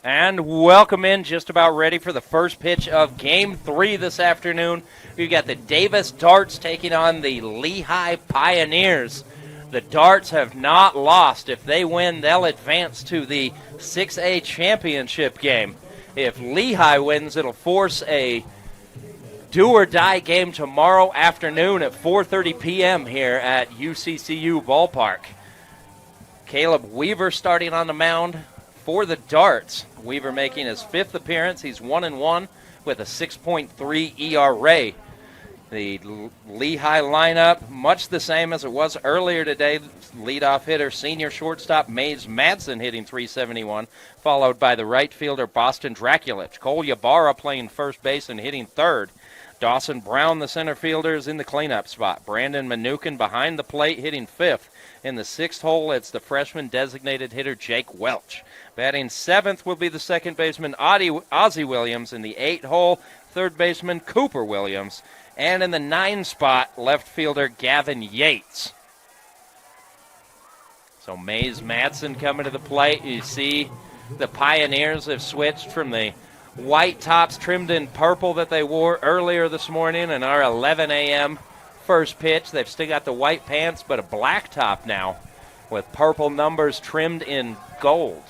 And welcome in, just about ready for the first pitch of Game 3 this afternoon. We've got the Davis Darts taking on the Lehi Pioneers. The Darts have not lost. If they win, they'll advance to the 6A championship game. If Lehi wins, it'll force a do-or-die game tomorrow afternoon at 4:30 p.m. here at UCCU Ballpark. Caleb Weaver starting on the mound for the Darts. Weaver making his 5th appearance. He's 1-1 with a 6.3 ERA. The Lehi lineup, much the same as it was earlier today. Leadoff hitter, senior shortstop Mays Madsen hitting .371, followed by the right fielder Boston Draculich. Cole Ybarra playing first base and hitting third. Dawson Brown, the center fielder, is in the cleanup spot. Brandon Manukin behind the plate hitting 5th. In the 6th hole, it's the freshman designated hitter Jake Welch. Batting 7th will be the second baseman Ozzie Williams. In the 8th hole, third baseman Cooper Williams. And in the 9 spot, left fielder Gavin Yates. So Mays Madsen coming to the plate. You see the Pioneers have switched from the white tops trimmed in purple that they wore earlier this morning in our 11 a.m. first pitch. They've still got the white pants, but a black top now with purple numbers trimmed in gold.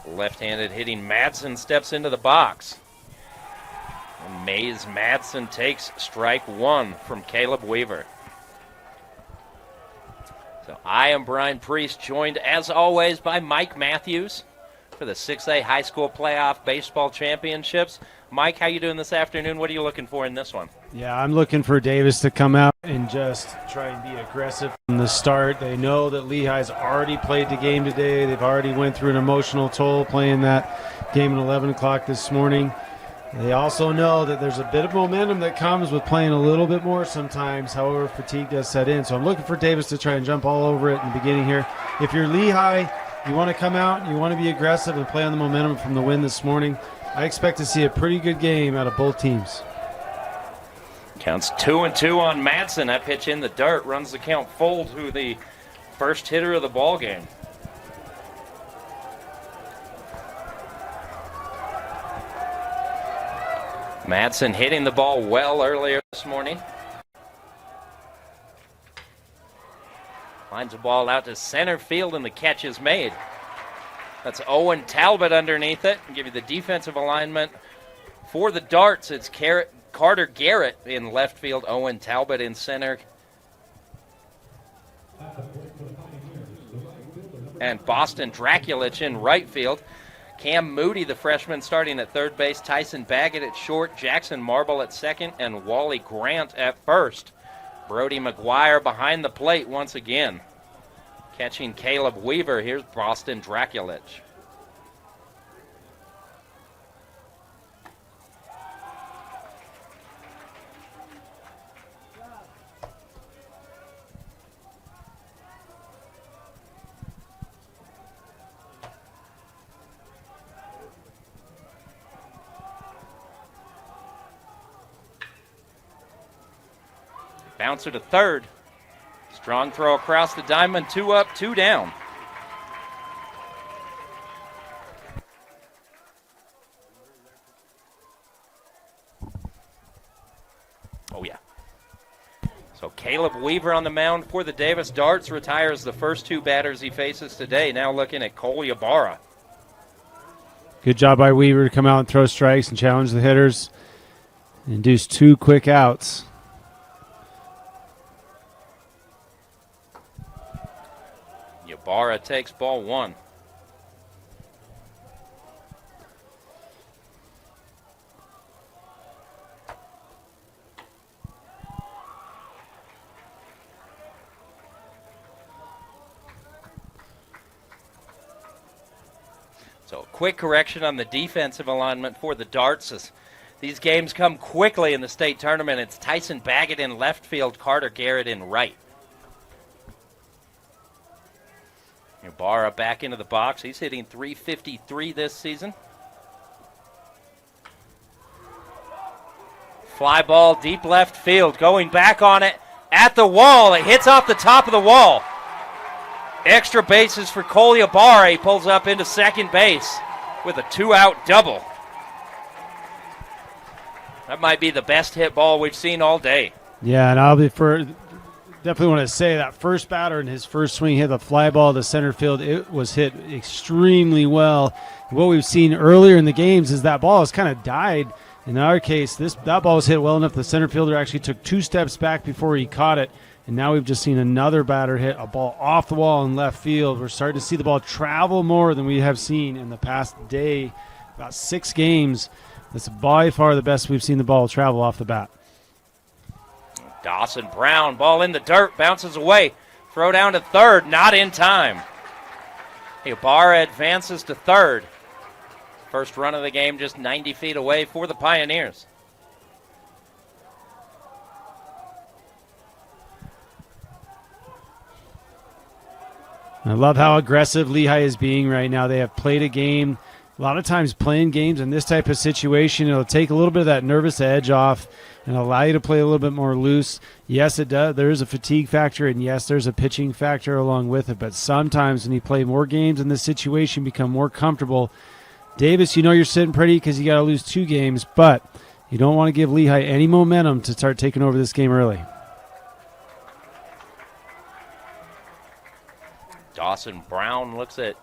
Left-handed hitting Madsen steps into the box. And Mays Madsen takes strike 1 from Caleb Weaver. So I am Brian Priest, joined as always by Mike Matthews for the 6A High School Playoff Baseball Championships. Mike, how you doing this afternoon? What are you looking for in this one? Yeah, I'm looking for Davis to come out and just try and be aggressive from the start. They know that Lehi's already played the game today. They've already went through an emotional toll playing that game at 11 o'clock this morning. They also know that there's a bit of momentum that comes with playing a little bit more sometimes. However, fatigue does set in. So I'm looking for Davis to try and jump all over it in the beginning here. If you're Lehi, you want to come out and you want to be aggressive and play on the momentum from the win this morning, I expect to see a pretty good game out of both teams. Counts 2-2 on Madsen. That pitch in the dirt runs the count full to the first hitter of the ball game. Madsen hitting the ball well earlier this morning. Lines the ball out to center field, and the catch is made. That's Owen Talbot underneath it. I'll give you the defensive alignment. For the Darts, it's Carter Garrett in left field, Owen Talbot in center. And Boston Draculich in right field. Cam Moody, the freshman, starting at third base. Tyson Baggett at short. Jackson Marble at second. And Wally Grant at first. Brody McGuire behind the plate once again. Catching Caleb Weaver, here's Boston Draculich. Bouncer to third. Strong throw across the diamond. 2 up, 2 down. Oh, yeah. So Caleb Weaver on the mound for the Davis Darts, retires the first 2 batters he faces today. Now looking at Cole Ybarra. Good job by Weaver to come out and throw strikes and challenge the hitters. Induce 2 quick outs. Ybarra takes ball 1. So a quick correction on the defensive alignment for the Darts. As these games come quickly in the state tournament, it's Tyson Baggett in left field, Carter Garrett in right. Ybarra back into the box. He's hitting .353 this season. Fly ball deep left field. Going back on it at the wall. It hits off the top of the wall. Extra bases for Coliabara. He pulls up into second base with a 2-out double. That might be the best hit ball we've seen all day. Yeah, and definitely want to say that first batter in his first swing hit the fly ball to center field. It was hit extremely well. What we've seen earlier in the games is that ball has kind of died. In our case, that ball was hit well enough the center fielder actually took 2 steps back before he caught it. And now we've just seen another batter hit a ball off the wall in left field. We're starting to see the ball travel more than we have seen in the past day, about 6 games. That's by far the best we've seen the ball travel off the bat. Dawson Brown, ball in the dirt, bounces away. Throw down to third, not in time. Ibarra advances to third. First run of the game just 90 feet away for the Pioneers. I love how aggressive Lehi is being right now. They have played a game. A lot of times playing games in this type of situation, it'll take a little bit of that nervous edge off and allow you to play a little bit more loose. Yes, it does. There is a fatigue factor, and yes, there's a pitching factor along with it. But sometimes when you play more games in this situation, become more comfortable. Davis, you know you're sitting pretty because you got to lose 2 games, but you don't want to give Lehi any momentum to start taking over this game early. Dawson Brown looks at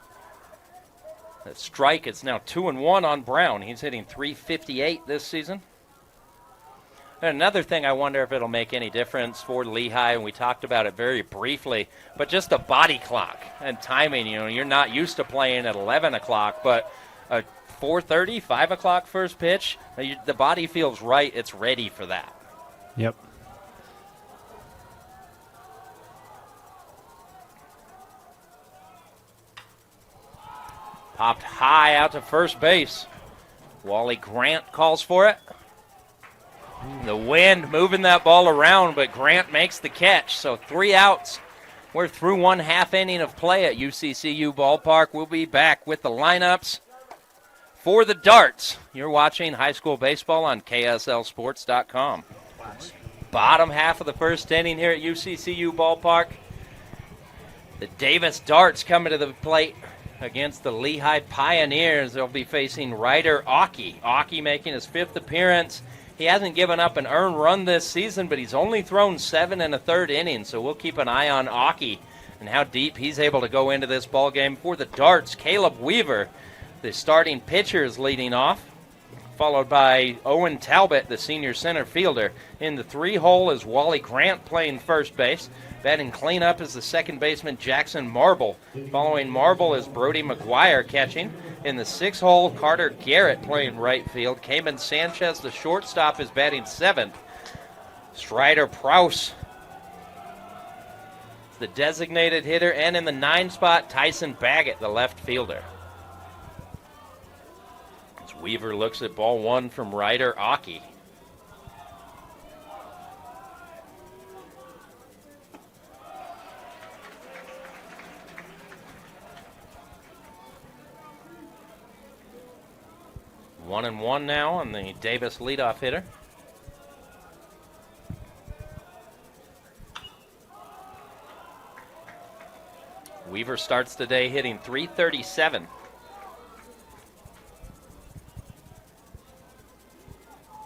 that strike. It's now 2-1 on Brown. He's hitting .358 this season. And another thing, I wonder if it'll make any difference for Lehi, and we talked about it very briefly, but just the body clock and timing. You know, you're not used to playing at 11 o'clock, but a 4:30, 5 o'clock first pitch, the body feels right. It's ready for that. Yep. Popped high out to first base. Wally Grant calls for it. The wind moving that ball around, but Grant makes the catch. So 3 outs. We're through 1/2 inning of play at UCCU Ballpark. We'll be back with the lineups for the Darts. You're watching high school baseball on KSLSports.com. Bottom half of the first inning here at UCCU Ballpark. The Davis Darts coming to the plate against the Lehi Pioneers. They'll be facing Ryder Aki. Aki making his 5th appearance. He hasn't given up an earned run this season, but he's only thrown 7 1/3 innings, so we'll keep an eye on Aki and how deep he's able to go into this ball game. For the Darts, Caleb Weaver, the starting pitcher, is leading off, followed by Owen Talbot, the senior center fielder. In the 3 hole is Wally Grant playing first base. Batting cleanup is the second baseman Jackson Marble. Following Marble is Brody McGuire catching. In the 6 hole, Carter Garrett playing right field. Cayman Sanchez, the shortstop, is batting 7th. Strider Prouse, the designated hitter. And in the 9 spot, Tyson Baggett, the left fielder. As Weaver looks at ball 1 from Ryder Aki. One and one now on the Davis leadoff hitter. Weaver starts the day hitting .337.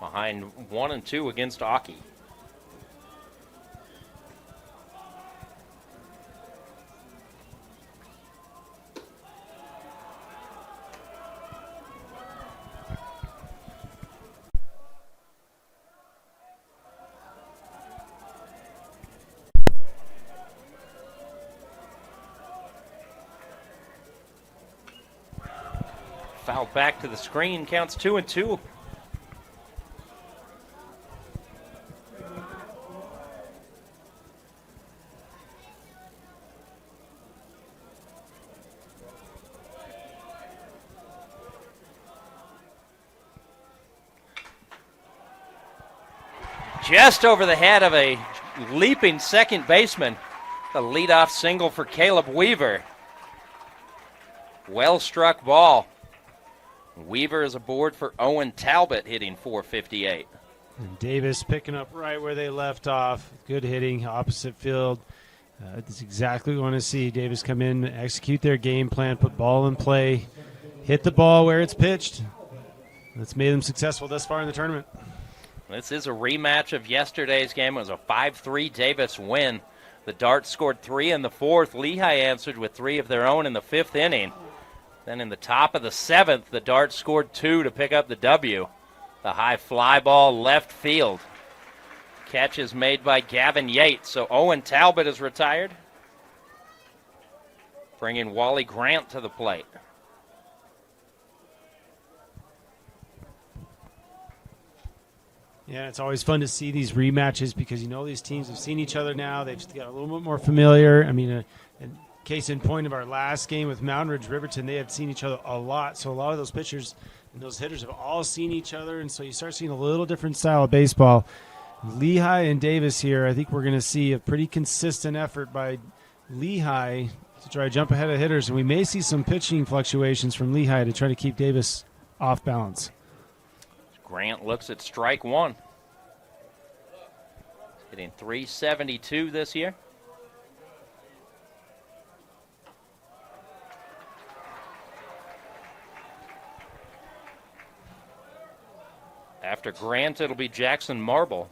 Behind 1 and 2 against Aki. Fouled back to the screen, counts 2-2. Just over the head of a leaping second baseman. The leadoff single for Caleb Weaver. Well struck ball. Weaver is aboard for Owen Talbot, hitting .458. And Davis picking up right where they left off. Good hitting, opposite field. That's exactly what we want to see. Davis come in, execute their game plan, put ball in play, hit the ball where it's pitched. That's made them successful thus far in the tournament. This is a rematch of yesterday's game. It was a 5-3 Davis win. The Darts scored 3 in the 4th. Lehi answered with 3 of their own in the 5th inning. Then in the top of the 7th, the Darts scored 2 to pick up the W. The high fly ball left field. Catch is made by Gavin Yates. So Owen Talbot is retired, bringing Wally Grant to the plate. Yeah, it's always fun to see these rematches because these teams have seen each other now. They've just got a little bit more familiar. I mean, a case in point of our last game with Mountain Ridge Riverton, they have seen each other a lot. So a lot of those pitchers and those hitters have all seen each other, and so you start seeing a little different style of baseball. Lehi and Davis here, I think we're going to see a pretty consistent effort by Lehi to try to jump ahead of hitters, and we may see some pitching fluctuations from Lehi to try to keep Davis off balance. Grant looks at strike one. Hitting .372 this year. After Grant, it'll be Jackson Marble.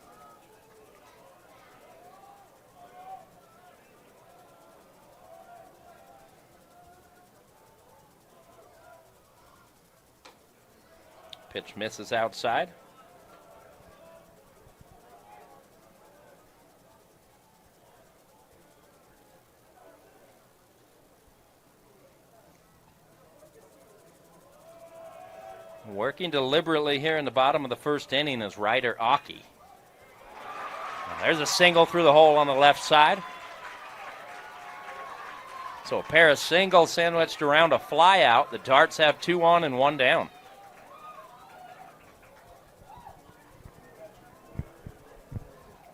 Pitch misses outside. Working deliberately here in the bottom of the 1st inning is Ryder Aki. There's a single through the hole on the left side. So a pair of singles sandwiched around a fly out. The Darts have 2 on and 1 down.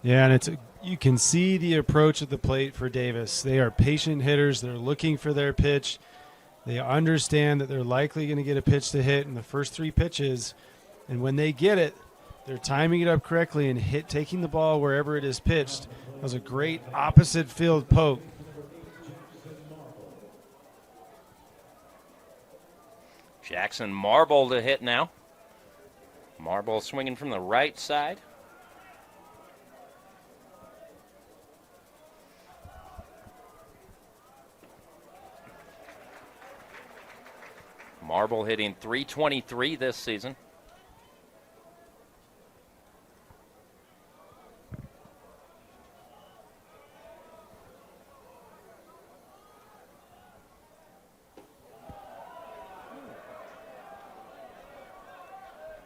Yeah, and you can see the approach at the plate for Davis. They are patient hitters. They're looking for their pitch. They understand that they're likely going to get a pitch to hit in the first 3 pitches. And when they get it, they're timing it up correctly and taking the ball wherever it is pitched. That was a great opposite field poke. Jackson Marble to hit now. Marble swinging from the right side. Marble hitting .323 this season.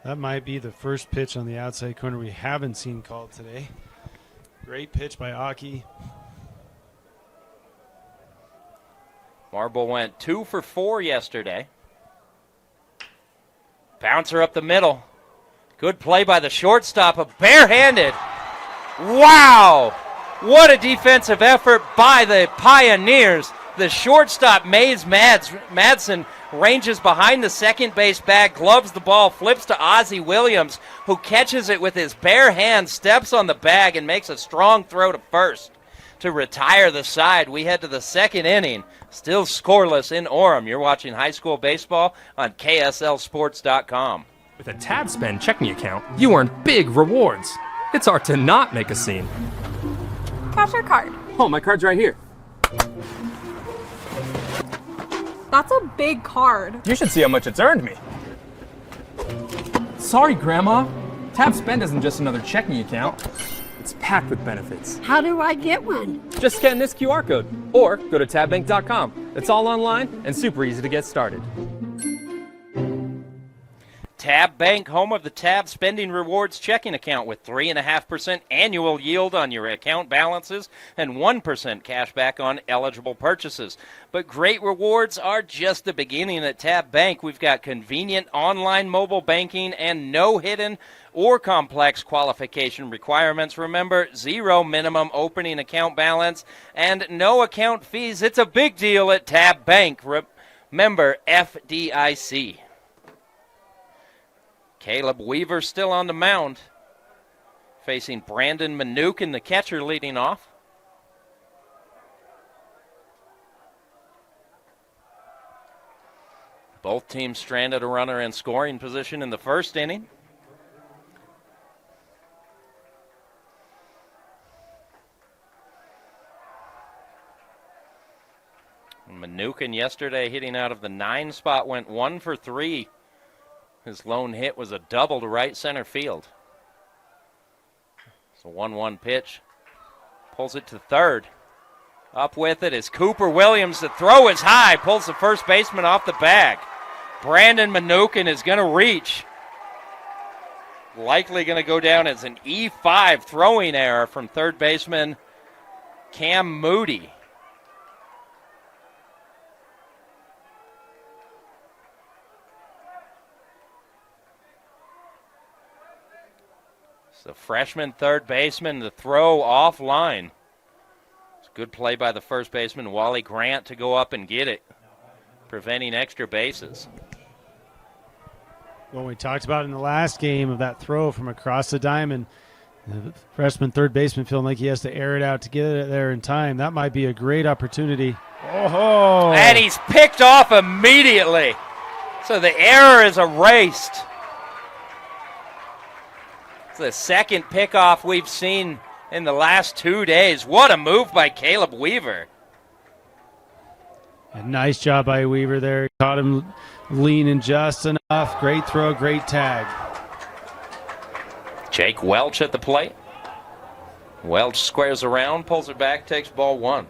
That might be the first pitch on the outside corner we haven't seen called today. Great pitch by Aki. Marble went 2 for 4 yesterday. Bouncer up the middle. Good play by the shortstop, a barehanded. Wow! What a defensive effort by the Pioneers. The shortstop, Mays Madsen, ranges behind the second base bag, gloves the ball, flips to Ozzie Williams, who catches it with his bare hand, steps on the bag, and makes a strong throw to first to retire the side. We head to the 2nd inning. Still scoreless in Orem. You're watching high school baseball on KSLSports.com. With a Tab Spend checking account, you earn big rewards. It's hard to not make a scene. Cash or card? Oh, my card's right here. That's a big card. You should see how much it's earned me. Sorry, Grandma. Tab Spend isn't just another checking account. It's packed with benefits. How do I get one? Just scan this QR code or go to tabbank.com. It's all online and super easy to get started. Tab Bank, home of the Tab Spending Rewards checking account with 3.5% annual yield on your account balances and 1% cash back on eligible purchases. But great rewards are just the beginning at Tab Bank. We've got convenient online mobile banking and no hidden or complex qualification requirements. Remember, 0 minimum opening account balance and no account fees. It's a big deal at Tab Bank. Member FDIC. Caleb Weaver still on the mound, facing Brandon Manukin, the catcher, leading off. Both teams stranded a runner in scoring position in the first inning. Mnookin yesterday hitting out of the 9 spot went 1 for 3. His lone hit was a double to right center field. It's a 1-1 pitch. Pulls it to third. Up with it is Cooper Williams. The throw is high. Pulls the first baseman off the bag. Brandon Mnookin is going to reach. Likely going to go down as an E5 throwing error from third baseman Cam Moody. The freshman third baseman, the throw offline. It's a good play by the first baseman, Wally Grant, to go up and get it, preventing extra bases. What we talked about in the last game of that throw from across the diamond, the freshman third baseman feeling like he has to air it out to get it there in time. That might be a great opportunity. Oh! And he's picked off immediately. So the error is erased. It's the second pickoff we've seen in the last 2 days. What a move by Caleb Weaver. A nice job by Weaver there. Caught him leaning just enough. Great throw, great tag. Jake Welch at the plate. Welch squares around, pulls it back, takes ball 1.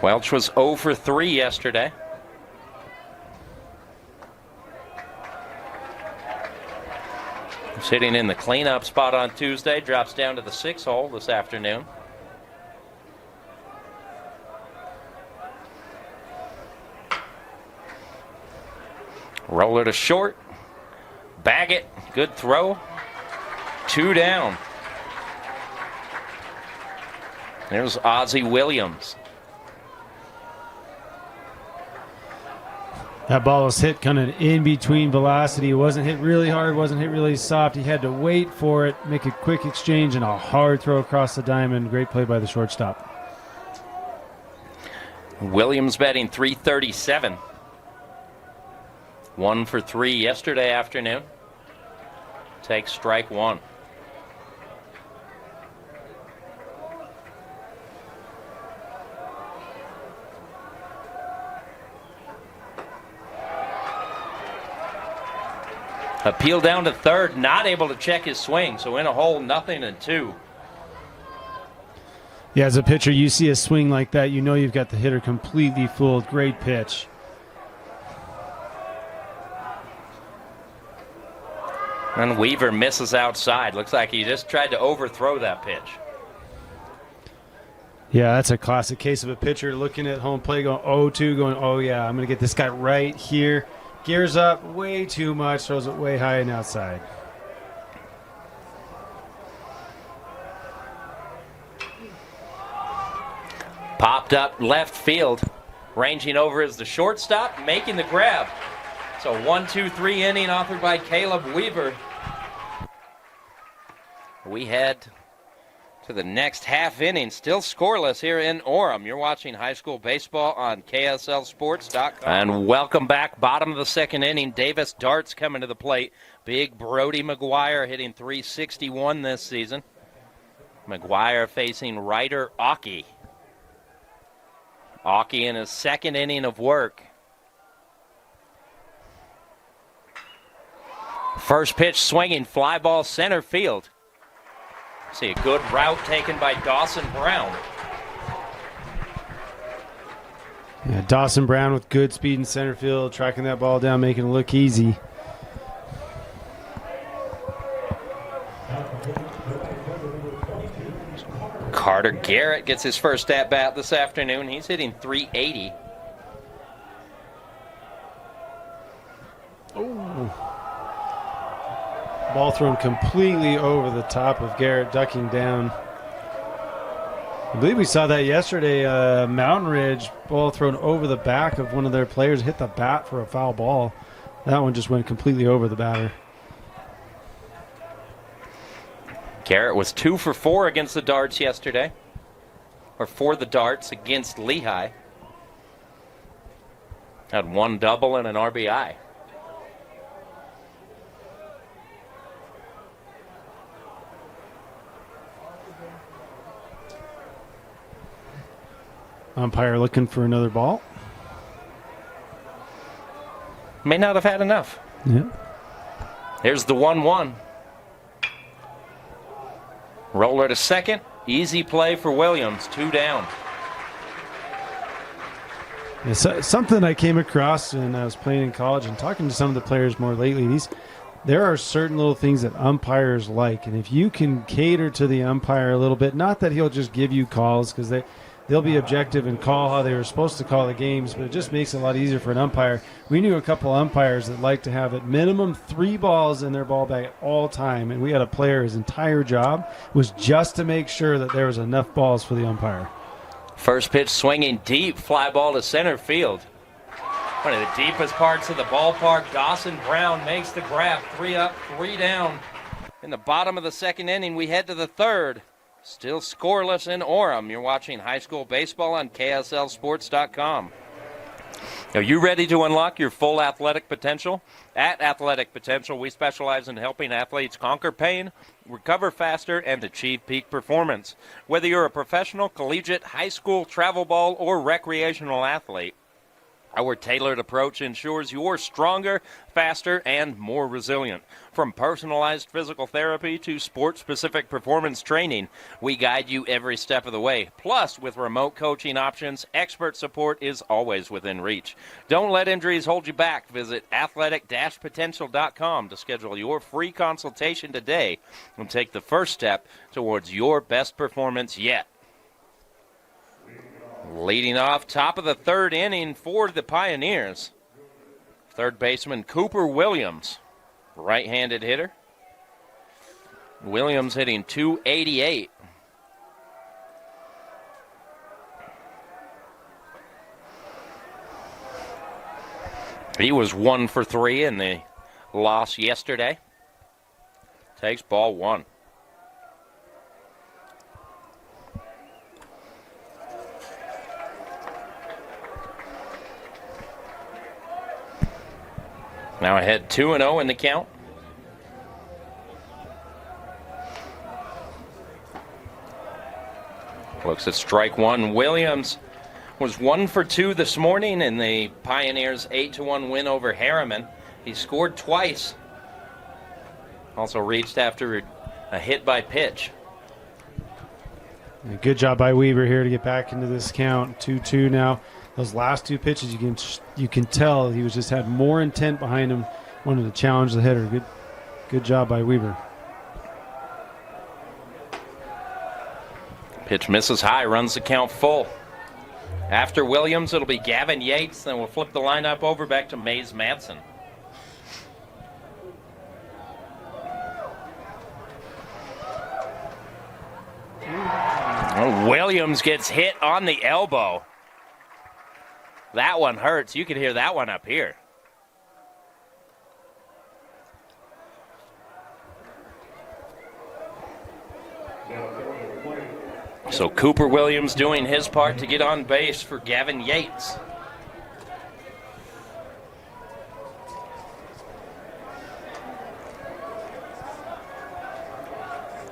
Welch was 0 for 3 yesterday. Sitting in the cleanup spot on Tuesday, drops down to the 6 hole this afternoon. Roller to short, bag it, good throw, 2 down. There's Ozzie Williams. That ball was hit kind of in between velocity. It wasn't hit really hard, wasn't hit really soft. He had to wait for it, make a quick exchange, and a hard throw across the diamond. Great play by the shortstop. Williams batting .337. 1 for 3 yesterday afternoon. Takes strike 1. Appeal down to third, not able to check his swing, so in a hole, 0-2. Yeah, as a pitcher, you see a swing like that, you know you've got the hitter completely fooled. Great pitch. And Weaver misses outside. Looks like he just tried to overthrow that pitch. Yeah, that's a classic case of a pitcher looking at home plate going 0-2, going, oh yeah, I'm going to get this guy right here. Gears up way too much, throws it way high and outside. Popped up left field. Ranging over is the shortstop, making the grab. So 1-2-3 inning authored by Caleb Weaver. We head to the next half inning, still scoreless here in Orem. You're watching high school baseball on KSLSports.com. And welcome back. Bottom of the second inning, Davis Darts coming to the plate. Big Brody McGuire hitting .361 this season. McGuire facing Ryder Aki. Aki in his second inning of work. First pitch swinging, fly ball center field. See a good route taken by Dawson Brown. Yeah, Dawson Brown with good speed in center field, tracking that ball down, making it look easy. Carter Garrett gets his first at-bat this afternoon. He's hitting .380. Oh. Ball thrown completely over the top of Garrett, ducking down. I believe we saw that yesterday. Mountain Ridge, ball thrown over the back of one of their players, hit the bat for a foul ball. That one just went completely over the batter. Garrett was 2 for 4 against the Darts yesterday. or for the Darts against Lehi. Had one double and an RBI. Umpire looking for another ball. May not have had enough. Yeah. Here's the 1-1. Roller to second. Easy play for Williams. 2 down. It's something I came across when I was playing in college and talking to some of the players more lately. There are certain little things that umpires like, and if you can cater to the umpire a little bit, not that he'll just give you calls because they'll be objective and call how they were supposed to call the games, but it just makes it a lot easier for an umpire. We knew a couple umpires that like to have at minimum 3 balls in their ball bag at all time, and we had a player, his entire job was just to make sure that there was enough balls for the umpire. First pitch swinging deep, fly ball to center field. One of the deepest parts of the ballpark. Dawson Brown makes the grab. 3 up, 3 down. In the bottom of the second inning, we head to the third. Still scoreless in Orem. You're watching high school baseball on KSLSports.com. Are you ready to unlock your full athletic potential? At Athletic Potential, we specialize in helping athletes conquer pain, recover faster, and achieve peak performance. Whether you're a professional, collegiate, high school, travel ball, or recreational athlete, our tailored approach ensures you're stronger, faster, and more resilient. From personalized physical therapy to sport-specific performance training, we guide you every step of the way. Plus, with remote coaching options, expert support is always within reach. Don't let injuries hold you back. Visit athletic-potential.com to schedule your free consultation today and take the first step towards your best performance yet. Leading off, top of the third inning for the Pioneers. Third baseman Cooper Williams, right-handed hitter. Williams hitting .288. He was 1 for 3 in the loss yesterday. Takes ball 1. Now ahead 2-0 in the count. Looks at strike 1. Williams was 1 for 2 this morning in the Pioneers' 8-1 win over Harriman. He scored twice. Also reached after a hit by pitch. Good job by Weaver here to get back into this count. 2-2 now. Those last 2 pitches, you can tell he was just had more intent behind him, wanted to challenge the hitter. Good job by Weaver. Pitch misses high, runs the count full. After Williams, it'll be Gavin Yates, then we'll flip the lineup over back to Mays Madsen. Oh, Williams gets hit on the elbow. That one hurts. You can hear that one up here. So Cooper Williams doing his part to get on base for Gavin Yates.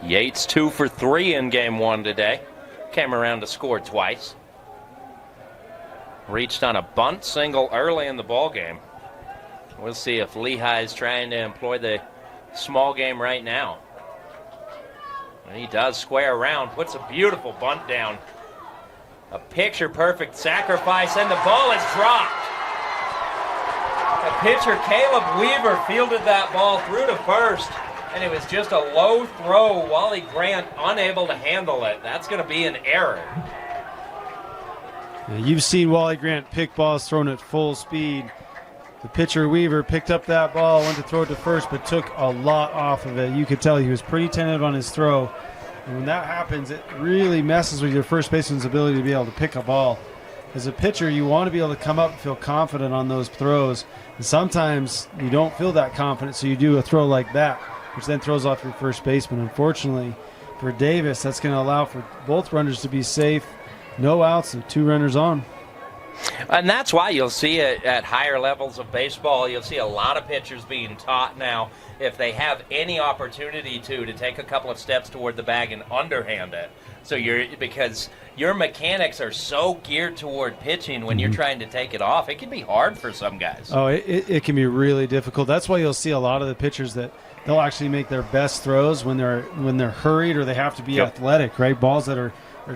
Yates 2 for 3 in game 1 today. Came around to score twice. Reached on a bunt single early in the ball game. We'll see if Lehi is trying to employ the small game right now. And he does square around, puts a beautiful bunt down. A picture-perfect sacrifice, and the ball is dropped. The pitcher, Caleb Weaver, fielded that ball through to first, and it was just a low throw. Wally Grant unable to handle it. That's going to be an error. Yeah, you've seen Wally Grant pick balls thrown at full speed. The pitcher Weaver picked up that ball, went to throw it to first, but took a lot off of it. You could tell he was pretty tentative on his throw. And when that happens, it really messes with your first baseman's ability to be able to pick a ball. As a pitcher, you want to be able to come up and feel confident on those throws. And sometimes you don't feel that confident, so you do a throw like that, which then throws off your first baseman. Unfortunately for Davis, that's going to allow for both runners to be safe No outs and 2 runners on. And that's why you'll see it at higher levels of baseball. You'll see a lot of pitchers being taught now, if they have any opportunity to take a couple of steps toward the bag and underhand it. So because your mechanics are so geared toward pitching when you're trying to take it off, it can be hard for some guys. Oh, it can be really difficult. That's why you'll see a lot of the pitchers that they'll actually make their best throws when they're hurried or they have to be athletic, right? Balls that are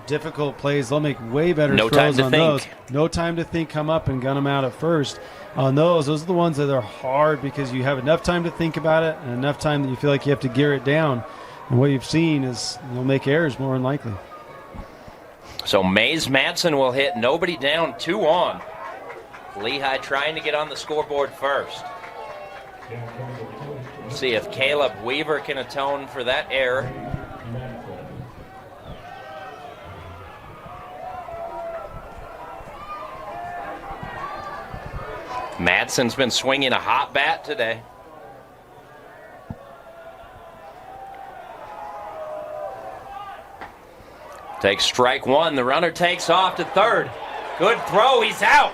difficult plays, they'll make way better throws on those. No time to think, come up and gun them out at first. On those are the ones that are hard because you have enough time to think about it and enough time that you feel like you have to gear it down. And what you've seen is you'll make errors more than likely. So Mays Madsen will hit, nobody down, 2 on. Lehigh trying to get on the scoreboard first. See if Caleb Weaver can atone for that error. Madsen's been swinging a hot bat today. Takes strike 1. The runner takes off to third. Good throw. He's out.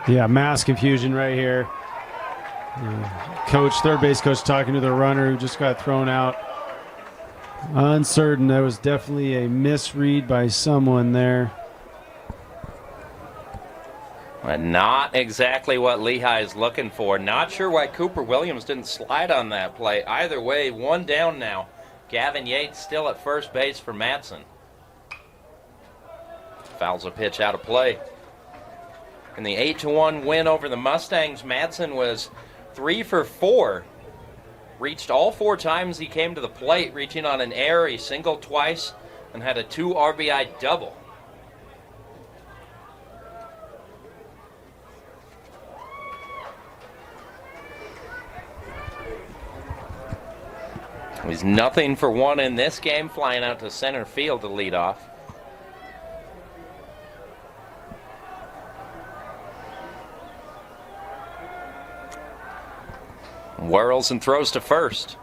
Yeah, mass confusion right here. Third base coach talking to the runner who just got thrown out. Uncertain. That was definitely a misread by someone there. But not exactly what Lehigh is looking for. Not sure why Cooper Williams didn't slide on that play. Either way, 1 down now. Gavin Yates still at first base for Madsen. Fouls a pitch out of play. In the 8-1 win over the Mustangs, Madsen was 3 for 4. Reached all 4 times he came to the plate, reaching on an error. He singled twice and had a 2 RBI double. He's nothing for 1 in this game, flying out to center field to lead off. Whirls and throws to first.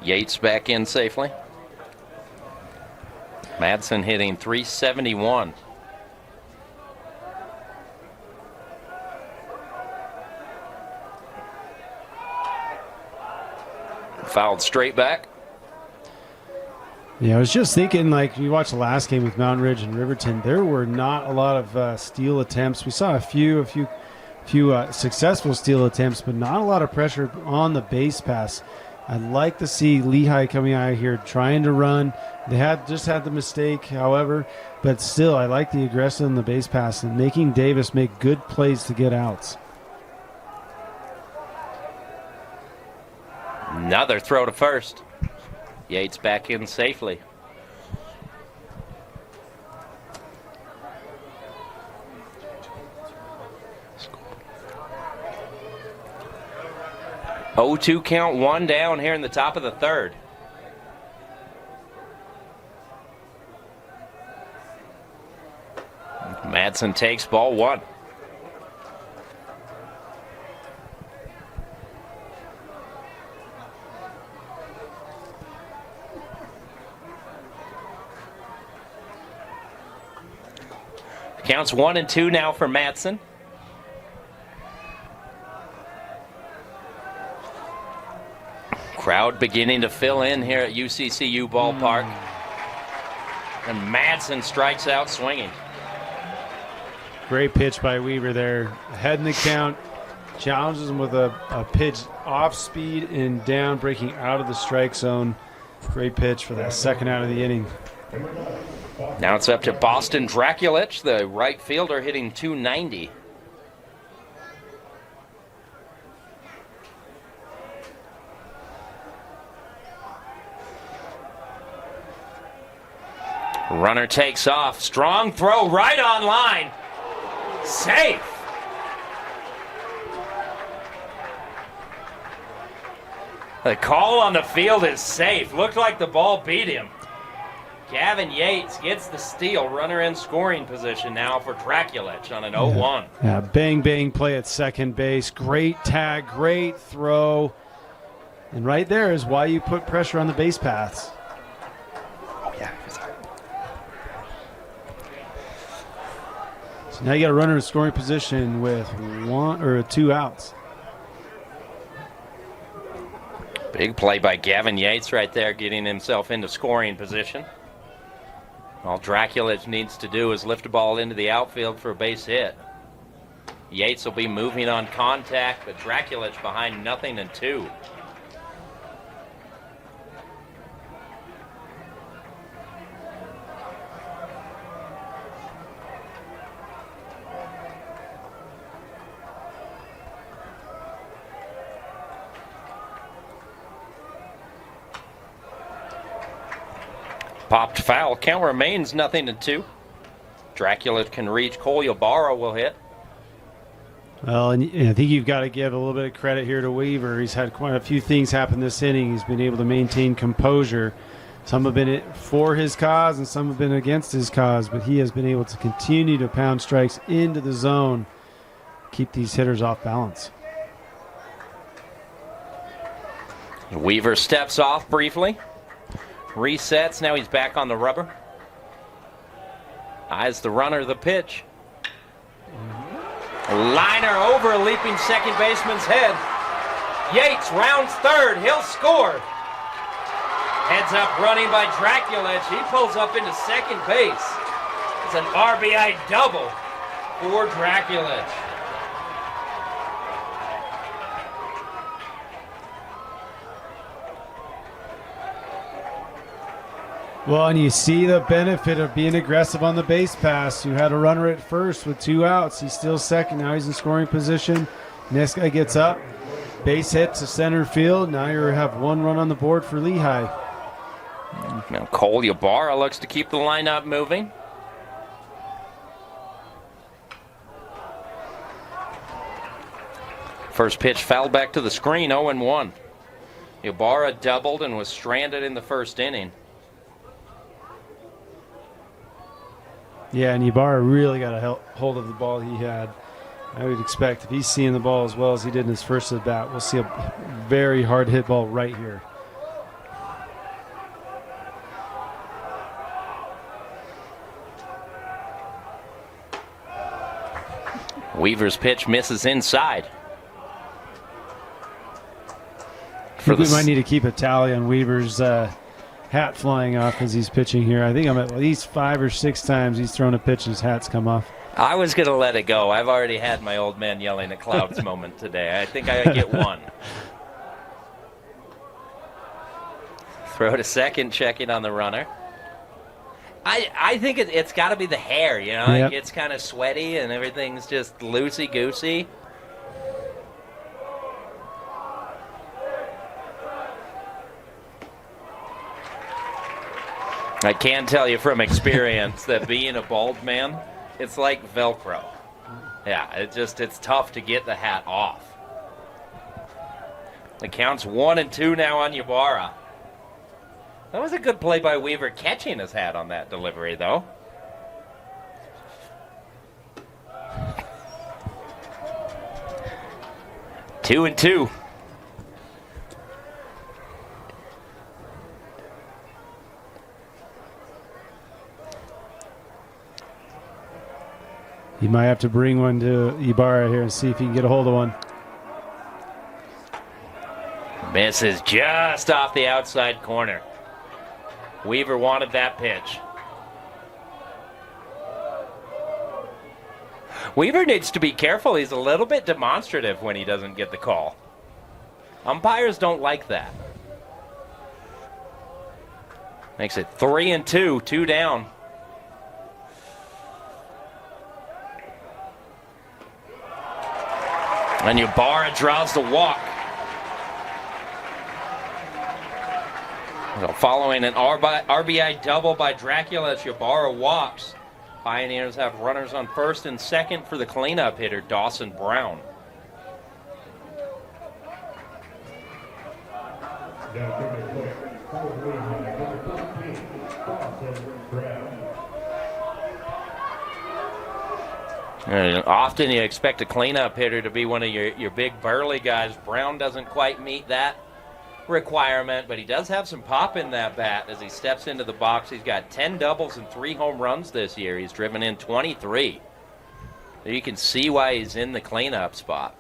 Yates back in safely. Madsen hitting .371. Fouled straight back. Yeah, I was just thinking, like, you watched the last game with Mountain Ridge and Riverton, there were not a lot of steal attempts. We saw a few successful steal attempts, but not a lot of pressure on the base pass. I'd like to see Lehigh coming out here trying to run. They just had the mistake, however, but still, I like the aggressive on the base pass and making Davis make good plays to get outs. Another throw to first. Yates back in safely. Oh, 2 count, 1 down here in the top of the third. Madsen takes ball 1. Counts 1 and 2 now for Madsen. Crowd beginning to fill in here at UCCU ballpark. And Madsen strikes out swinging. Great pitch by Weaver there. Ahead in the count. Challenges him with a pitch off speed and down, breaking out of the strike zone. Great pitch for that second out of the inning. Now it's up to Boston Draculich, the right fielder, hitting .290. Runner takes off. Strong throw right on line. Safe. The call on the field is safe. Looked like the ball beat him. Gavin Yates gets the steal. Runner in scoring position now for Draculich on an 0-1. Yeah, bang, bang play at second base. Great tag, great throw. And right there is why you put pressure on the base paths. Oh, yeah. So now you got a runner in scoring position with 1 or 2 outs. Big play by Gavin Yates right there, getting himself into scoring position. All Draculich needs to do is lift the ball into the outfield for a base hit. Yates will be moving on contact, but Draculich behind 0-2. Popped foul. Count remains 0-2. Draculich can reach. Cole Ybarra will hit. Well, and I think you've got to give a little bit of credit here to Weaver. He's had quite a few things happen this inning. He's been able to maintain composure. Some have been for his cause and some have been against his cause, but he has been able to continue to pound strikes into the zone, keep these hitters off balance. Weaver steps off briefly. Resets. Now he's back on the rubber. Eyes the runner, the pitch. Liner over a leaping second baseman's head. Yates rounds third. He'll score. Heads up running by Draculich. He pulls up into second base. It's an RBI double for Draculich. Well, and you see the benefit of being aggressive on the base pass. You had a runner at first with 2 outs. He's still second. Now he's in scoring position. Next guy gets up. Base hit to center field. Now you have 1 run on the board for Lehi. Now Cole Ybarra looks to keep the lineup moving. First pitch fouled back to the screen, 0-1. Ybarra doubled and was stranded in the first inning. Yeah, and Ybarra really got a hold of the ball he had. I would expect if he's seeing the ball as well as he did in his first at bat, we'll see a very hard hit ball right here. Weaver's pitch misses inside. I think we might need to keep a tally on Weaver's hat flying off as he's pitching here. I think I'm at least 5 or 6 times he's thrown a pitch and his hat's come off. I was going to let it go. I've already had my old man yelling at clouds moment today. I think I get 1. Throw to second, checking on the runner. I think it's got to be the hair, you know? Yep. It gets kind of sweaty and everything's just loosey-goosey. I can tell you from experience that being a bald man, it's like Velcro. Yeah, it's tough to get the hat off. The count's 1-2 now on Ybarra. That was a good play by Weaver catching his hat on that delivery, though. Two and two. You might have to bring one to Ybarra here and see if he can get a hold of one. Misses just off the outside corner. Weaver wanted that pitch. Weaver needs to be careful. He's a little bit demonstrative when he doesn't get the call. Umpires don't like that. Makes it 3-2, 2 down. And Ybarra draws the walk. So following an RBI double by Draculich, Ybarra walks. Pioneers have runners on first and second for the cleanup hitter, Dawson Brown. And often you expect a cleanup hitter to be one of your big burly guys. Brown doesn't quite meet that requirement, but he does have some pop in that bat as he steps into the box. He's got 10 doubles and 3 home runs this year. He's driven in 23. You can see why he's in the cleanup spot.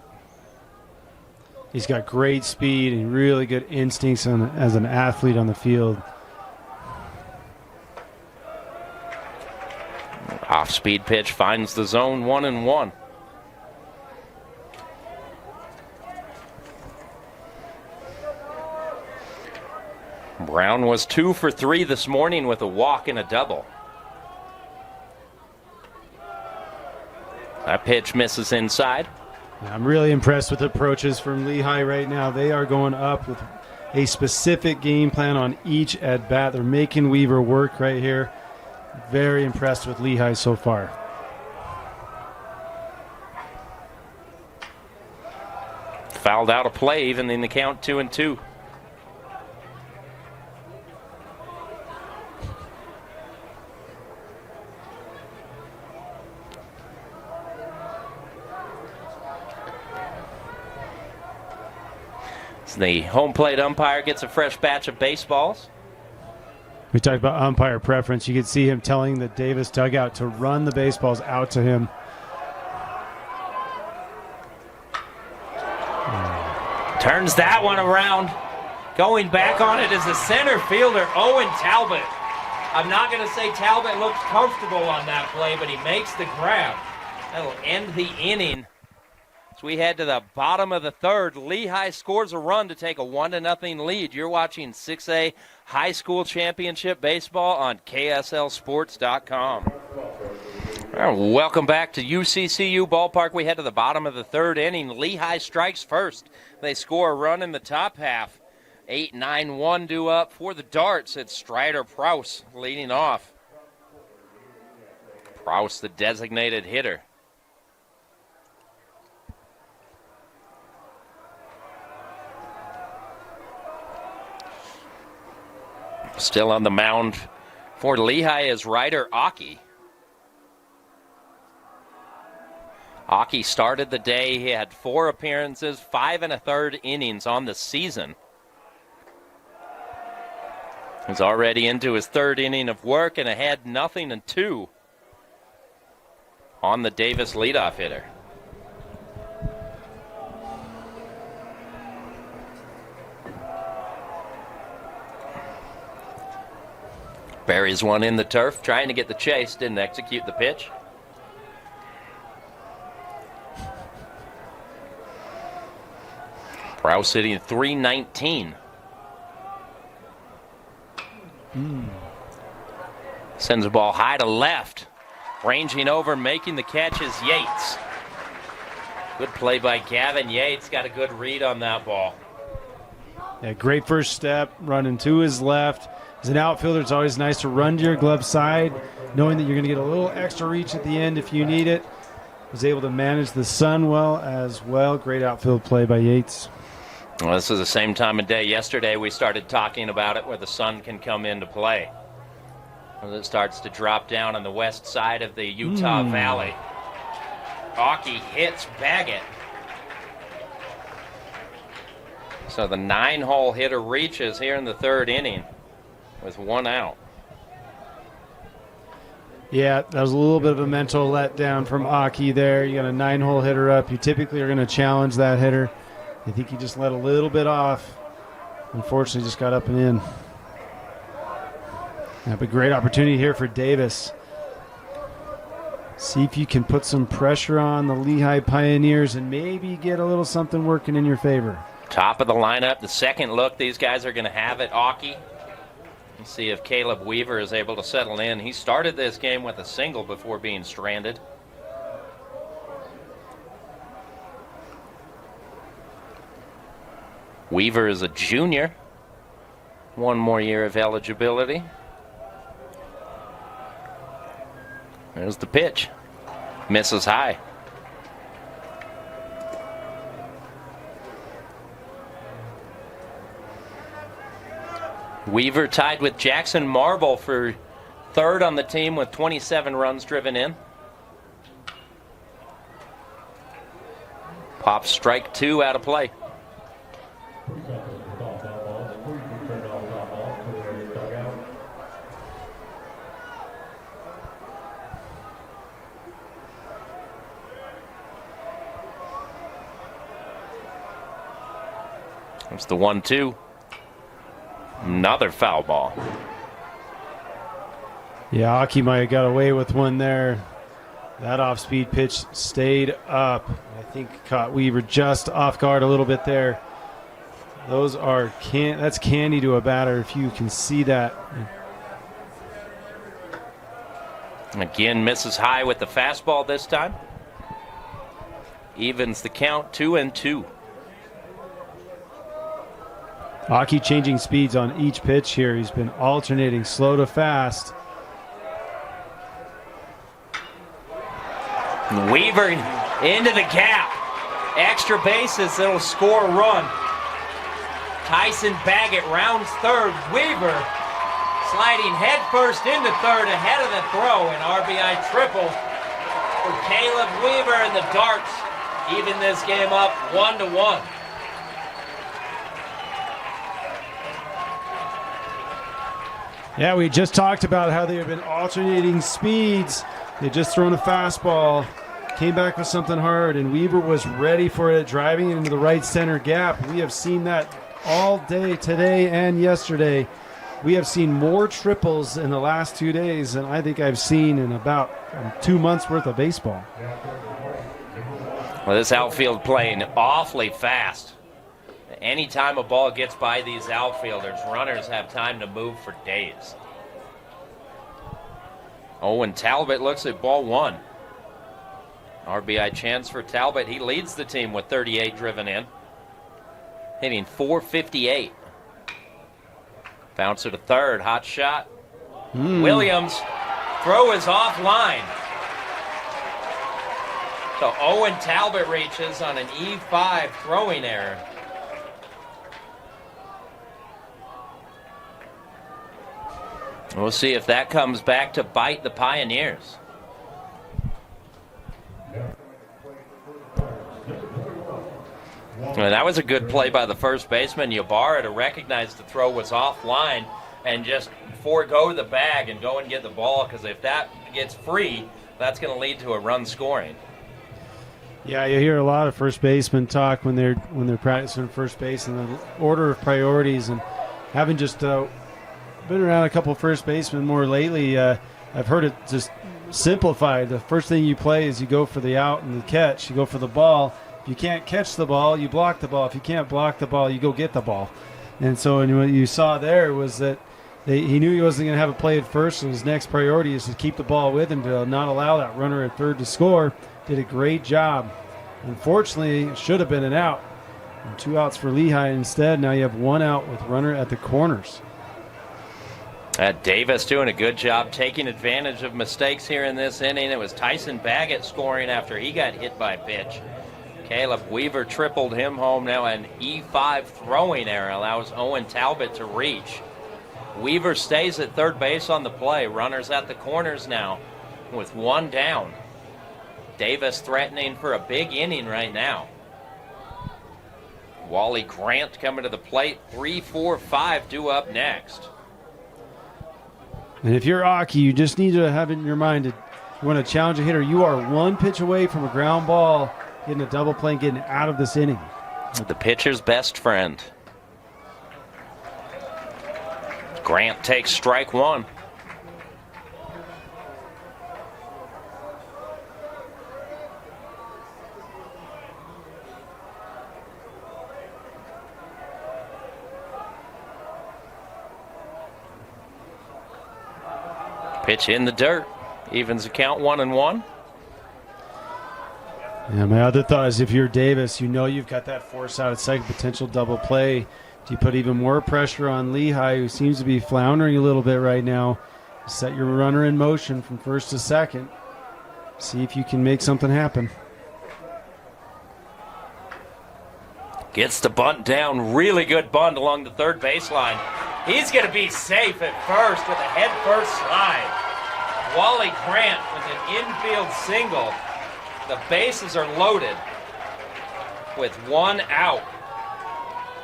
He's got great speed and really good instincts as an athlete on the field. Off-speed pitch finds the zone 1-1. Brown was 2 for 3 this morning with a walk and a double. That pitch misses inside. I'm really impressed with approaches from Lehi right now. They are going up with a specific game plan on each at bat. They're making Weaver work right here. Very impressed with Lehi so far. Fouled out of play, even in the count 2-2. The home plate umpire gets a fresh batch of baseballs. We talked about umpire preference. You could see him telling the Davis dugout to run the baseballs out to him. Turns that one around. Going back on it is the center fielder, Owen Talbot. I'm not going to say Talbot looks comfortable on that play, but he makes the grab. That'll end the inning. As we head to the bottom of the third, Lehi scores a run to take a 1-0 lead. You're watching 6A High School Championship Baseball on KSLSports.com. Welcome back to UCCU Ballpark. We head to the bottom of the third inning. Lehi strikes first. They score a run in the top half. 8-9-1 due up for the Darts. It's Strider Prouse leading off. Prouse, the designated hitter. Still on the mound for Lehi is Ryder Aki. Aki started the day. He had 4 appearances, 5 1/3 innings on the season. He's already into his 3rd inning of work and ahead 0-2 on the Davis leadoff hitter. Buries one in the turf, trying to get the chase, didn't execute the pitch. Prouse sitting at 319. Sends the ball high to left. Ranging over, making the catch is Yates. Good play by Gavin Yates. Got a good read on that ball. Yeah, great first step, running to his left. As an outfielder, it's always nice to run to your glove side, knowing that you're going to get a little extra reach at the end if you need it. Was able to manage the sun well as well. Great outfield play by Yates. Well, this is the same time of day. Yesterday we started talking about it where the sun can come into play. As it starts to drop down on the west side of the Utah Valley. Aki hits Baggett. So the 9-hole hitter reaches here in the 3rd inning with 1 out. Yeah, that was a little bit of a mental letdown from Aki there. You got a 9-hole hitter up. You typically are going to challenge that hitter. I think he just let a little bit off. Unfortunately, just got up and in. Yeah, but great opportunity here for Davis. See if you can put some pressure on the Lehi Pioneers and maybe get a little something working in your favor. Top of the lineup, the second look these guys are going to have at Aki. Let's see if Caleb Weaver is able to settle in. He started this game with a single before being stranded. Weaver is a junior. 1 more year of eligibility. There's the pitch. Misses high. Weaver tied with Jackson Marble for 3rd on the team with 27 runs driven in. Pop strike 2 out of play. It's the 1-2. Another foul ball. Yeah, Aki might have got away with one there. That off-speed pitch stayed up. I think caught Weaver just off guard a little bit there. Those are that's candy to a batter if you can see that. Again, misses high with the fastball this time. Evens the count, 2-2. Aki changing speeds on each pitch here. He's been alternating slow to fast. Weaver into the gap. Extra bases, it'll score a run. Tyson Baggett rounds third. Weaver sliding headfirst into third ahead of the throw. An RBI triple for Caleb Weaver, and the Darts even this game up 1-1. Yeah, we just talked about how they have been alternating speeds. They just thrown a fastball, came back with something hard, and Weaver was ready for it, driving it into the right center gap. We have seen that all day today and yesterday. We have seen more triples in the last 2 days than I think I've seen in about 2 months worth of baseball. Well, this outfield playing awfully fast. Anytime a ball gets by these outfielders, runners have time to move for days. Owen Talbot looks at ball one. RBI chance for Talbot. He leads the team with 38 driven in. Hitting .458. Bouncer to third. Hot shot. Williams. Throw is offline. So Owen Talbot reaches on an E5 throwing error. We'll see if that comes back to bite the Pioneers. And that was a good play by the first baseman, Ybarra, to recognize the throw was offline and just forego the bag and go and get the ball, because if that gets free, that's going to lead to a run scoring. Yeah, you hear a lot of first basemen talk when they're practicing first base and the order of priorities, and having just been around a couple of first basemen more lately, I've heard it just simplified. The first thing you play is you go for the out and the catch. You go for the ball. If you can't catch the ball, you block the ball. If you can't block the ball, you go get the ball. And so what you saw there was that he knew he wasn't going to have a play at first, so his next priority is to keep the ball with him to not allow that runner at third to score. Did a great job. Unfortunately, it should have been an out. And 2 outs for Lehi instead. Now you have 1 out with runner at the corners. Davis doing a good job taking advantage of mistakes here in this inning. It was Tyson Baggett scoring after he got hit by a pitch. Caleb Weaver tripled him home. Now an E5 throwing error allows Owen Talbot to reach. Weaver stays at third base on the play. Runners at the corners now with 1 down. Davis threatening for a big inning right now. Wally Grant coming to the plate. 3, 4, 5 due up next. And if you're Aki, you just need to have it in your mind that you want to challenge a hitter. You are 1 pitch away from a ground ball, getting a double play and getting out of this inning. The pitcher's best friend. Grant takes strike 1. Pitch in the dirt. Evens the count 1-1. Yeah, my other thought is if you're Davis, you know you've got that force out at second, potential double play. Do you put even more pressure on Lehi, who seems to be floundering a little bit right now? Set your runner in motion from first to second. See if you can make something happen. Gets the bunt down. Really good bunt along the third baseline. He's going to be safe at first with a head-first slide. Wally Grant with an infield single. The bases are loaded with 1 out.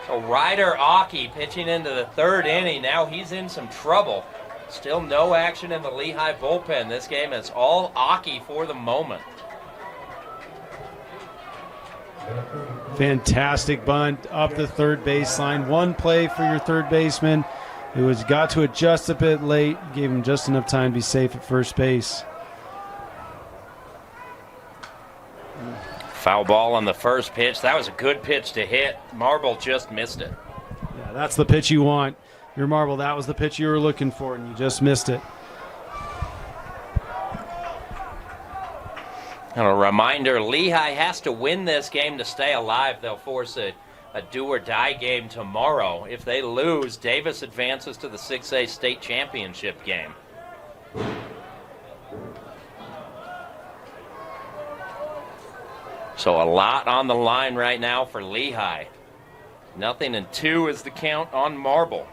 So Ryder Aki pitching into the third inning. Now he's in some trouble. Still no action in the Lehi bullpen. This game is all Aki for the moment. Fantastic bunt up the third baseline. One play for your third baseman. It got to adjust a bit late. Gave him just enough time to be safe at first base. Foul ball on the first pitch. That was a good pitch to hit. Marble just missed it. Yeah, that's the pitch you want. Your Marble, that was the pitch you were looking for, and you just missed it. And a reminder, Lehi has to win this game to stay alive. They'll force a do-or-die game tomorrow. If they lose, Davis advances to the 6A state championship game. So a lot on the line right now for Lehi. 0-2 is the count on Marble.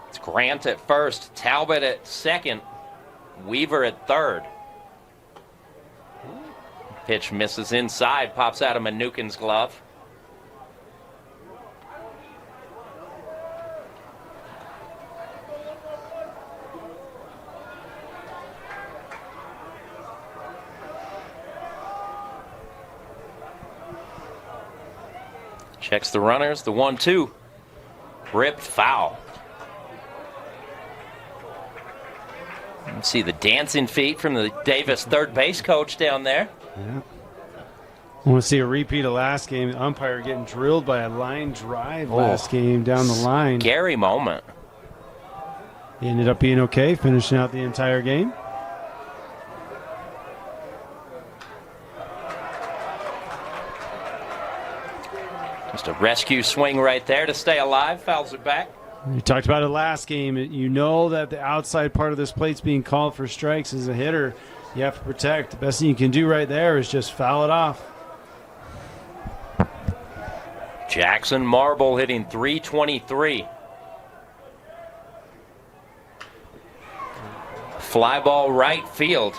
It's Grant at first, Talbot at second, Weaver at third. Pitch misses inside, pops out of Mnookin's glove. Checks the runners, the 1-2. Ripped foul. You see the dancing feet from the Davis third base coach down there. Yeah. I want to see a repeat of last game. The umpire getting drilled by a line drive last game down the line. Scary moment. He ended up being okay, finishing out the entire game. Just a rescue swing right there to stay alive. Fouls it back. You talked about it last game. You know that the outside part of this plate's being called for strikes as a hitter. You have to protect. The best thing you can do right there is just foul it off. Jackson Marble hitting .323. Fly ball right field.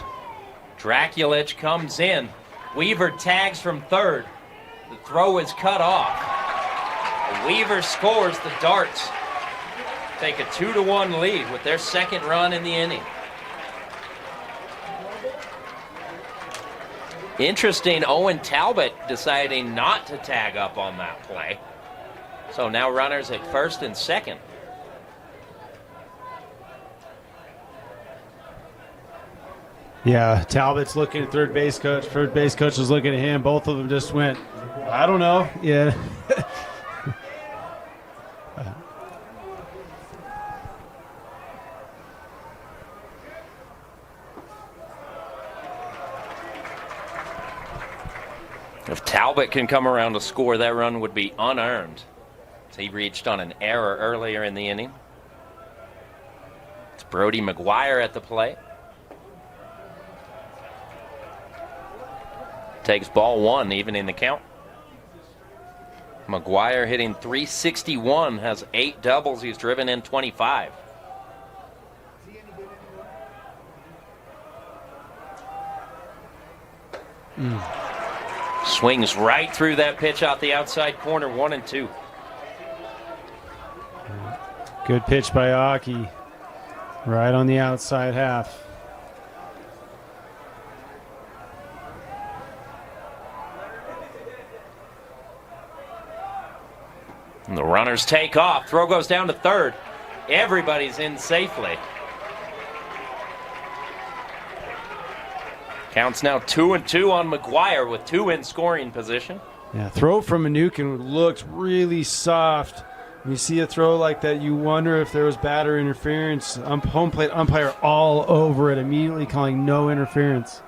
Draculich comes in. Weaver tags from third. The throw is cut off. Weaver scores. The Darts take a 2-1 lead with their second run in the inning. Interesting, Owen Talbot deciding not to tag up on that play. So now runners at first and second. Yeah, Talbot's looking at third base coach. Third base coach is looking at him. Both of them just went, I don't know. Yeah. If Talbot can come around to score, that run would be unearned. He reached on an error earlier in the inning. It's Brody McGuire at the plate. Takes ball one, evening the count. McGuire hitting .361, has 8 doubles. He's driven in 25. Swings right through that pitch out the outside corner, 1-2. Good pitch by Aki. Right on the outside half. And the runners take off. Throw goes down to third. Everybody's in safely. Counts now 2-2 on McGuire with 2 in scoring position. Yeah, throw from Mnookin looked really soft. When you see a throw like that, you wonder if there was batter interference. Home plate umpire all over it, immediately calling no interference.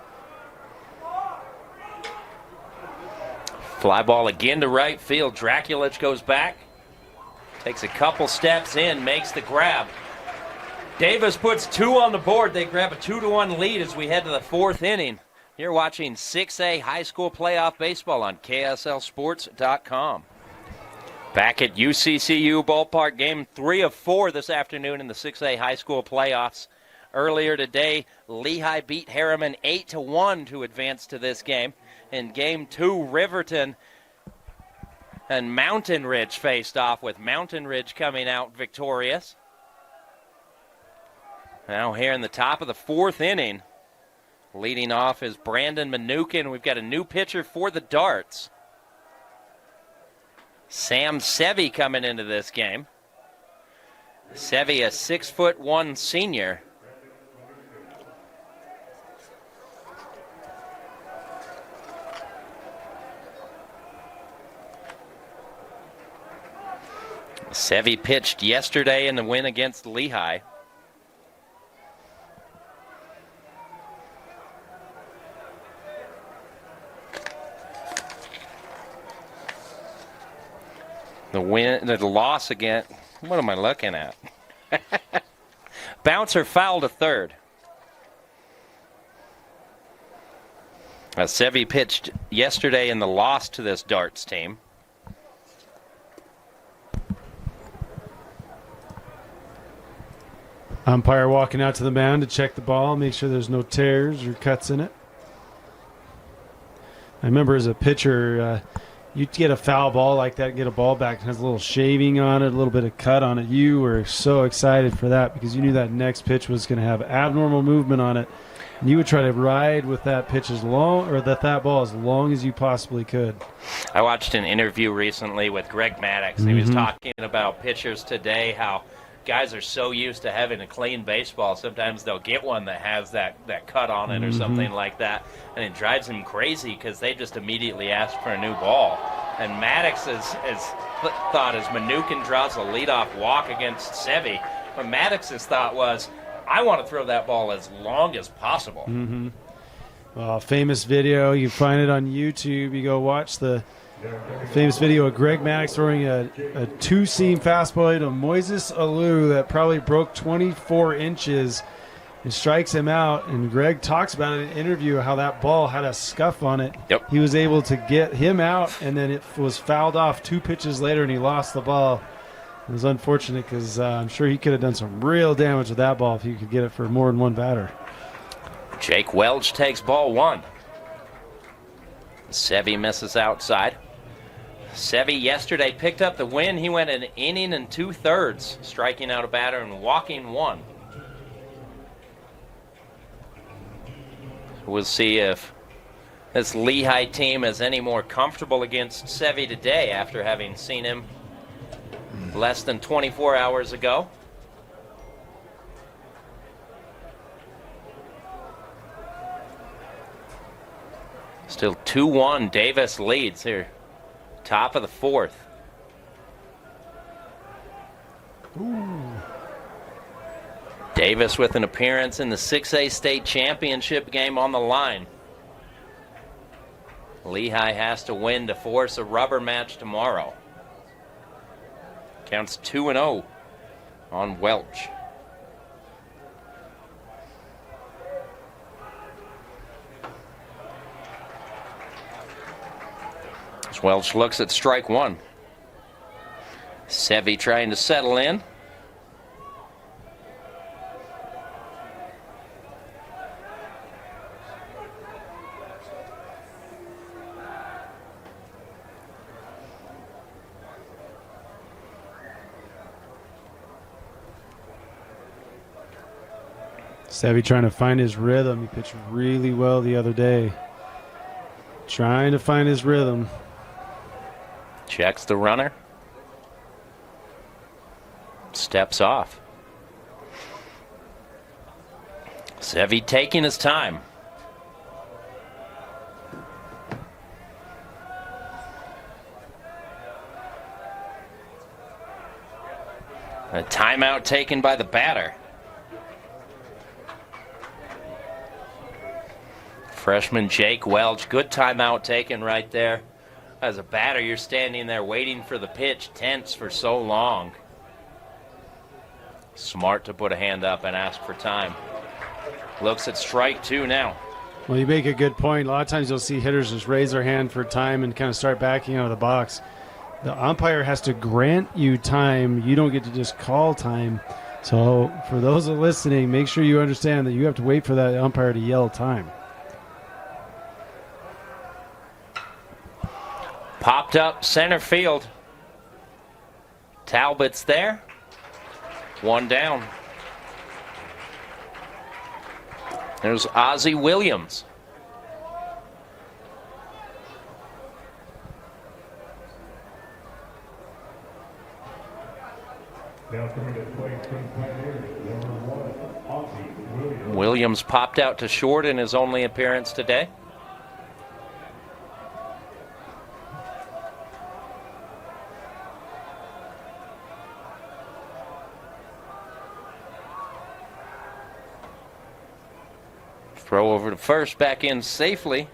Fly ball again to right field. Draculich goes back. Takes a couple steps in, makes the grab. Davis puts 2 on the board. They grab a 2-1 lead as we head to the 4th inning. You're watching 6A high school playoff baseball on KSLSports.com. Back at UCCU Ballpark, game 3 of 4 this afternoon in the 6A high school playoffs. Earlier today, Lehi beat Harriman 8-1 to advance to this game. In game 2, Riverton and Mountain Ridge faced off, with Mountain Ridge coming out victorious. Now here in the top of the 4th inning, leading off is Brandon Mnookin. We've got a new pitcher for the Darts. Sam Sevi coming into this game. Sevi, a 6'1" senior. Sevi pitched yesterday in the win against Lehi. The loss again. What am I looking at? Bouncer foul to third. Sevi pitched yesterday in the loss to this Darts team. Umpire walking out to the mound to check the ball, make sure there's no tears or cuts in it. I remember as a pitcher, you'd get a foul ball like that, get a ball back that has a little shaving on it, a little bit of cut on it. You were so excited for that because you knew that next pitch was going to have abnormal movement on it. And you would try to ride with that pitch as long, or that ball as long as you possibly could. I watched an interview recently with Greg Maddox. He was talking about pitchers today, how guys are so used to having a clean baseball, sometimes they'll get one that has that cut on it or something like that, and it drives them crazy because they just immediately ask for a new ball. And Maddox has thought as Mnookin draws a leadoff walk against Sevi, what Maddox's thought was, I want to throw that ball as long as possible. Famous video, you find it on YouTube. You go watch the famous video of Greg Maddox throwing a two-seam fastball to Moises Alou that probably broke 24 inches and strikes him out. And Greg talks about it in an interview how that ball had a scuff on it. Yep. He was able to get him out, and then it was fouled off 2 pitches later, and he lost the ball. It was unfortunate because I'm sure he could have done some real damage with that ball if he could get it for more than one batter. Jake Welch takes ball 1. Sevi misses outside. Sevi yesterday picked up the win. He went an inning and 2/3, striking out a batter and walking 1. We'll see if this Lehi team is any more comfortable against Sevi today after having seen him less than 24 hours ago. Still 2-1, Davis leads here. Top of the 4th. Davis with an appearance in the 6A state championship game on the line. Lehi has to win to force a rubber match tomorrow. Counts 2-0 on Welch. As Welch looks at strike 1. Sevi trying to settle in. Sevi trying to find his rhythm. He pitched really well the other day. Trying to find his rhythm. Checks the runner. Steps off. Sevi taking his time. A timeout taken by the batter. Freshman Jake Welch, good timeout taken right there. As a batter, you're standing there waiting for the pitch, tense for so long. Smart to put a hand up and ask for time. Looks at strike 2 now. Well, you make a good point. A lot of times you'll see hitters just raise their hand for time and kind of start backing out of the box. The umpire has to grant you time. You don't get to just call time. So for those that are listening, make sure you understand that you have to wait for that umpire to yell time. Popped up center field. Talbot's there. 1 down. There's Ozzie Williams. Williams popped out to short in his only appearance today. Throw over to first, back in safely.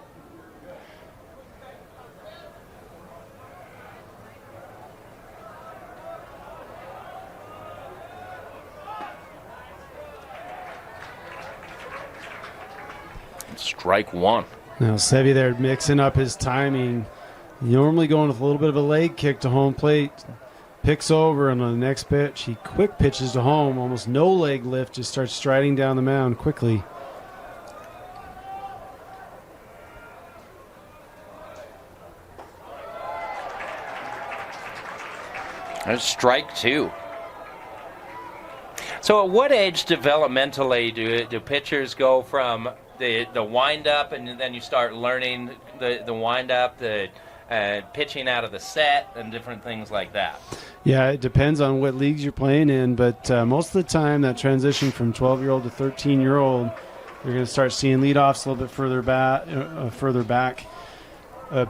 Strike one. Now Sevy there mixing up his timing. Normally going with a little bit of a leg kick to home plate. Picks over, and on the next pitch, he quick pitches to home. Almost no leg lift, just starts striding down the mound quickly. There's strike two. So at what age developmentally do pitchers go from the wind-up and then you start learning the wind-up, the pitching out of the set and different things like that? Yeah, it depends on what leagues you're playing in, but most of the time that transition from 12-year-old to 13-year-old, you're going to start seeing leadoffs a little bit further back.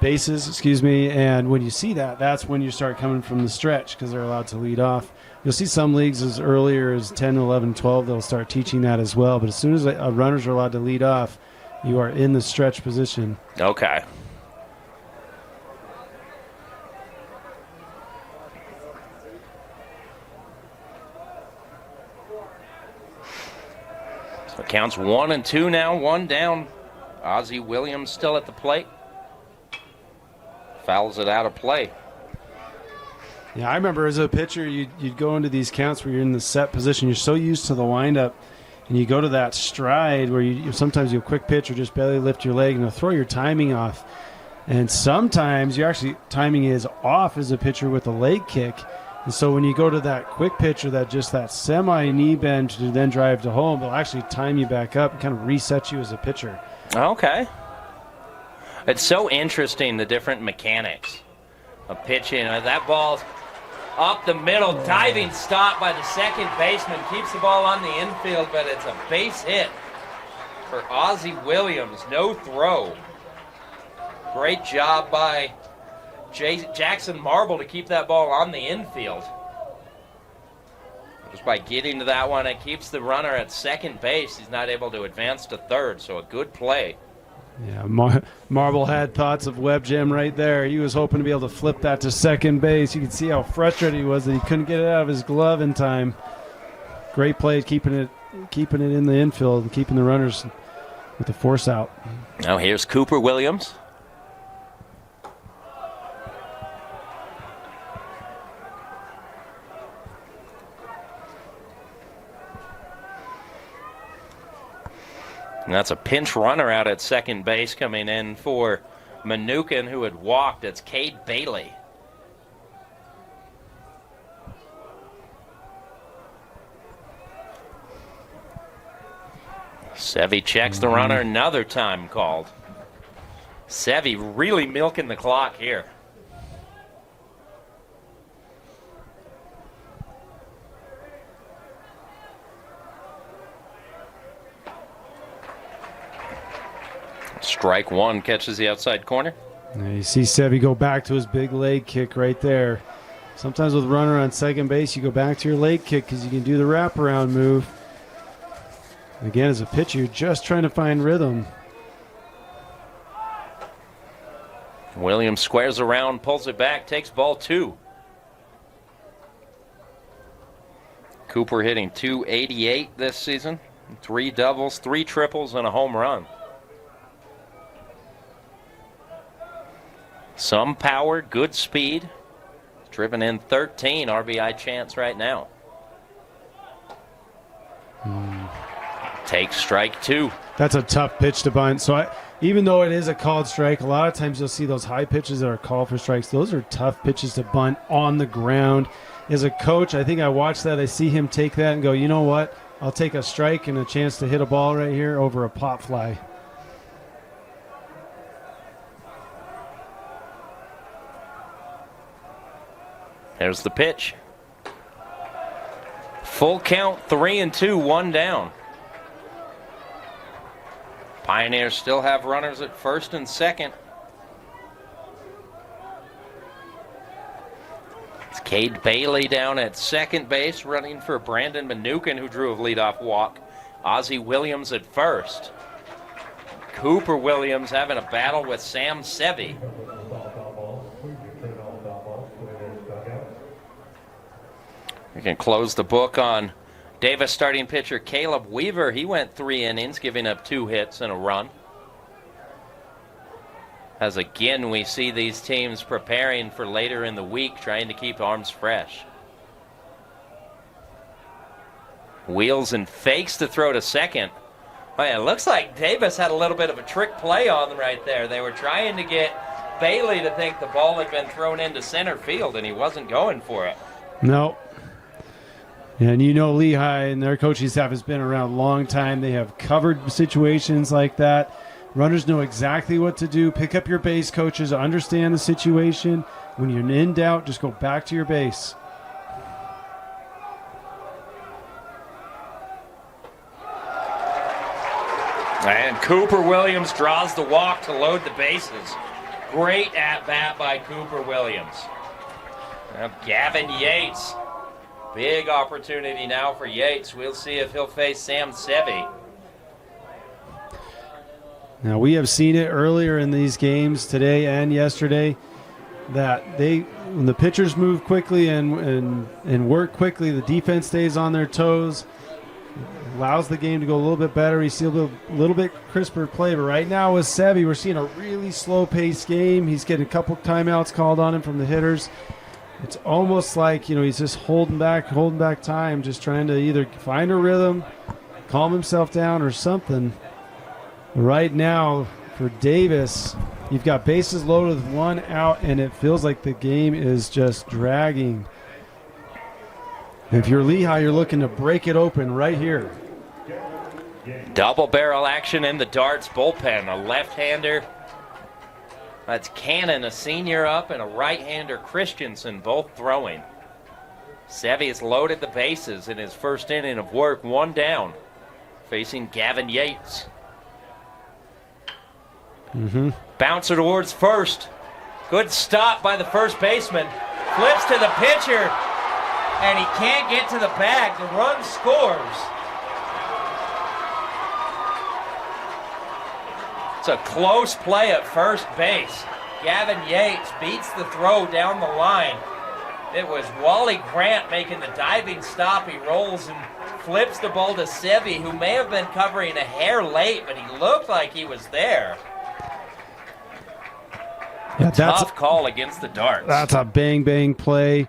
Bases, excuse me, and when you see that, that's when you start coming from the stretch because they're allowed to lead off. You'll see some leagues as earlier as 10, 11, 12, they'll start teaching that as well, but as soon as runners are allowed to lead off, you are in the stretch position. Okay. So it counts 1 and 2 now, 1 down. Ozzie Williams still at the plate. Fouls it out of play. Yeah, I remember as a pitcher, you'd go into these counts where you're in the set position. You're so used to the windup, and you go to that stride where you sometimes you'll quick pitch or just barely lift your leg and it'll throw your timing off. And sometimes your actually timing is off as a pitcher with a leg kick. And so when you go to that quick pitch or that semi knee bend to then drive to home, it'll actually time you back up and kind of reset you as a pitcher. Okay. It's so interesting, the different mechanics of pitching. That ball's up the middle, diving stop by the second baseman, keeps the ball on the infield, but it's a base hit for Ozzie Williams. No throw. Great job by Jackson Marble to keep that ball on the infield. Just by getting to that one, it keeps the runner at second base. He's not able to advance to third, so a good play. Yeah, Marble had thoughts of web jam right there. He was hoping to be able to flip that to second base. You could see how frustrated he was that he couldn't get it out of his glove in time. Great play, keeping it in the infield and keeping the runners with the force out. Now here's Cooper Williams. And that's a pinch runner out at second base coming in for Manukin, who had walked. It's Cade Bailey. Sevy checks the runner, another time called. Sevy really milking the clock here. Strike one, catches the outside corner. Now you see Sevy go back to his big leg kick right there. Sometimes with runner on second base, you go back to your leg kick because you can do the wraparound move. Again, as a pitcher, you're just trying to find rhythm. Williams squares around, pulls it back, takes ball 2. Cooper hitting .288 this season. 3 doubles, 3 triples, and a home run. Some power, good speed. Driven in 13 RBI chance right now. Takes strike 2. That's a tough pitch to bunt. So even though it is a called strike, a lot of times you'll see those high pitches that are called for strikes. Those are tough pitches to bunt on the ground. As a coach, I think I watch that. I see him take that and go, you know what? I'll take a strike and a chance to hit a ball right here over a pop fly. There's the pitch. Full count, 3-2, one down. Pioneers still have runners at first and second. It's Cade Bailey down at second base, running for Brandon Manukin, who drew a leadoff walk. Ozzie Williams at first. Cooper Williams having a battle with Sam Sevi. We can close the book on Davis starting pitcher Caleb Weaver. He went 3 innings, giving up 2 hits and a run. As again, we see these teams preparing for later in the week, trying to keep arms fresh. Wheels and fakes to throw to second. Oh yeah, it looks like Davis had a little bit of a trick play on them right there. They were trying to get Bailey to think the ball had been thrown into center field, and he wasn't going for it. No. And you know Lehi and their coaching staff has been around a long time. They have covered situations like that. Runners know exactly what to do. Pick up your base, coaches. Understand the situation. When you're in doubt, just go back to your base. And Cooper Williams draws the walk to load the bases. Great at-bat by Cooper Williams. Now Gavin Yates. Big opportunity now for Yates. We'll see if he'll face Sam Sevi. Now, we have seen it earlier in these games today and yesterday that when the pitchers move quickly and work quickly, the defense stays on their toes, allows the game to go a little bit better. You see a little bit crisper play. But right now with Sevi, we're seeing a really slow-paced game. He's getting a couple timeouts called on him from the hitters. It's almost like, he's just holding back time, just trying to either find a rhythm, calm himself down or something. Right now, for Davis, you've got bases loaded with 1 out, and it feels like the game is just dragging. If you're Lehi, you're looking to break it open right here. Double barrel action in the Darts bullpen. A left-hander, that's Cannon, a senior up, and a right-hander, Christensen, both throwing. Sevi has loaded the bases in his first inning of work, 1 down, facing Gavin Yates. Bouncer towards first. Good stop by the first baseman. Flips to the pitcher, and he can't get to the bag. The run scores. It's a close play at first base. Gavin Yates beats the throw down the line. It was Wally Grant making the diving stop. He rolls and flips the ball to Sevi, who may have been covering a hair late, but he looked like he was there. Yeah, Tough call against the Darts. That's a bang play.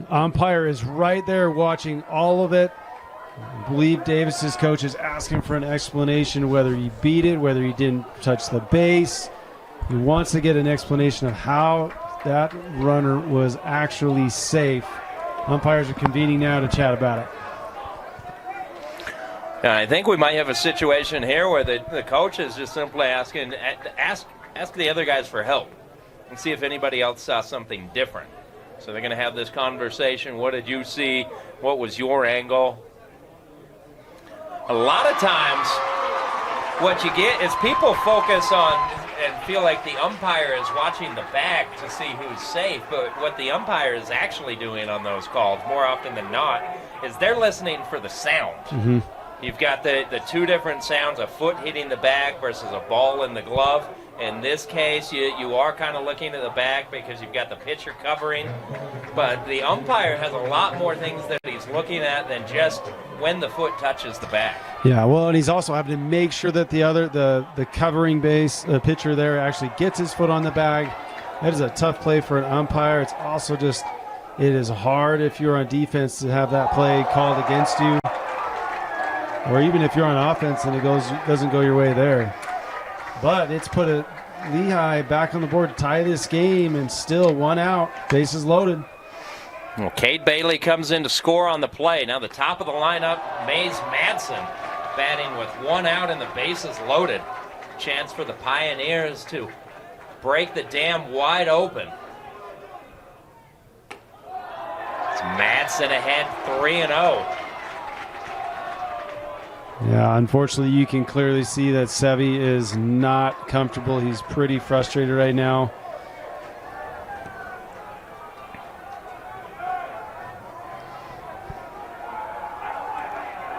Umpire is right there watching all of it. I believe Davis's coach is asking for an explanation whether he beat it, whether he didn't touch the base. He wants to get an explanation of how that runner was actually safe. Umpires are convening now to chat about it. And I think we might have a situation here where the coach is just simply asking, ask the other guys for help and see if anybody else saw something different. So they're going to have this conversation. What did you see? What was your angle? A lot of times what you get is people focus on and feel like the umpire is watching the bag to see who's safe, but what the umpire is actually doing on those calls more often than not is they're listening for the sound. You've got the 2 different sounds, a foot hitting the bag versus a ball in the glove. In this case, you are kind of looking at the bag because you've got the pitcher covering, but the umpire has a lot more things that he's looking at than just when the foot touches the bag. Yeah, well, and he's also having to make sure that the covering base, the pitcher there actually gets his foot on the bag. That is a tough play for an umpire. It's also it is hard if you're on defense to have that play called against you, or even if you're on offense and it doesn't go your way there. But it's put Lehi back on the board to tie this game, and still 1 out, bases loaded. Well, Cade Bailey comes in to score on the play. Now the top of the lineup, Mays Madsen, batting with 1 out and the bases loaded. Chance for the Pioneers to break the dam wide open. It's Madsen ahead 3-0. Yeah, unfortunately, you can clearly see that Sevi is not comfortable. He's pretty frustrated right now.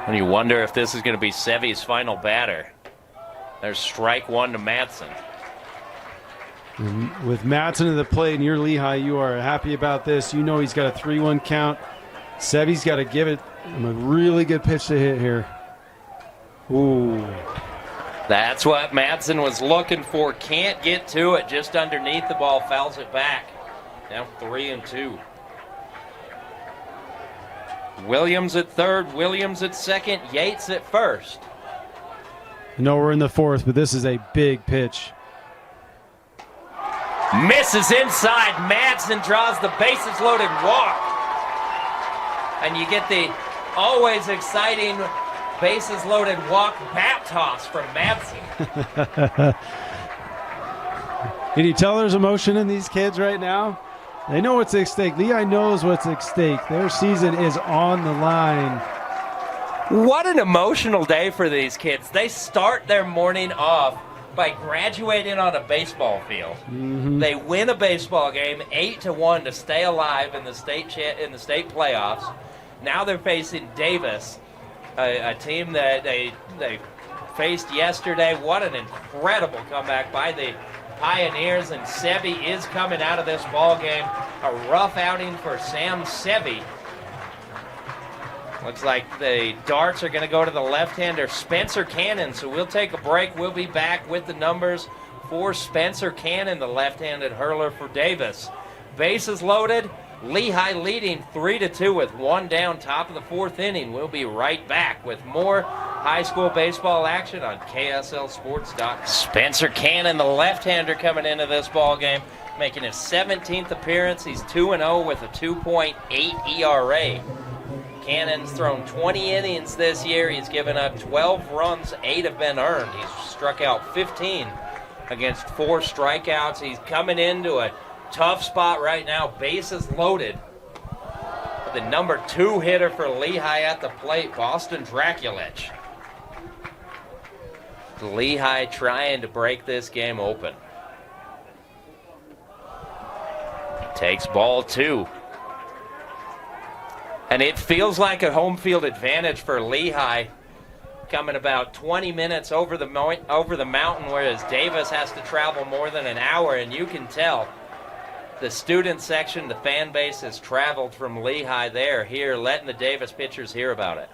And you wonder if this is going to be Sevi's final batter. There's strike one to Madsen. And with Madsen at the plate and you're Lehi, you are happy about this. You know he's got a 3-1 count. Sevi's got to give it a really good pitch to hit here. Ooh. That's what Madsen was looking for. Can't get to it. Just underneath the ball. Fouls it back. Now 3-2. Williams at third. Williams at second. Yates at first. I know we're in the fourth, but this is a big pitch. Misses inside. Madsen draws the bases loaded walk. And you get the always exciting bases loaded walk bat toss from Madsen. Can you tell there's emotion in these kids right now? They know what's at stake. Lehi knows what's at stake. Their season is on the line. What an emotional day for these kids. They start their morning off by graduating on a baseball field. Mm-hmm. They win a baseball game 8-1 to stay alive in the state playoffs. Now they're facing Davis, a team that they faced yesterday. What an incredible comeback by the Pioneers, and Sevi is coming out of this ball game. A rough outing for Sam Sevi. Looks like the darts are going to go to the left-hander Spencer Cannon, so we'll take a break. We'll be back with the numbers for Spencer Cannon, the left-handed hurler for Davis. Bases loaded. Lehi leading 3-2 with one down, top of the fourth inning. We'll be right back with more high school baseball action on KSLSports.com. Spencer Cannon, the left-hander, coming into this ball game, making his 17th appearance. He's 2-0 with a 2.8 ERA. Cannon's thrown 20 innings this year. He's given up 12 runs, 8 have been earned. He's struck out 15 against 4 strikeouts. He's coming into a tough spot right now, bases loaded. The number 2 hitter for Lehi at the plate, Boston Draculich. Lehi trying to break this game open. Takes ball 2. And it feels like a home field advantage for Lehi, coming about 20 minutes over the mountain, whereas Davis has to travel more than an hour, and you can tell the student section, the fan base has traveled from Lehi there, here, letting the Davis pitchers hear about it.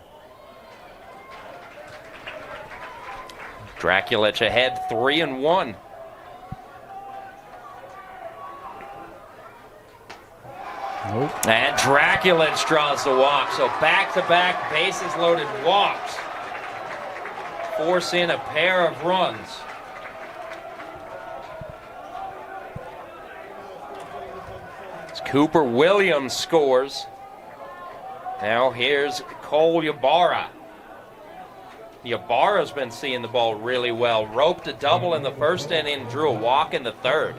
Draculich ahead 3-1. Nope. And Draculich draws the walk. So back-to-back bases loaded walks, forcing a pair of runs. As Cooper Williams scores. Now here's Cole Ybarra. Ybarra's been seeing the ball really well. Roped a double in the first inning, drew a walk in the third.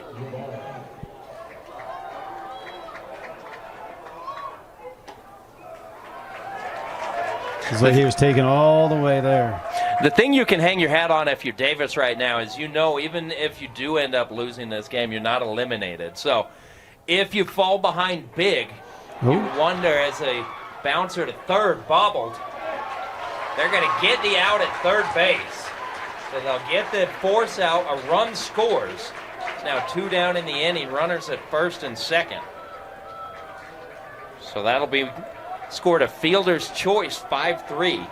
It's like he was taken all the way there. The thing you can hang your hat on if you're Davis right now is, you know, even if you do end up losing this game, you're not eliminated. So if you fall behind big, you wonder, as a bouncer to third bobbled, they're going to get the out at third base. So they'll get the force out, a run scores. It's now 2 down in the inning, runners at first and second. So that'll be scored a fielder's choice, 5-3.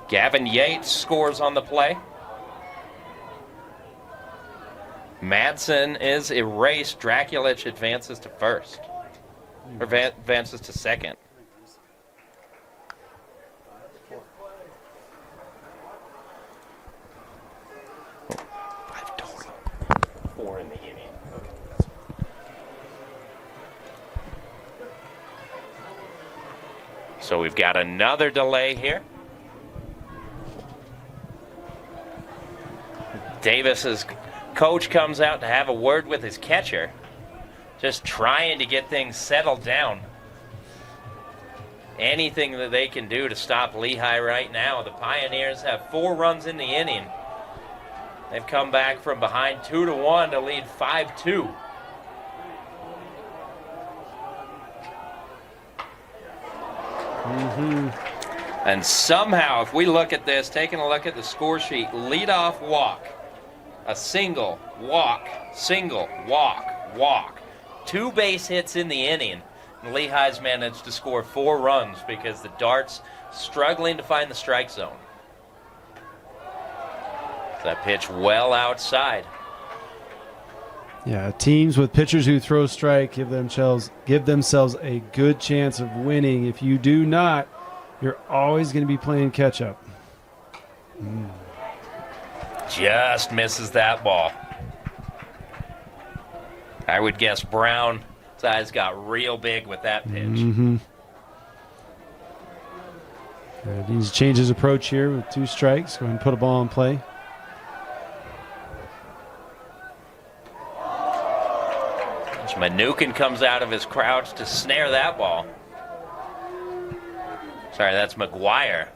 Gavin Yates scores on the play. Madsen is erased. Draculich advances to first. Or advances to second. So we've got another delay here. Davis's coach comes out to have a word with his catcher. just trying to get things settled down. Anything that they can do to stop Lehi right now. The Pioneers have 4 runs in the inning. They've come back from behind 2-1 to lead 5-2. And somehow, if we look at this, taking a look at the score sheet, leadoff walk, a single, walk, single, walk, walk. 2 base hits in the inning. And Lehi's managed to score 4 runs because the Darts struggling to find the strike zone. That pitch well outside. Yeah, teams with pitchers who throw strike give themselves a good chance of winning. If you do not, you're always going to be playing catch up. Just misses that ball. I would guess Brown's eyes got real big with that pitch. Needs to change his approach here with 2 strikes. Go ahead and put a ball in play. Manukin comes out of his crouch to snare that ball. Sorry, that's McGuire.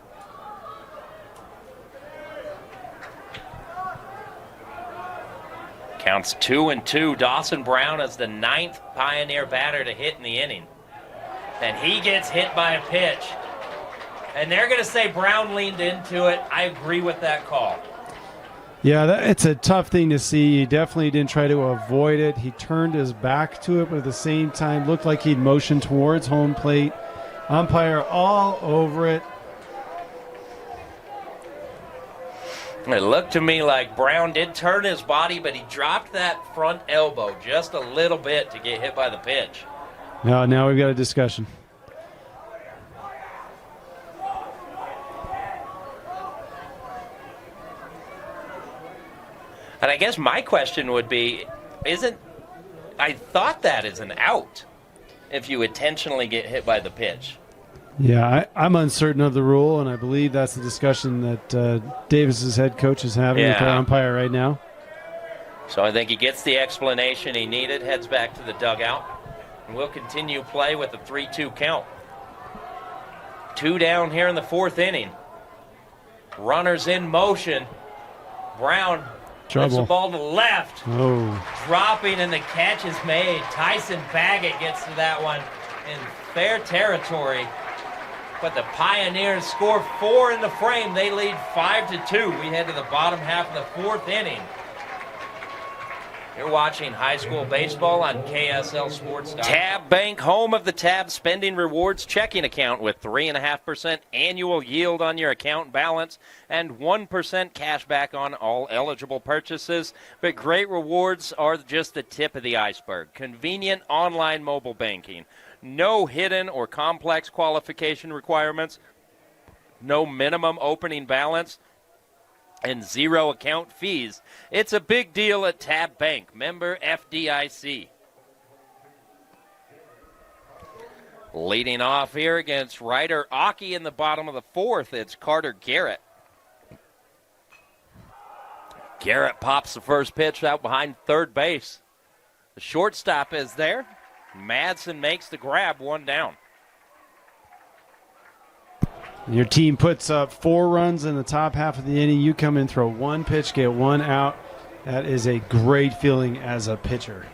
Counts 2-2. Dawson Brown is the 9th Pioneer batter to hit in the inning. And he gets hit by a pitch. And they're going to say Brown leaned into it. I agree with that call. Yeah, it's a tough thing to see. He definitely didn't try to avoid it. He turned his back to it, but at the same time looked like he'd motioned towards home plate. Umpire all over it. It looked to me like Brown did turn his body, but he dropped that front elbow just a little bit to get hit by the pitch. Now we've got a discussion. And I guess my question would be, I thought that is an out if you intentionally get hit by the pitch. Yeah, I'm uncertain of the rule, and I believe that's the discussion that Davis's head coach is having with our umpire right now. So I think he gets the explanation he needed, heads back to the dugout, and we'll continue play with a 3-2 count. 2 down here in the 4th inning. Runners in motion. Brown puts the ball to left. Dropping, and the catch is made. Tyson Baggett gets to that one in fair territory. But the Pioneers score 4 in the frame. They lead 5-2. We head to the bottom half of the 4th inning. You're watching high school baseball on KSL Sports. Tab Bank, home of the Tab Spending Rewards checking account with 3.5% annual yield on your account balance and 1% cash back on all eligible purchases. But great rewards are just the tip of the iceberg. Convenient online mobile banking. No hidden or complex qualification requirements. No minimum opening balance. And 0 account fees. It's a big deal at Tab Bank, member FDIC. Leading off here against Ryder Aki in the bottom of the 4th, it's Carter Garrett. Garrett pops the first pitch out behind third base. The shortstop is there. Madsen makes the grab, 1 down. Your team puts up 4 runs in the top half of the inning. You come in, throw 1 pitch, get 1 out. That is a great feeling as a pitcher.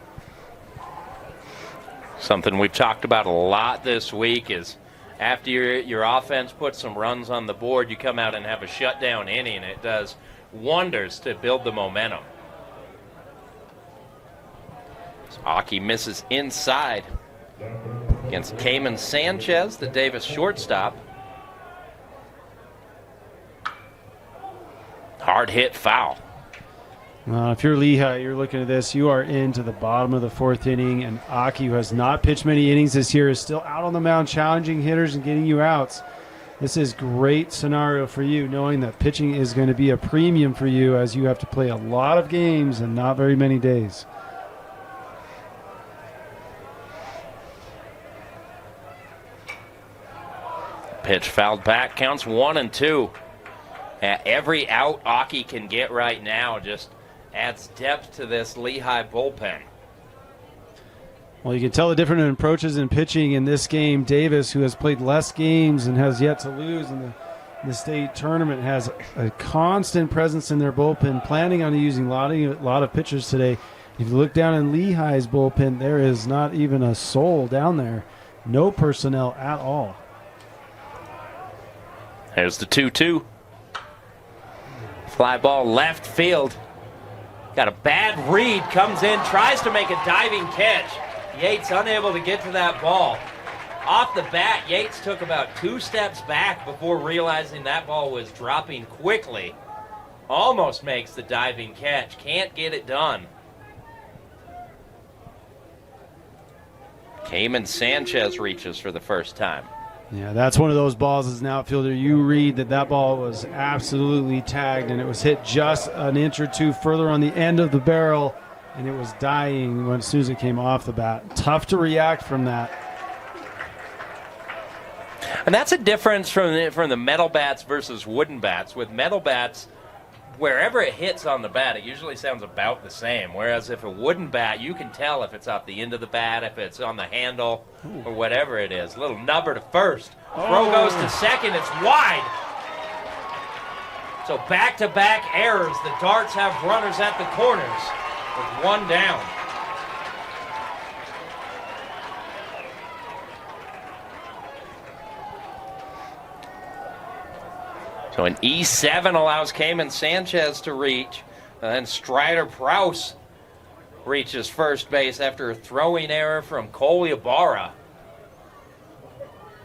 Something we've talked about a lot this week is after your offense puts some runs on the board, you come out and have a shutdown inning. It does wonders to build the momentum. So Aki misses inside against Cayman Sanchez, the Davis shortstop. Hard hit foul. If you're Lehi, you're looking at this, you are into the bottom of the 4th inning, and Aki, who has not pitched many innings this year, is still out on the mound challenging hitters and getting you outs. This is great scenario for you, knowing that pitching is going to be a premium for you as you have to play a lot of games and not very many days. Pitch fouled back, counts 1-2. Every out Aki can get right now just adds depth to this Lehi bullpen. Well, you can tell the different approaches in pitching in this game. Davis, who has played less games and has yet to lose in the state tournament, has a constant presence in their bullpen, planning on using a lot of pitchers today. If you look down in Lehi's bullpen, there is not even a soul down there. No personnel at all. There's the 2-2. Fly ball left field. Got a bad read, comes in, tries to make a diving catch. Yates unable to get to that ball. Off the bat, Yates took about 2 steps back before realizing that ball was dropping quickly. Almost makes the diving catch, can't get it done. Cayman Sanchez reaches for the first time. Yeah, that's one of those balls as an outfielder. You read that ball was absolutely tagged, and it was hit just an inch or two further on the end of the barrel, and it was dying as soon as it came off the bat. Tough to react from that. And that's a difference from the metal bats versus wooden bats. With metal bats, wherever it hits on the bat, it usually sounds about the same. Whereas if a wooden bat, you can tell if it's off the end of the bat, if it's on the handle, or whatever it is. Little nubber to first. Throw goes to second. It's wide. So back-to-back errors. The Darts have runners at the corners with 1 down. So an E7 allows Cayman Sanchez to reach. And then Strider Prouse reaches first base after a throwing error from Cole Ibarra.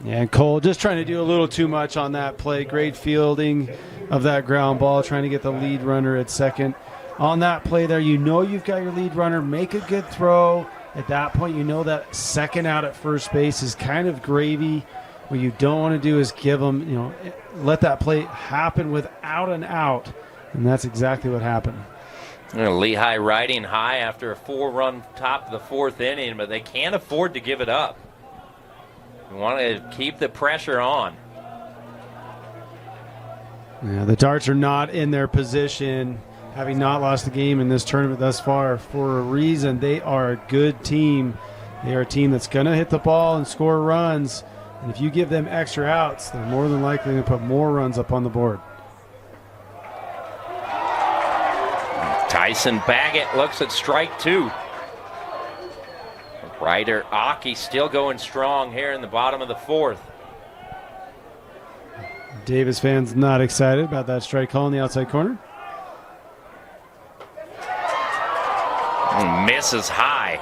Yeah, and Cole just trying to do a little too much on that play. Great fielding of that ground ball, trying to get the lead runner at second. On that play there, you know you've got your lead runner. Make a good throw. At that point, you know that second out at first base is kind of gravy. What you don't want to do is give them, let that play happen without an out. And that's exactly what happened. Lehi riding high after a 4-run top of the 4th inning, but they can't afford to give it up. We want to keep the pressure on. Yeah, the Darts are not in their position, having not lost the game in this tournament thus far, for a reason. They are a good team. They are a team that's going to hit the ball and score runs. And if you give them extra outs, they're more than likely to put more runs up on the board. Tyson Baggett looks at strike 2. Ryder Aki still going strong here in the bottom of the 4th. Davis fans not excited about that strike call in the outside corner. Misses high.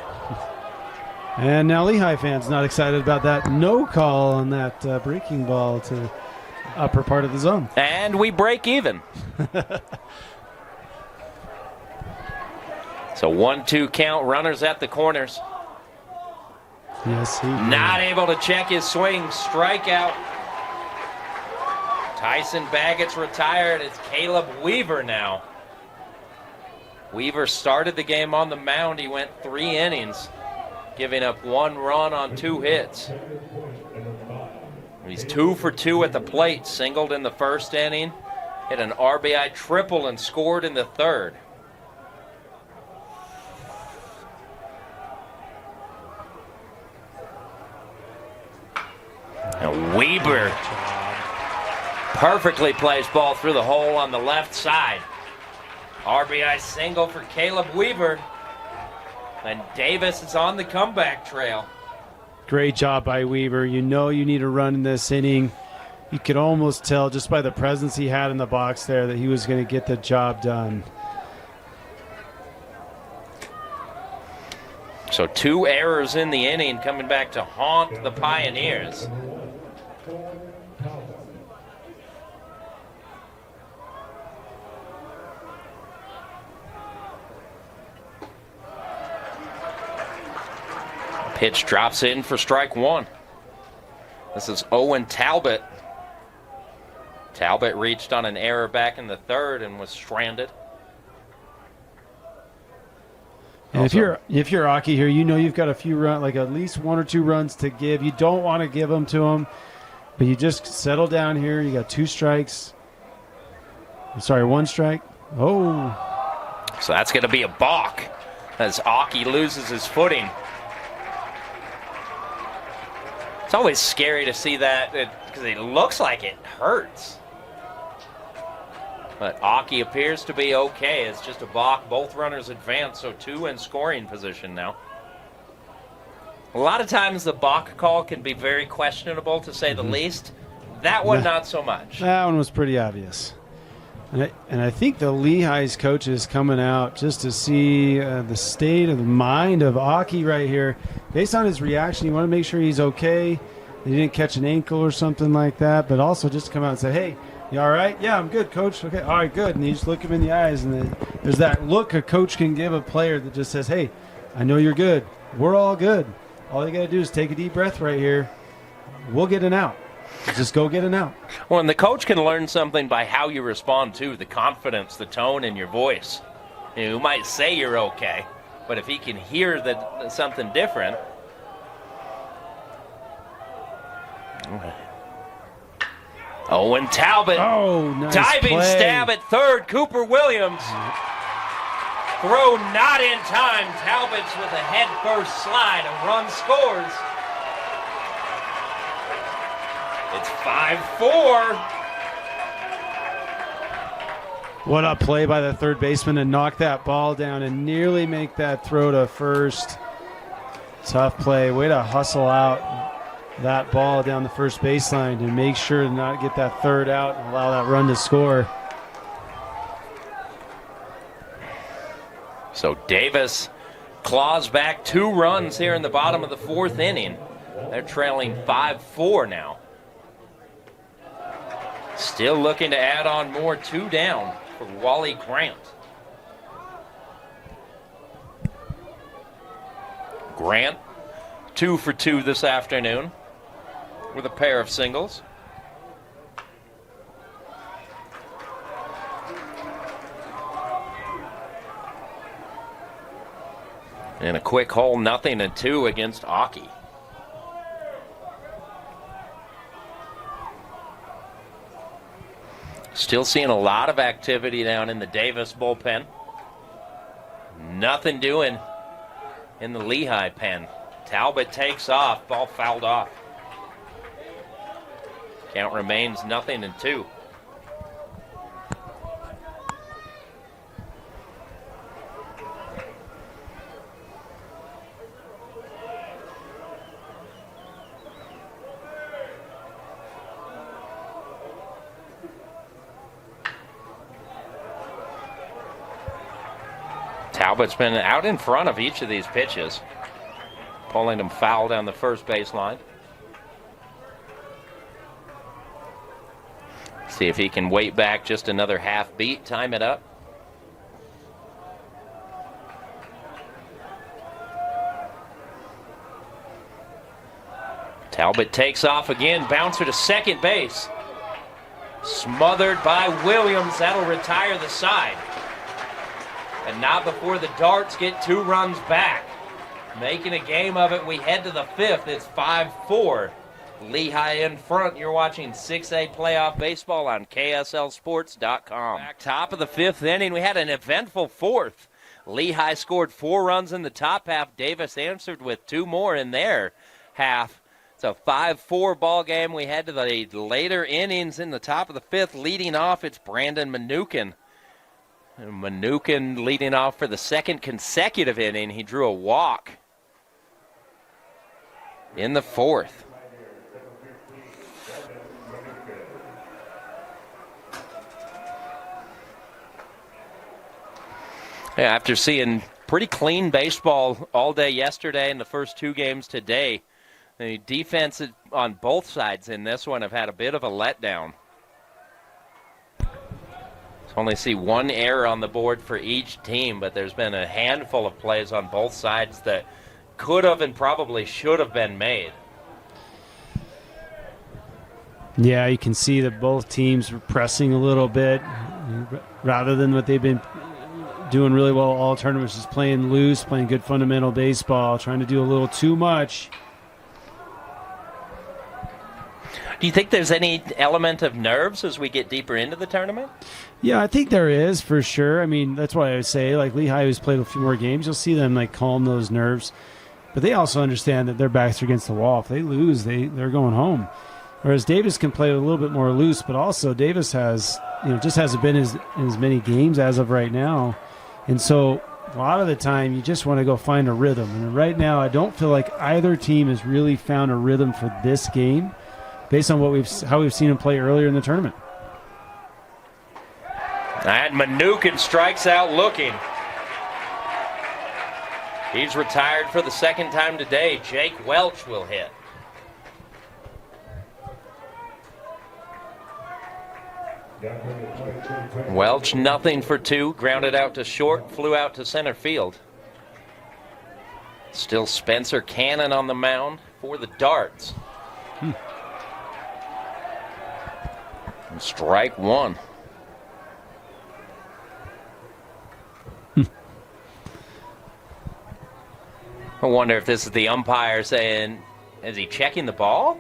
And now Lehi fans not excited about that no call on that breaking ball to upper part of the zone. And we break even. So 1-2 count, runners at the corners. Yes, he not able to check his swing, strikeout. Tyson Baggett's retired. It's Caleb Weaver now. Weaver started the game on the mound. He went 3 innings, giving up 1 run on 2 hits. He's 2 for 2 at the plate, singled in the 1st inning, hit an RBI triple and scored in the 3rd. And Weaver perfectly placed ball through the hole on the left side. RBI single for Caleb Weaver. And Davis is on the comeback trail. Great job by Weaver. You know you need a run in this inning. You could almost tell just by the presence he had in the box there that he was going to get the job done. So 2 errors in the inning coming back to haunt the Pioneers. Pitch drops in for strike 1. This is Owen Talbot. Talbot reached on an error back in the 3rd and was stranded. And if you're Aki here, you know you've got a few runs, like at least 1 or 2 runs to give. You don't want to give them to him, but you just settle down here. You got 2 strikes. I'm sorry, 1 strike. Oh. So that's going to be a balk as Aki loses his footing. It's always scary to see that because it looks like it hurts. But Aki appears to be okay. It's just a balk. Both runners advance, so 2 in scoring position now. A lot of times the balk call can be very questionable, to say the least. That one, not so much. That one was pretty obvious. And I think the Lehi's coach is coming out just to see the state of the mind of Aki right here. Based on his reaction, you want to make sure he's okay. He didn't catch an ankle or something like that, but also just to come out and say, hey, you all right? Yeah, I'm good, coach. Okay, all right, good. And you just look him in the eyes, and then there's that look a coach can give a player that just says, hey, I know you're good. We're all good. All you got to do is take a deep breath right here. We'll get an out. Just go get an out. Well, and the coach can learn something by how you respond, too, the confidence, the tone in your voice. You might say you're okay, but if he can hear that something different. Oh, and Talbot, nice diving play. stab at third. Cooper Williams. Throw not in time. Talbot's with a head-first slide. A run scores. It's 5-4. What a play by the third baseman to knock that ball down and nearly make that throw to first. Tough play. Way to hustle out that ball down the first baseline to make sure to not get that third out and allow that run to score. So Davis claws back 2 runs here in the bottom of the 4th inning. They're trailing 5-4 now. Still looking to add on more. 2 down for Wally Grant. Grant, 2 for 2 this afternoon with a pair of singles. And a quick hole, 0-2 against Aki. Still seeing a lot of activity down in the Davis bullpen. Nothing doing in the Lehi pen. Talbot takes off, ball fouled off. Count remains 0-2. Talbot's been out in front of each of these pitches, pulling them foul down the first baseline. See if he can wait back just another half beat, time it up. Talbot takes off again, bouncer to second base. Smothered by Williams, that'll retire the side. And not before the Darts get 2 runs back. Making a game of it, we head to the 5th. It's 5-4. Lehi in front. You're watching 6A playoff baseball on KSLSports.com. Back top of the 5th inning, we had an eventful 4th. Lehi scored 4 runs in the top half. Davis answered with 2 more in their half. It's a 5-4 ball game. We head to the later innings in the top of the 5th. Leading off, it's Brandon Manukin. Manukin leading off for the 2nd consecutive inning. He drew a walk in the 4th. Yeah, after seeing pretty clean baseball all day yesterday and the first 2 games today, the defense on both sides in this one have had a bit of a letdown. Only see 1 error on the board for each team, but there's been a handful of plays on both sides that could have and probably should have been made. Yeah, you can see that both teams were pressing a little bit rather than what they've been doing really well all tournaments, just playing loose, playing good fundamental baseball, trying to do a little too much. Do you think there's any element of nerves as we get deeper into the tournament? Yeah, I think there is for sure. I mean, that's why I would say, like Lehi, who's played a few more games, you'll see them like calm those nerves. but they also understand that their backs are against the wall. If they lose, they're going home. Whereas Davis can play a little bit more loose, but also Davis has, just hasn't been in as many games as of right now. And so a lot of the time you just want to go find a rhythm. And right now I don't feel like either team has really found a rhythm for this game based on how we've seen him play earlier in the tournament. And Mnookin strikes out looking. He's retired for the second time today. Jake Welch will hit. Welch, nothing for two. Grounded out to short, flew out to center field. Still Spencer Cannon on the mound for the Darts. And strike one. I wonder if this is the umpire saying, is he checking the ball?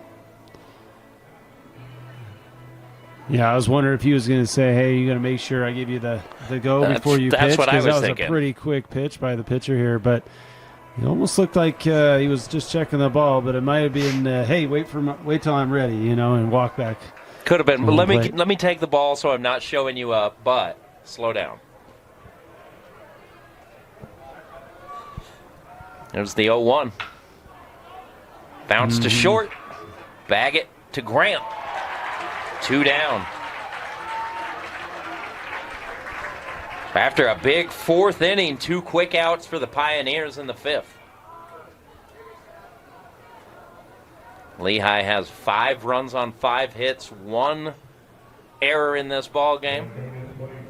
Yeah, I was wondering if he was going to say, hey, you got to make sure I give you the go before you pitch. That's what I was thinking. thinking. That was a pretty quick pitch by the pitcher here, but it almost looked like he was just checking the ball, but it might have been, hey, wait till I'm ready, and walk back. Could have been, but let me take the ball so I'm not showing you up, but slow down. There's the 0-1. Bounce to short. Bag it to Grant. 2 down. After a big fourth inning, 2 quick outs for the Pioneers in the 5th. Lehi has 5 runs on 5 hits, 1 error in this ball game.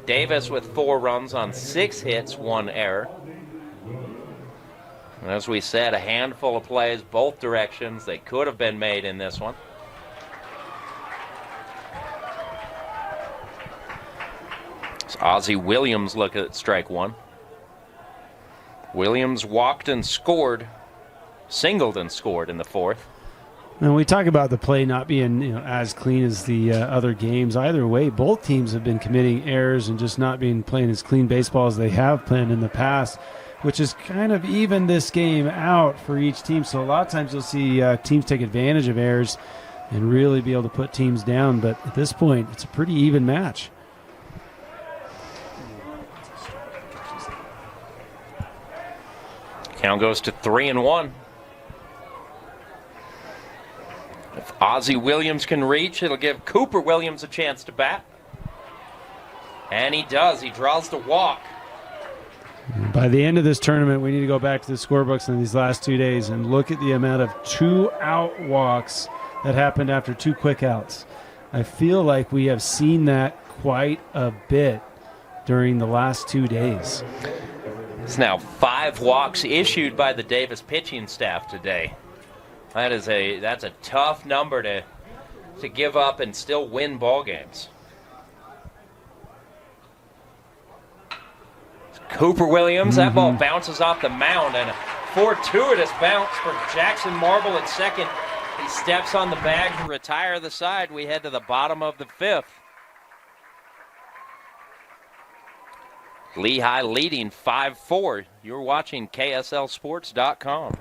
Davis with 4 runs on 6 hits, 1 error. And as we said, a handful of plays both directions. They could have been made in this one. So Ozzie Williams look at strike one. Williams walked and scored, singled and scored in the 4th. And we talk about the play not being as clean as the other games. Either way, both teams have been committing errors and just not playing as clean baseball as they have played in the past, which is kind of even this game out for each team. So a lot of times you'll see teams take advantage of errors and really be able to put teams down. But at this point, it's a pretty even match. Count goes to 3-1. If Ozzie Williams can reach, it'll give Cooper Williams a chance to bat. And he does. He draws the walk. By the end of this tournament, we need to go back to the scorebooks in these last 2 days and look at the amount of 2-out walks that happened after 2 quick outs. I feel like we have seen that quite a bit during the last 2 days. It's now 5 walks issued by the Davis pitching staff today. That's a tough number to give up and still win ball games. Cooper Williams, that ball bounces off the mound, and a fortuitous bounce for Jackson Marble at second. He steps on the bag to retire the side. We head to the bottom of the 5th. Lehi leading 5-4. You're watching KSLSports.com.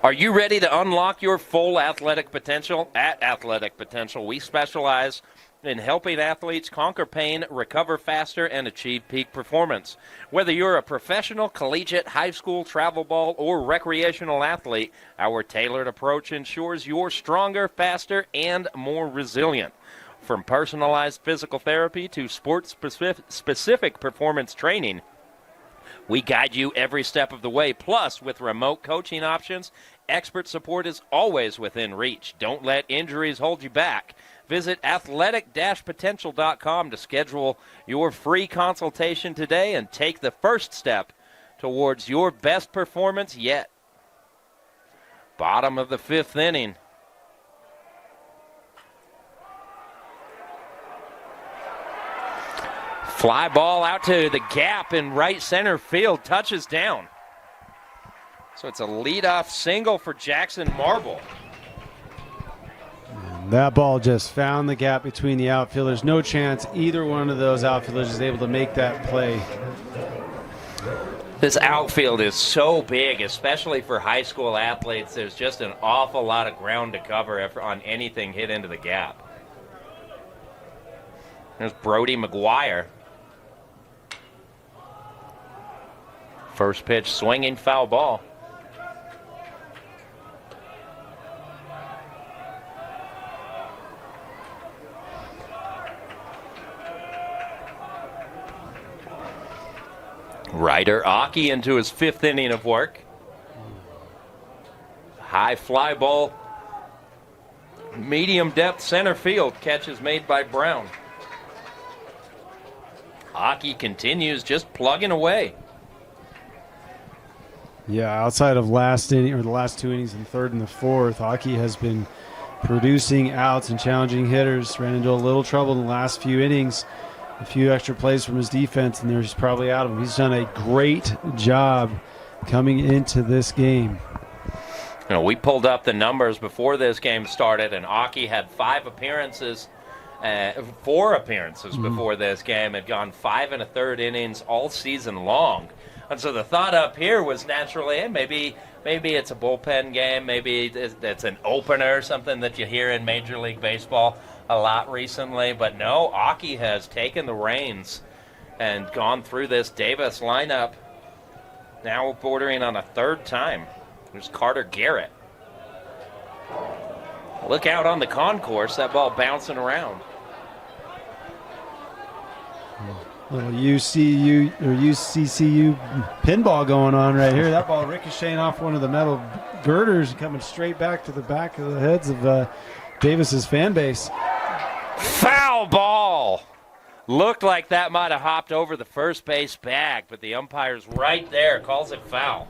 Are you ready to unlock your full athletic potential? At Athletic Potential, we specialize in helping athletes conquer pain, recover faster, and achieve peak performance. Whether you're a professional, collegiate, high school, travel ball, or recreational athlete, our tailored approach ensures you're stronger, faster, and more resilient. From personalized physical therapy to sports-specific performance training, we guide you every step of the way. Plus, with remote coaching options, expert support is always within reach. Don't let injuries hold you back. Visit athletic-potential.com to schedule your free consultation today and take the first step towards your best performance yet. Bottom of the 5th inning. Fly ball out to the gap in right center field, touches down. So it's a leadoff single for Jackson Marble. That ball just found the gap between the outfielders. No chance either one of those outfielders is able to make that play. This outfield is so big, especially for high school athletes. There's just an awful lot of ground to cover on anything hit into the gap. There's Brody McGuire. First pitch, swinging foul ball. Ryder Aki into his 5th inning of work. High fly ball. Medium depth center field. Catch is made by Brown. Aki continues just plugging away. Yeah, outside of last inning or the last 2 innings, in the 3rd and the 4th, Aki has been producing outs and challenging hitters. Ran into a little trouble in the last few innings. A few extra plays from his defense, and he's probably out of him. He's done a great job coming into this game. You know, we pulled up the numbers before this game started, and Aki had 4 appearances before this game. Had gone 5 1/3 innings all season long. And so the thought up here was naturally, hey, maybe it's a bullpen game. Maybe it's an opener, something that you hear in Major League Baseball a lot recently. But no, Aki has taken the reins and gone through this Davis lineup, now bordering on a 3rd time. There's Carter Garrett. Look out on the concourse, that ball bouncing around. Little UCCU pinball going on right here. That ball ricocheting off one of the metal girders and coming straight back to the back of the heads of Davis's fan base. Foul ball! Looked like that might have hopped over the first base bag, but the umpire's right there, calls it foul.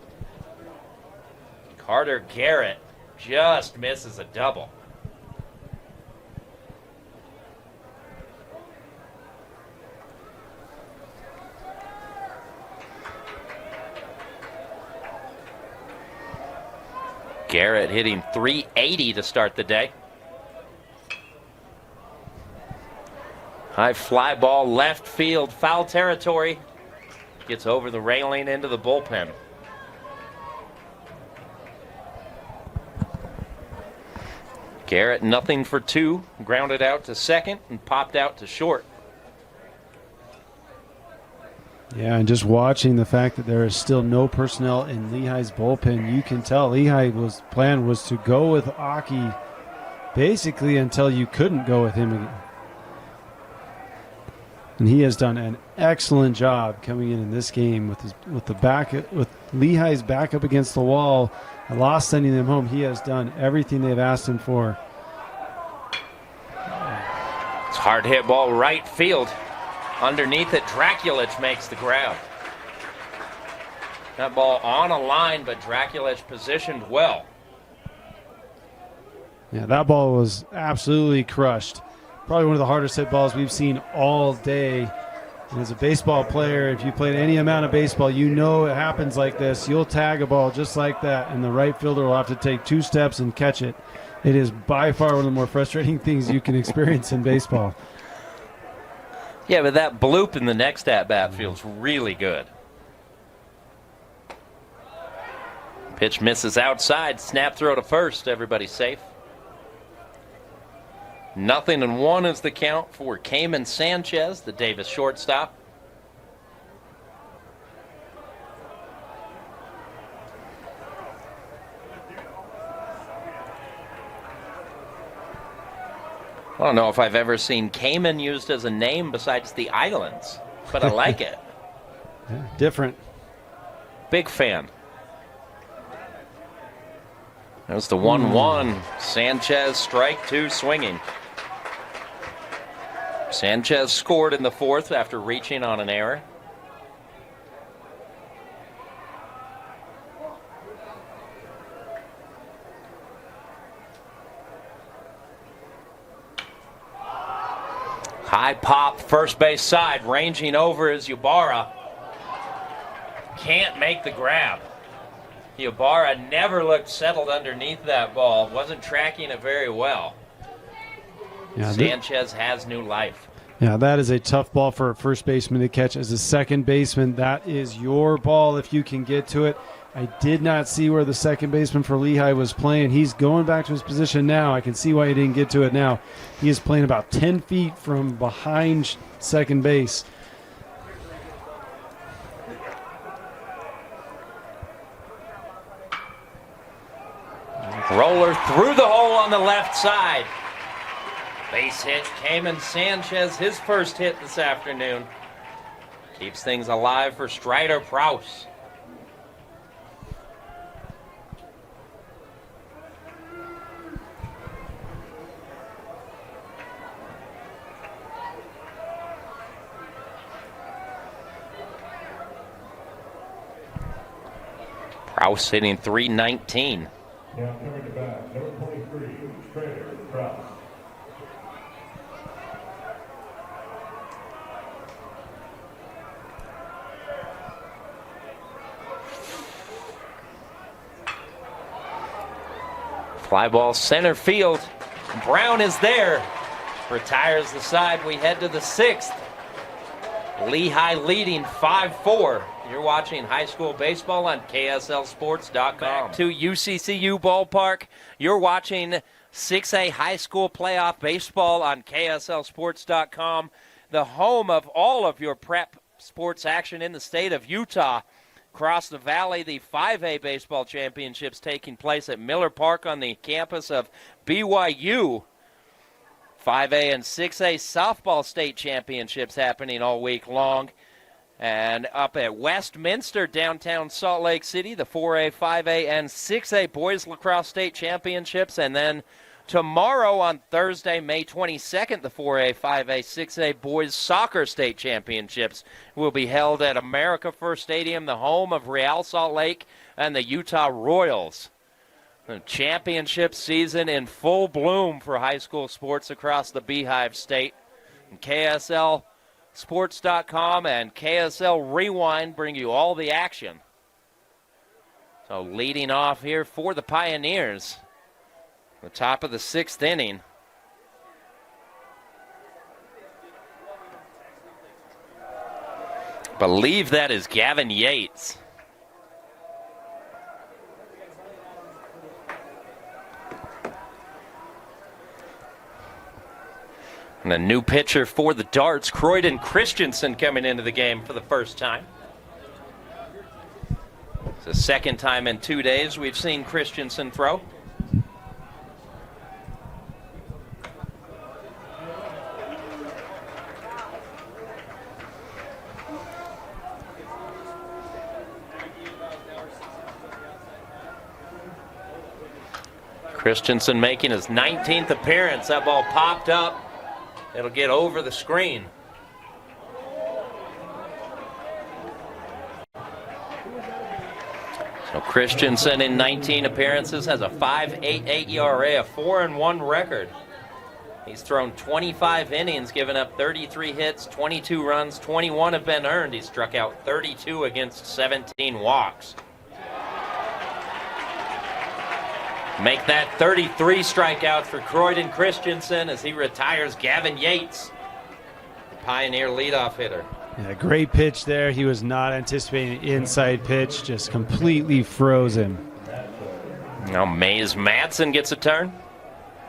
Carter Garrett just misses a double. Garrett hitting .380 to start the day. High fly ball, left field, foul territory. Gets over the railing into the bullpen. Garrett nothing for 2, grounded out to second and popped out to short. Yeah, and just watching the fact that there is still no personnel in Lehi's bullpen, you can tell Lehi's plan was to go with Aki basically until you couldn't go with him again. And he has done an excellent job coming in this game with Lehi's back up against the wall. A loss sending them home. He has done everything they've asked him for. It's hard hit ball right field. Underneath it, Draculich makes the grab. That ball on a line, but Draculich positioned well. Yeah, that ball was absolutely crushed. Probably one of the hardest hit balls we've seen all day. And as a baseball player, if you played any amount of baseball, you know it happens like this. You'll tag a ball just like that, and the right fielder will have to take 2 steps and catch it. It is by far one of the more frustrating things you can experience in baseball. Yeah, but that bloop in the next at-bat feels really good. Pitch misses outside. Snap throw to first. Everybody safe. 0-1 is the count for Cayman Sanchez, the Davis shortstop. I don't know if I've ever seen Cayman used as a name besides the islands, but I like it. Yeah, different. Big fan. That was the 1-1. Sanchez, strike 2, swinging. Sanchez scored in the 4th after reaching on an error. High pop, first base side, ranging over is Ybarra. Can't make the grab. Ybarra never looked settled underneath that ball. Wasn't tracking it very well. Yeah, Sanchez has new life. Yeah, that is a tough ball for a first baseman to catch. As a second baseman, that is your ball if you can get to it. I did not see where the second baseman for Lehi was playing. He's going back to his position now. I can see why he didn't get to it now. He is playing about 10 feet from behind second base. Roller through the hole on the left side. Base hit, Cayman Sanchez, his first hit this afternoon. Keeps things alive for Strider Prouse. Prouse hitting .319. Now coming to bat, number 23, Strider Prouse. Fly ball center field. Brown is there. Retires the side. We head to the sixth. Lehigh leading 5-4. You're watching high school baseball on KSLSports.com. Back to UCCU Ballpark. You're watching 6A high school playoff baseball on KSLSports.com, the home of all of your prep sports action in the state of Utah. Across the valley, the 5A baseball championships taking place at Miller Park on the campus of BYU. 5A and 6A softball state championships happening all week long. And up at Westminster, downtown Salt Lake City, the 4A, 5A, and 6A boys lacrosse state championships. And then tomorrow on Thursday, May 22nd, the 4A, 5A, 6A boys soccer state championships will be held at America First Stadium, the home of Real Salt Lake and the Utah Royals. The championship season in full bloom for high school sports across the Beehive State. And KSLSports.com and KSL Rewind bring you all the action. So leading off here for the Pioneers, the top of the sixth inning. Believe that is Gavin Yates. And a new pitcher for the Darts, Croydon Christensen, coming into the game for the first time. It's the second time in 2 days we've seen Christensen throw. Christensen making his 19th appearance. That ball popped up. It'll get over the screen. So Christensen in 19 appearances has a 5.88 ERA, a 4-1 record. He's thrown 25 innings, given up 33 hits, 22 runs, 21 have been earned. He struck out 32 against 17 walks. Make that 33 strikeouts for Croydon Christensen as he retires Gavin Yates, the Pioneer leadoff hitter. Yeah, great pitch there. He was not anticipating an inside pitch, just completely froze him. Now Mays Matson gets a turn.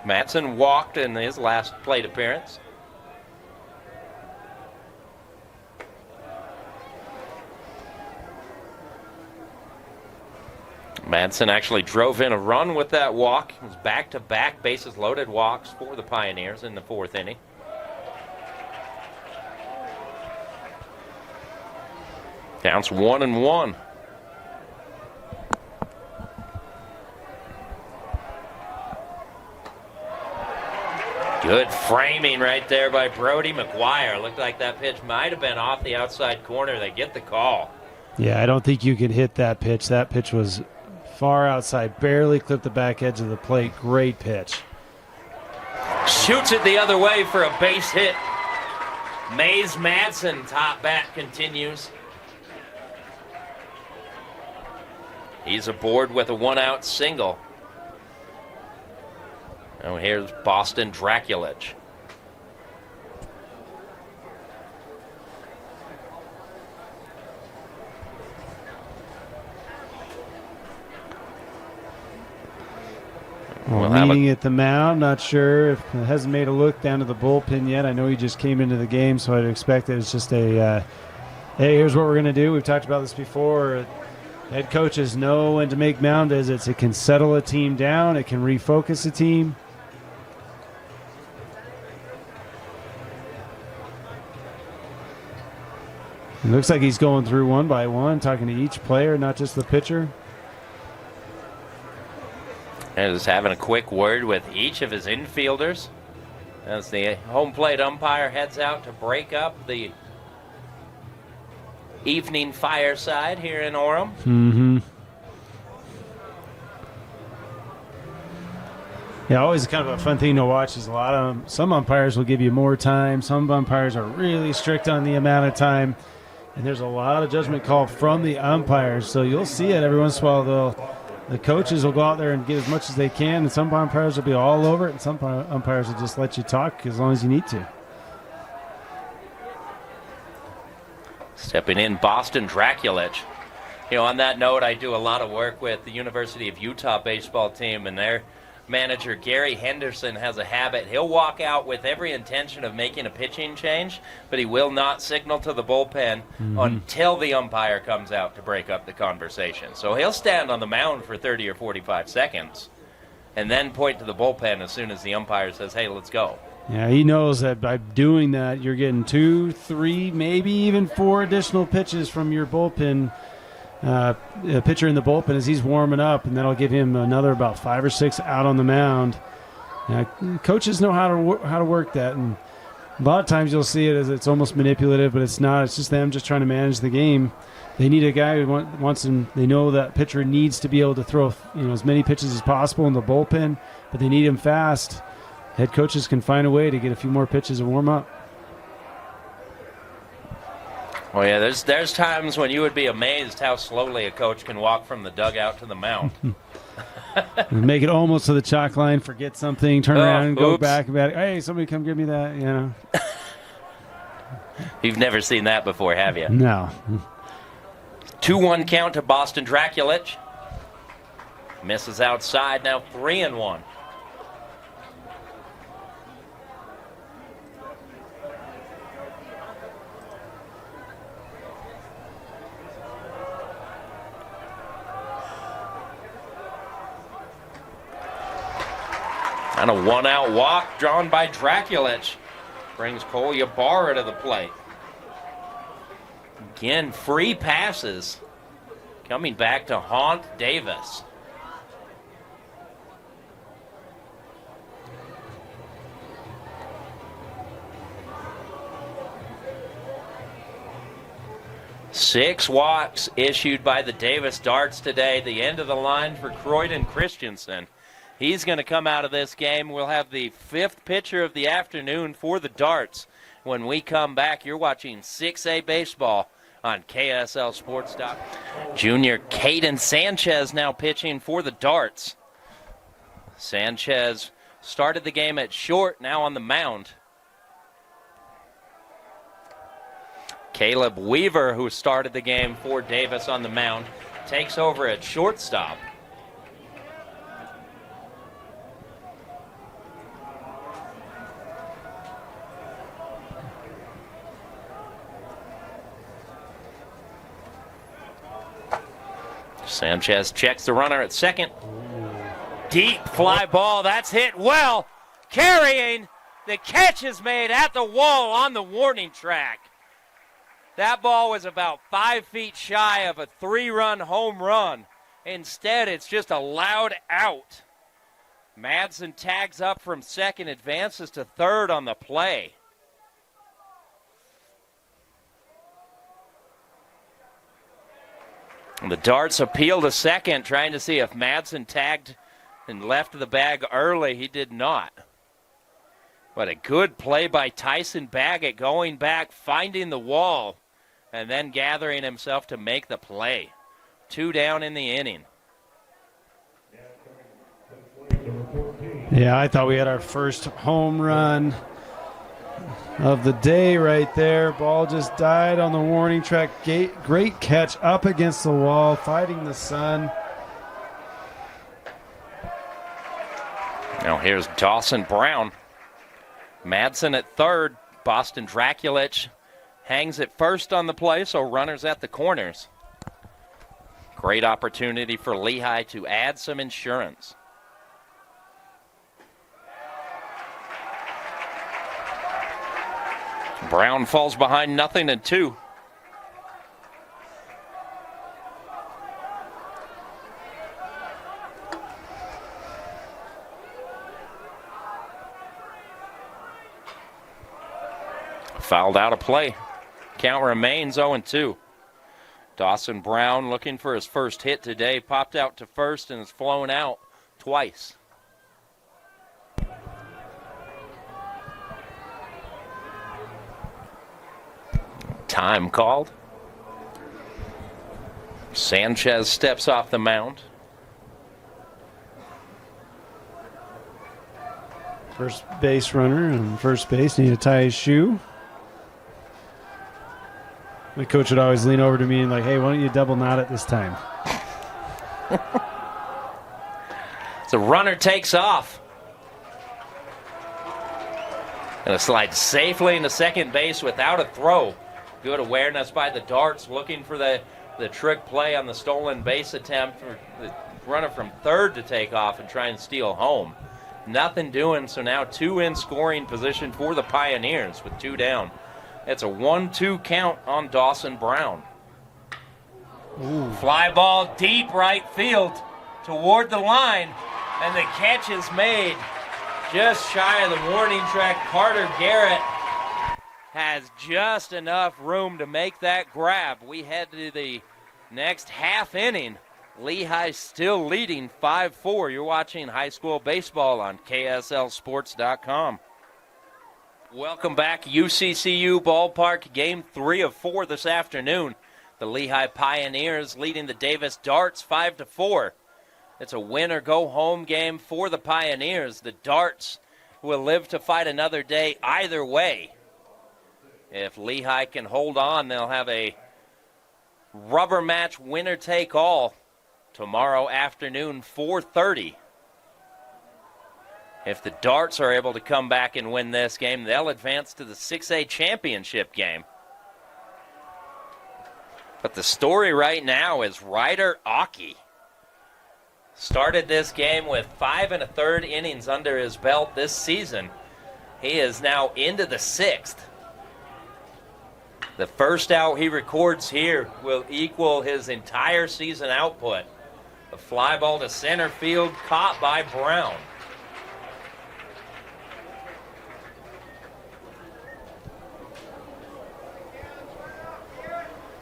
Matson walked in his last plate appearance. Madsen actually drove in a run with that walk. It was back-to-back bases-loaded walks for the Pioneers in the fourth inning. Counts 1-1. Good framing right there by Brody McGuire. Looked like that pitch might have been off the outside corner. They get the call. Yeah, I don't think you can hit that pitch. That pitch was far outside, barely clipped the back edge of the plate. Great pitch. Shoots it the other way for a base hit. Mays Madsen, top bat, continues. He's aboard with a one-out single. Now here's Boston Draculich. We'll have leaning at the mound, not sure if hasn't made a look down to the bullpen yet. I know he just came into the game, so I'd expect it was just a hey, here's what we're going to do. We've talked about this before. Head coaches know when to make mound visits. It can settle a team down. It can refocus a team. It looks like he's going through one by one, talking to each player, not just the pitcher. And is having a quick word with each of his infielders as the home plate umpire heads out to break up the evening fireside here in Orem. Mm-hmm. Yeah, always kind of a fun thing to watch. Is some umpires will give you more time. Some umpires are really strict on the amount of time, and there's a lot of judgment call from the umpires. So you'll see it every once in a while. The coaches will go out there and get as much as they can, and some umpires will be all over it, and some umpires will just let you talk as long as you need to. Stepping in, Boston Draculich. On that note, I do a lot of work with the University of Utah baseball team, and their manager, Gary Henderson, has a habit. He'll walk out with every intention of making a pitching change, but he will not signal to the bullpen until the umpire comes out to break up the conversation. So he'll stand on the mound for 30 or 45 seconds and then point to the bullpen as soon as the umpire says, hey, let's go. Yeah, he knows that by doing that, you're getting 2, 3, maybe even 4 additional pitches from your bullpen pitcher in the bullpen as he's warming up, and that'll give him another about 5 or 6 out on the mound. Coaches know how to work that, and a lot of times you'll see it as it's almost manipulative, but it's not. It's just them just trying to manage the game. They need a guy who wants him. They know that pitcher needs to be able to throw as many pitches as possible in the bullpen, but they need him fast. Head coaches can find a way to get a few more pitches to warm up. Oh yeah, there's times when you would be amazed how slowly a coach can walk from the dugout to the mound. Make it almost to the chalk line, forget something, turn around and go oops. back about it. Hey, somebody come give me that, You've never seen that before, have you? No. 2-1 count to Boston Draculich. Misses outside, now 3-1. And a 1-out walk drawn by Draculich brings Cole Ybarra to the plate. Again, free passes coming back to haunt Davis. Six walks issued by the Davis Darts today. The end of the line for Croydon Christensen. He's going to come out of this game. We'll have the 5th pitcher of the afternoon for the Darts. When we come back, you're watching 6A baseball on KSL Sports. Junior Caden Sanchez now pitching for the Darts. Sanchez started the game at short, now on the mound. Caleb Weaver, who started the game for Davis on the mound, takes over at shortstop. Sanchez checks the runner at second. Deep fly ball, that's hit well. Carrying, the catch is made at the wall on the warning track. That ball was about 5 feet shy of a 3-run home run. Instead, it's just a loud out. Madsen tags up from second, advances to third on the play. The Darts appeal to second, trying to see if Madsen tagged and left the bag early. He did not. But a good play by Tyson Baggett, going back, finding the wall, and then gathering himself to make the play. 2 down in the inning. Yeah, I thought we had our first home run of the day right there. Ball just died on the warning track. Great catch up against the wall, fighting the sun. Now here's Dawson Brown. Madsen at third. Boston Draculich hangs at first on the play, so runners at the corners. Great opportunity for Lehi to add some insurance. Brown falls behind 0-2. Fouled out of play. Count remains 0-2. Dawson Brown looking for his first hit today. Popped out to first and has flown out twice. Time called. Sanchez steps off the mound. First base runner and first base need to tie his shoe. My coach would always lean over to me and like, hey, why don't you double knot it this time? The runner takes off. And it slides safely into second base without a throw. Good awareness by the Darts, looking for the trick play on the stolen base attempt for the runner from third to take off and try and steal home. Nothing doing, so now 2 in scoring position for the Pioneers with 2 down. It's a 1-2 count on Dawson Brown. Ooh. Fly ball deep right field toward the line, and the catch is made just shy of the warning track. Carter Garrett has just enough room to make that grab. We head to the next half inning. Lehi still leading 5-4. You're watching high school baseball on KSLSports.com. Welcome back, UCCU Ballpark, Game 3 of 4 this afternoon. The Lehi Pioneers leading the Davis Darts 5-4. It's a win-or-go-home game for the Pioneers. The Darts will live to fight another day either way. If Lehi can hold on, they'll have a rubber match winner-take-all tomorrow afternoon, 4:30. If the Darts are able to come back and win this game, they'll advance to the 6A championship game. But the story right now is Ryder Aki. Started this game with 5 1/3 innings under his belt this season. He is now into the 6th. The first out he records here will equal his entire season output. The fly ball to center field, caught by Brown.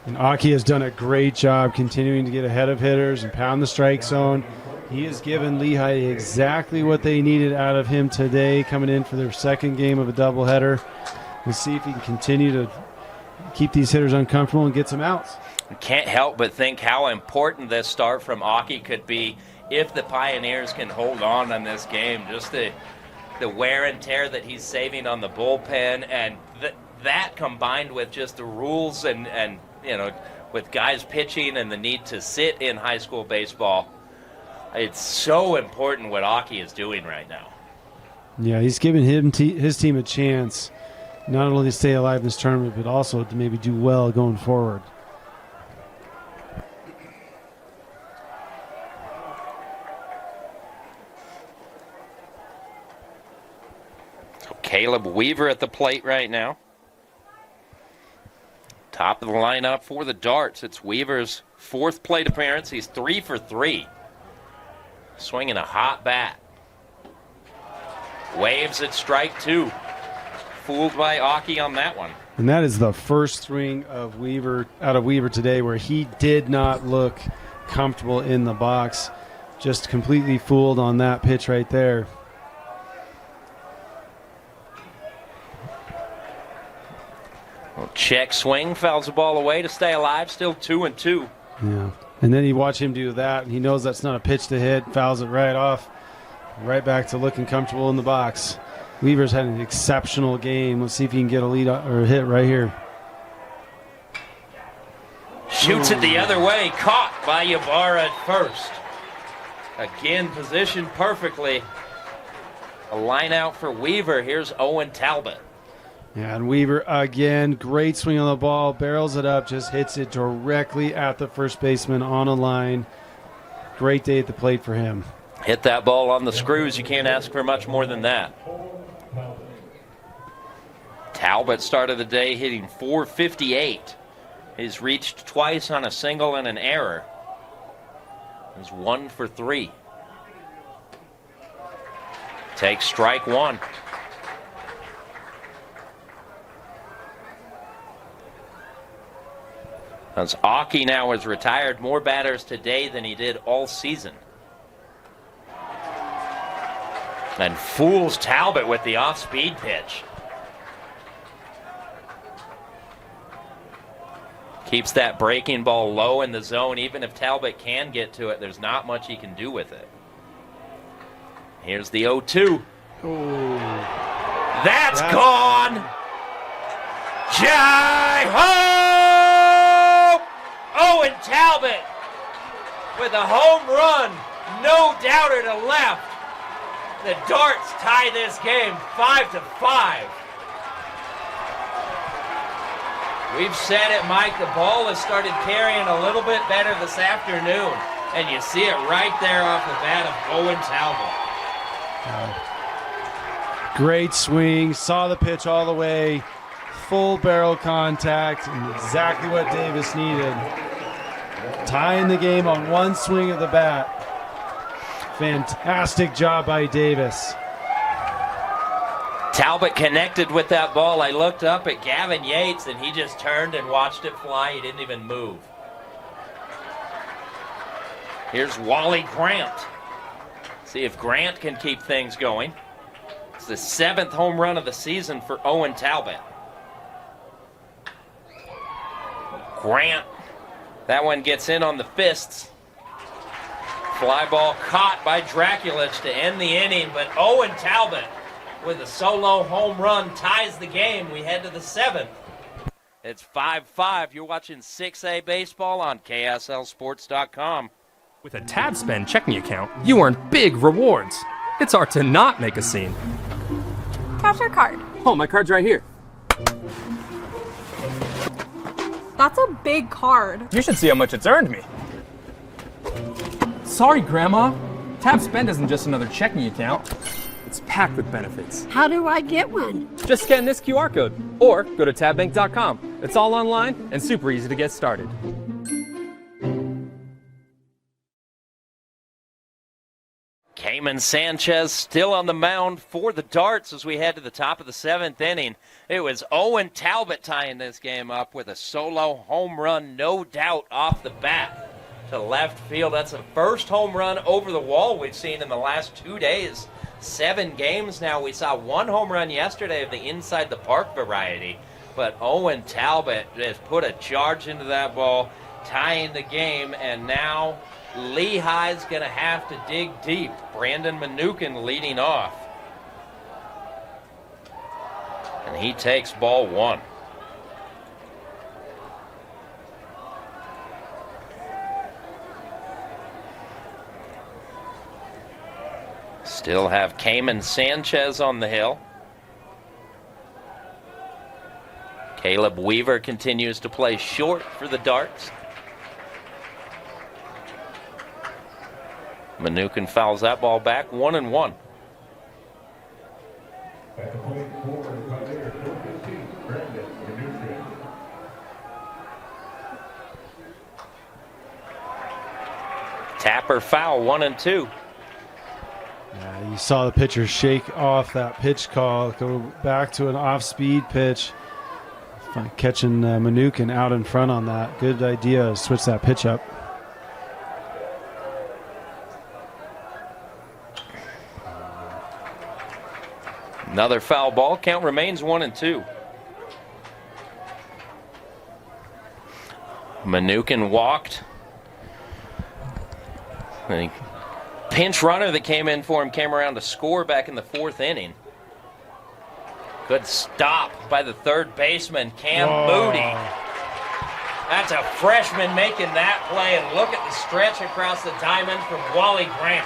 And Aki has done a great job continuing to get ahead of hitters and pound the strike zone. He has given Lehi exactly what they needed out of him today, coming in for their second game of a doubleheader. We'll see if he can continue to keep these hitters uncomfortable and get some outs. Can't help but think how important this start from Aki could be if the Pioneers can hold on this game. Just the wear and tear that he's saving on the bullpen, and that combined with just the rules and you know, with guys pitching and the need to sit in high school baseball, it's so important what Aki is doing right now. Yeah, he's giving his team a chance not only to stay alive in this tournament, but also to maybe do well going forward. So Caleb Weaver at the plate right now. Top of the lineup for the Darts. It's Weaver's 4th plate appearance. He's 3 for 3. Swinging a hot bat. Waves at strike 2. Fooled by Aki on that one. And that is the first swing of Weaver today where he did not look comfortable in the box. Just completely fooled on that pitch right there. Check swing, fouls the ball away to stay alive, still 2-2. Yeah. And then you watch him do that, and he knows that's not a pitch to hit, fouls it right off, right back to looking comfortable in the box. Weaver's had an exceptional game. Let's see if he can get a lead or a hit right here. Shoots it the other way, caught by Ybarra at first. Again, positioned perfectly. A line out for Weaver. Here's Owen Talbot. Yeah, and Weaver again, great swing on the ball, barrels it up, just hits it directly at the first baseman on a line. Great day at the plate for him. Hit that ball on the screws. You can't ask for much more than that. Talbot started the day hitting .458. He's reached twice on a single and an error. He's 1 for 3. Takes strike one. As Aki now has retired more batters today than he did all season. And fools Talbot with the off-speed pitch. Keeps that breaking ball low in the zone. Even if Talbot can get to it, there's not much he can do with it. Here's the 0-2. Ooh. That's gone! Jai-ho! Owen Talbot with a home run. No doubter to left. The Darts tie this game 5-5. We've said it, Mike. The ball has started carrying a little bit better this afternoon. And you see it right there off the bat of Owen Talbot. Great swing, saw the pitch all the way, full barrel contact, and exactly what Davis needed. Tying the game on one swing of the bat. Fantastic job by Davis. Talbot connected with that ball. I looked up at Gavin Yates, and he just turned and watched it fly. He didn't even move. Here's Wally Grant. See if Grant can keep things going. It's the 7th home run of the season for Owen Talbot. Grant, that one gets in on the fists. Fly ball caught by Draculich to end the inning, but Owen Talbot with a solo home run ties the game. We head to the 7th. It's 5-5. You're watching 6A baseball on KSLSports.com. With a Tab Spend checking account, you earn big rewards. It's hard to not make a scene. Cash or card? Oh, my card's right here. That's a big card. You should see how much it's earned me. Sorry, Grandma. Tab Spend isn't just another checking account. It's packed with benefits. How do I get one? Just scan this QR code or go to tabbank.com. It's all online and super easy to get started. Cayman Sanchez still on the mound for the Darts as we head to the top of the 7th inning. It was Owen Talbot tying this game up with a solo home run, no doubt, off the bat to left field. That's the first home run over the wall we've seen in the last 2 days. 7 games now. We saw 1 home run yesterday of the inside the park variety. But Owen Talbot has put a charge into that ball, tying the game, and now Lehi's going to have to dig deep. Brandon Mnookin leading off. And he takes ball 1. Still have Cayman Sanchez on the hill. Caleb Weaver continues to play short for the Darts. Mnookin fouls that ball back, 1-1. At the plate for the Pioneers, number 15, Brandon Mnookin. Tapper foul, 1-2. You saw the pitcher shake off that pitch call, go back to an off-speed pitch. Catching Mnookin out in front on that. Good idea to switch that pitch up. Another foul ball. Count remains 1-2. Mnookin walked. The pinch runner that came in for him came around to score back in the 4th inning. Good stop by the third baseman, Cam Moody. That's a freshman making that play, and look at the stretch across the diamond from Wally Grant.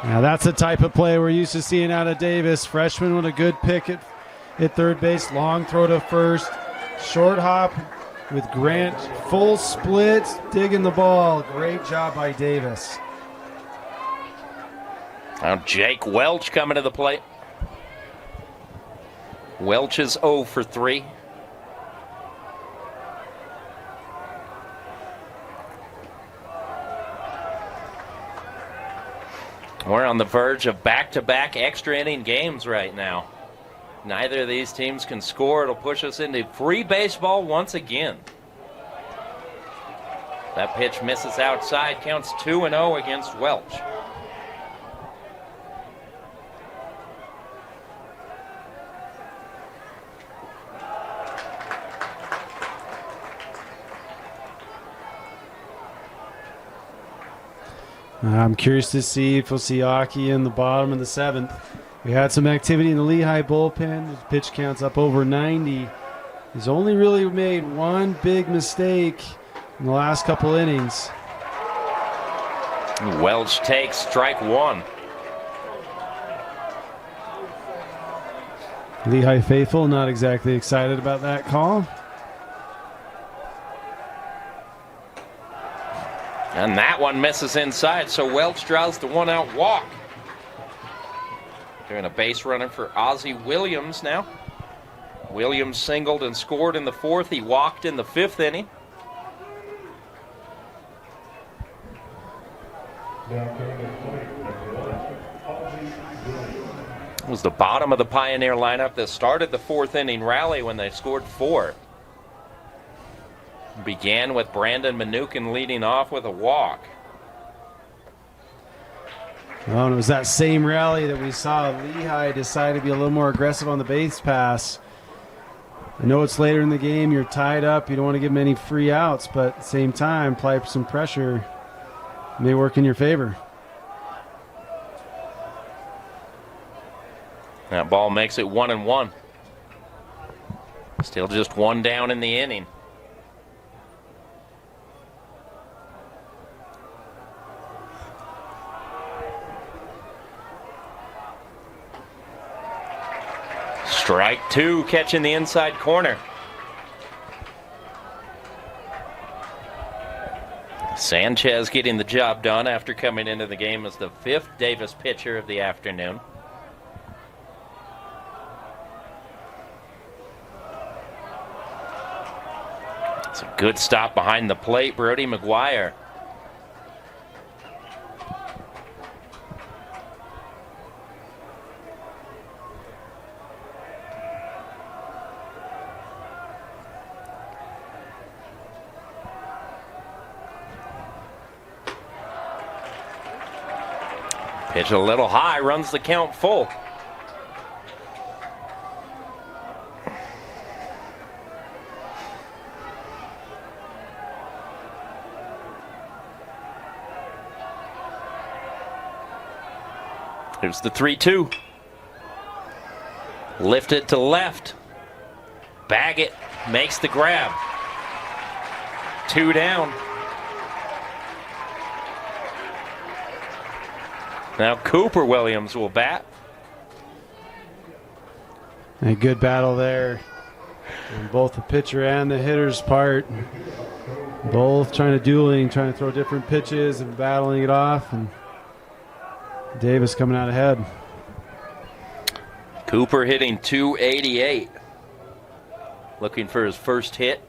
Now that's the type of play we're used to seeing out of Davis. Freshman with a good pick at third base. Long throw to first. Short hop with Grant. Full split. Digging the ball. Great job by Davis. Now Jake Welch coming to the plate. Welch is 0 for 3. We're on the verge of back-to-back extra inning games right now. Neither of these teams can score. It'll push us into free baseball once again. That pitch misses outside, counts 2-0 against Welch. I'm curious to see if we'll see Aki in the bottom of the 7th. We had some activity in the Lehi bullpen. His pitch count's up over 90. He's only really made one big mistake in the last couple innings. Welch takes strike 1. Lehi faithful not exactly excited about that call. And that one misses inside, so Welch draws the 1-out walk. Doing a base runner for Ozzie Williams now. Williams singled and scored in the 4th. He walked in the 5th inning. It was the bottom of the Pioneer lineup that started the 4th inning rally when they scored 4. Began with Brandon Manukin leading off with a walk. Well, and it was that same rally that we saw Lehi decide to be a little more aggressive on the base pass. I know it's later in the game, you're tied up, you don't want to give them any free outs, but at the same time, apply some pressure. It may work in your favor. That ball makes it 1-1. Still just 1 down in the inning. Strike 2, catching the inside corner. Sanchez getting the job done after coming into the game as the 5th Davis pitcher of the afternoon. It's a good stop behind the plate, Brody McGuire. Pitch a little high, runs the count full. Here's the 3-2. Lift it to left. Bag it, makes the grab. 2 down. Now Cooper Williams will bat. A good battle there on both the pitcher and the hitter's part. Both trying to throw different pitches and battling it off. And Davis coming out ahead. Cooper hitting .288. Looking for his first hit.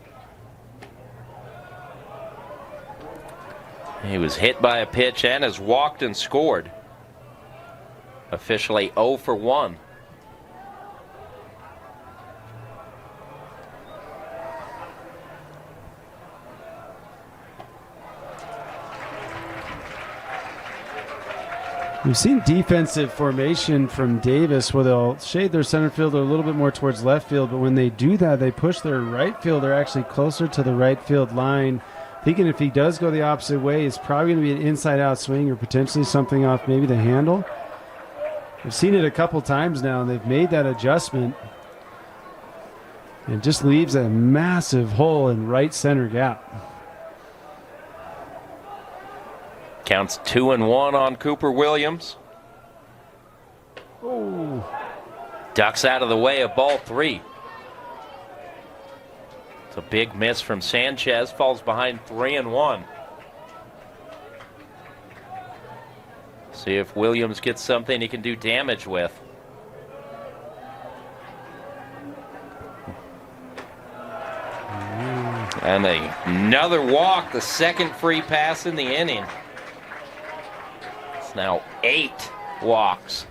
He was hit by a pitch and has walked and scored. Officially 0 for 1. We've seen defensive formation from Davis where they'll shade their center fielder a little bit more towards left field, but when they do that, they push their right fielder actually closer to the right field line. Thinking if he does go the opposite way, it's probably going to be an inside-out swing or potentially something off maybe the handle. I've seen it a couple times now, and they've made that adjustment. It just leaves a massive hole in right center gap. Counts 2-1 on Cooper Williams. Ducks out of the way of ball 3. It's a big miss from Sanchez. Falls behind 3-1. See if Williams gets something he can do damage with. And another walk, the second free pass in the inning. It's now 8 walks.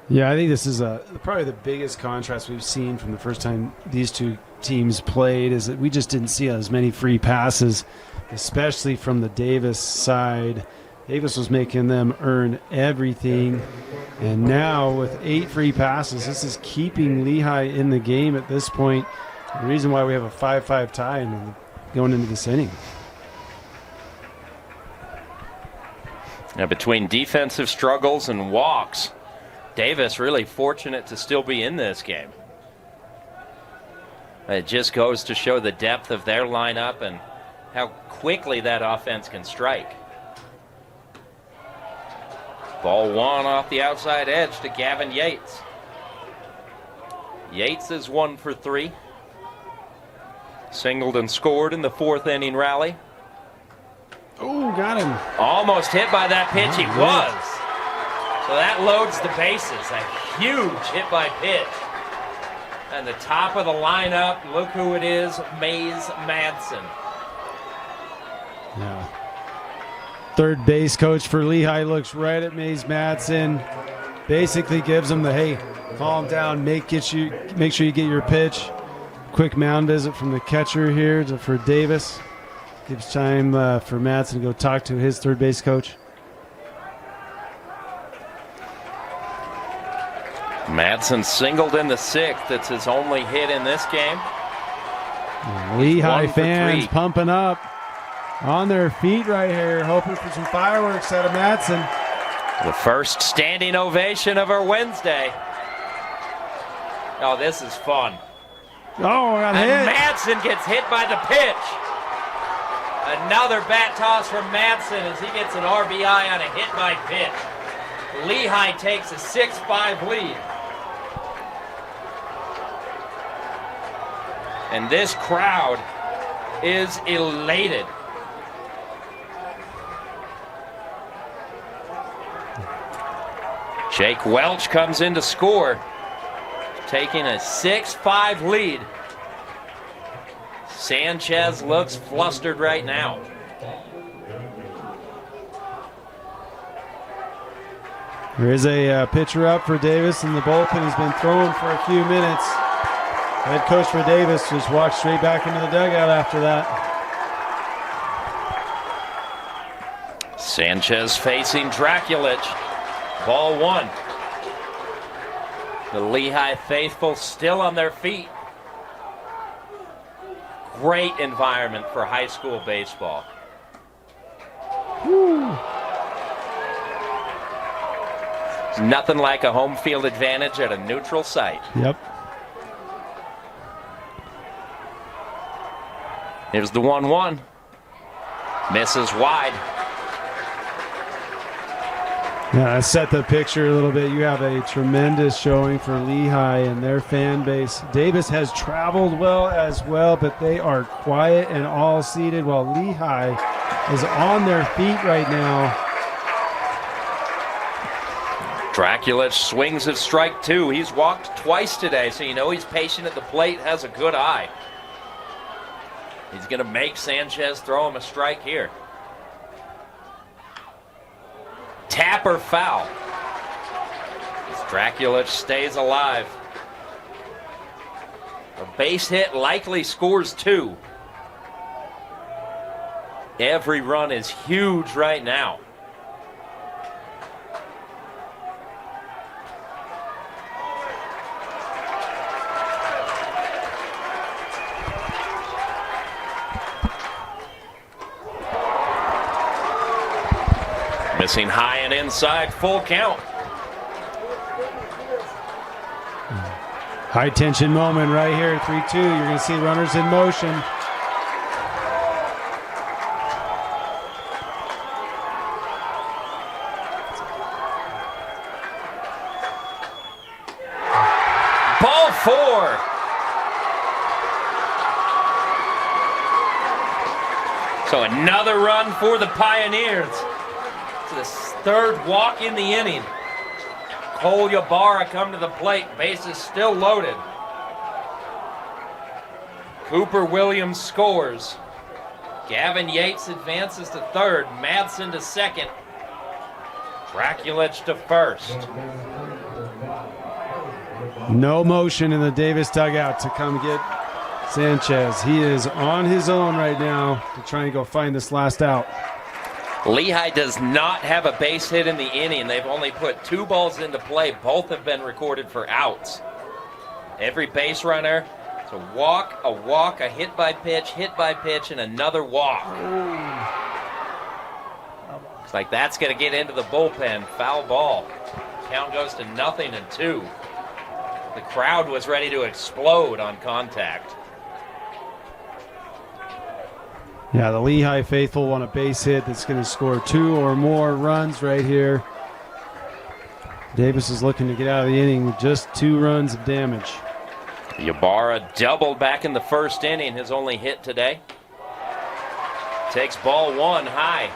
Yeah, I think this is probably the biggest contrast we've seen from the first time these two teams played, is that we just didn't see as many free passes, especially from the Davis side. Davis was making them earn everything, and now with 8 free passes, this is keeping Lehigh in the game at this point. The reason why we have a 5-5 tie going into this inning. Now, between defensive struggles and walks, Davis really fortunate to still be in this game. It just goes to show the depth of their lineup and how quickly that offense can strike. Ball 1 off the outside edge to Gavin Yates. Yates is 1 for 3. Singled and scored in the 4th inning rally. Oh, got him. Almost hit by that pitch. He was. So that loads the bases. A huge hit by pitch. And the top of the lineup, look who it is, Mays Madsen. Yeah. Third base coach for Lehigh looks right at Mays Madsen. Basically gives him the, hey, calm down, make sure you get your pitch. Quick mound visit from the catcher here for Davis. Gives time for Madsen to go talk to his third base coach. Madsen singled in the 6th. It's his only hit in this game. Lehigh fans pumping up on their feet right here, hoping for some fireworks out of Madsen. The first standing ovation of our Wednesday. Oh, this is fun. Oh, got hit. And Madsen gets hit by the pitch. Another bat toss from Madsen as he gets an RBI on a hit by pitch. Lehigh takes a 6-5 lead. And this crowd is elated. Jake Welch comes in to score, taking a 6-5 lead. Sanchez looks flustered right now. There is a pitcher up for Davis, and the bullpen has been thrown for a few minutes. Head coach for Davis just walked straight back into the dugout after that. Sanchez facing Draculich. Ball 1. The Lehigh faithful still on their feet. Great environment for high school baseball. Woo. Nothing like a home field advantage at a neutral site. Yep. Here's the 1-1. Misses wide. Yeah, I set the picture a little bit. You have a tremendous showing for Lehigh and their fan base. Davis has traveled well as well, but they are quiet and all seated while Lehigh is on their feet right now. Draculich swings at strike 2. He's walked twice today, so you know he's patient at the plate, has a good eye. He's going to make Sanchez throw him a strike here. Tap or foul. Draculich stays alive. A base hit likely scores 2. Every run is huge right now. Missing high and inside, full count. High tension moment right here, 3-2. You're going to see runners in motion. 4. So another run for the Pioneers. It's the third walk in the inning. Cole Ybarra come to the plate. Bases still loaded. Cooper Williams scores. Gavin Yates advances to third. Madsen to second. Draculich to first. No motion in the Davis dugout to come get Sanchez. He is on his own right now to try and go find this last out. Lehi does not have a base hit in the inning. They've only put 2 balls into play. Both have been recorded for outs. Every base runner, it's a walk, a hit by pitch, and another walk. Looks like that's going to get into the bullpen. Foul ball. Count goes to 0-2. The crowd was ready to explode on contact. Yeah, the Lehi faithful want a base hit that's going to score 2 or more runs right here. Davis is looking to get out of the inning with just 2 runs of damage. Ybarra doubled back in the first inning, his only hit today. Takes ball 1 high.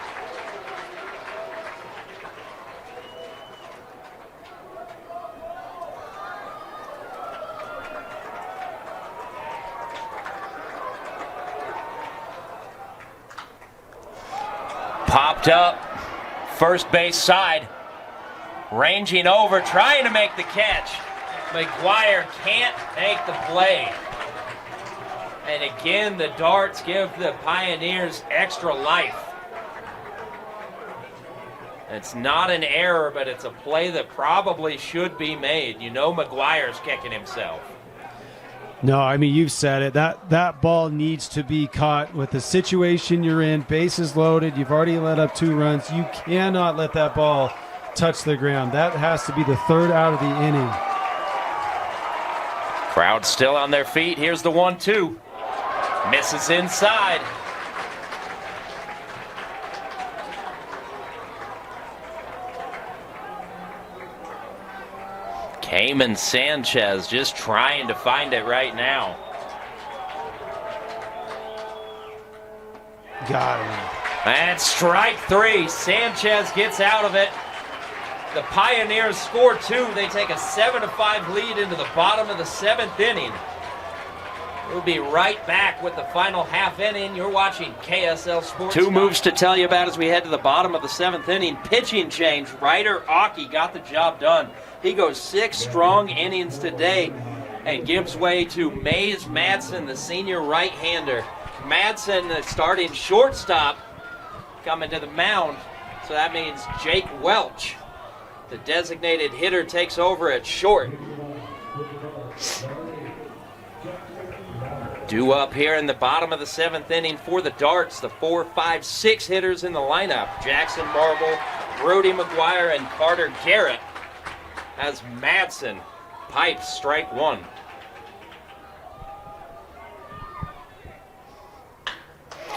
Popped up, first base side, ranging over, trying to make the catch. McGuire can't make the play. And again, the Darts give the Pioneers extra life. It's not an error, but it's a play that probably should be made. You know McGuire's kicking himself. No, I mean, you've said it. That ball needs to be caught with the situation you're in. Bases loaded. You've already let up 2 runs. You cannot let that ball touch the ground. That has to be the 3rd out of the inning. Crowd still on their feet. Here's the 1-2. Misses inside. Cayman Sanchez just trying to find it right now. Got him. And strike 3. Sanchez gets out of it. The Pioneers score 2. They take a 7-5 lead into the bottom of the 7th inning. We'll be right back with the final half inning. You're watching KSL Sports. 2 moves to tell you about as we head to the bottom of the 7th inning. Pitching change. Ryder Aki got the job done. He goes 6 strong innings today and gives way to Mays Madsen, the senior right-hander. Madsen, the starting shortstop, coming to the mound. So that means Jake Welch, the designated hitter, takes over at short. Due up here in the bottom of the 7th inning for the Darts, the 4, 5, 6 hitters in the lineup. Jackson Marble, Brody McGuire, and Carter Garrett, as Madsen pipes strike 1.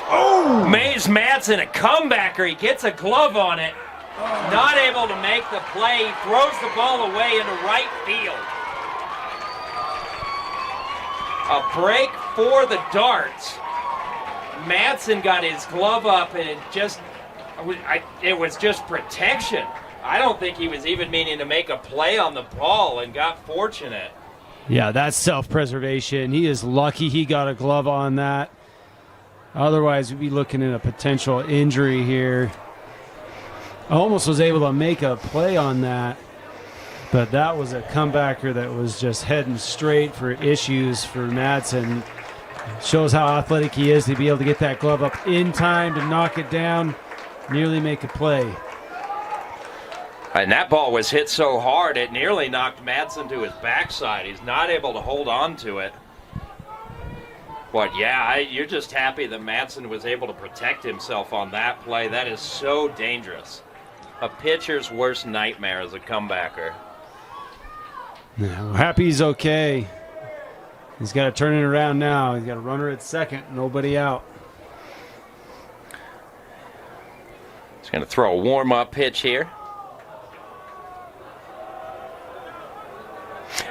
Oh! Mays Madsen, a comebacker. He gets a glove on it. Not able to make the play. He throws the ball away into right field. A break for the Darts. Madsen got his glove up, and it was just protection. I don't think he was even meaning to make a play on the ball and got fortunate. Yeah, that's self-preservation. He is lucky he got a glove on that. Otherwise, we'd be looking at a potential injury here. Almost was able to make a play on that, but that was a comebacker that was just heading straight for issues for Madsen. Shows how athletic he is to be able to get that glove up in time to knock it down, nearly make a play. And that ball was hit so hard it nearly knocked Madsen to his backside. He's not able to hold on to it. But yeah, you're just happy that Madsen was able to protect himself on that play. That is so dangerous. A pitcher's worst nightmare as a comebacker. Yeah, we're happy he's okay. He's got to turn it around now. He's got a runner at second, nobody out. He's going to throw a warm-up pitch here.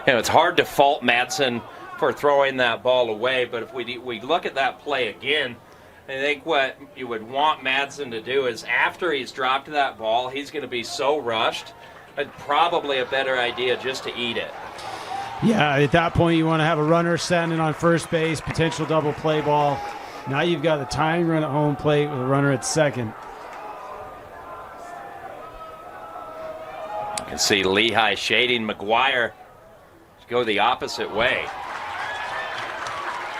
It's hard to fault Madsen for throwing that ball away, but if we look at that play again, I think what you would want Madsen to do is after he's dropped that ball, he's going to be so rushed, it's probably a better idea just to eat it. Yeah, at that point you want to have a runner standing on first base, potential double play ball. Now you've got the tying run at home plate with a runner at second. You can see Lehi shading McGuire to go the opposite way.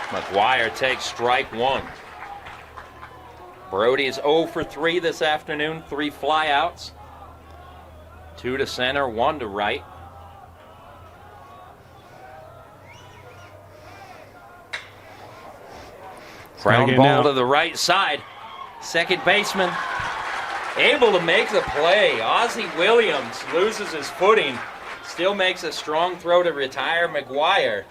McGuire takes strike one. Brody is 0 for 3 this afternoon, 3 flyouts. 2 to center, 1 to right. Ground ball to the right side. Second baseman able to make the play. Ozzie Williams loses his footing. Still makes a strong throw to retire McGuire.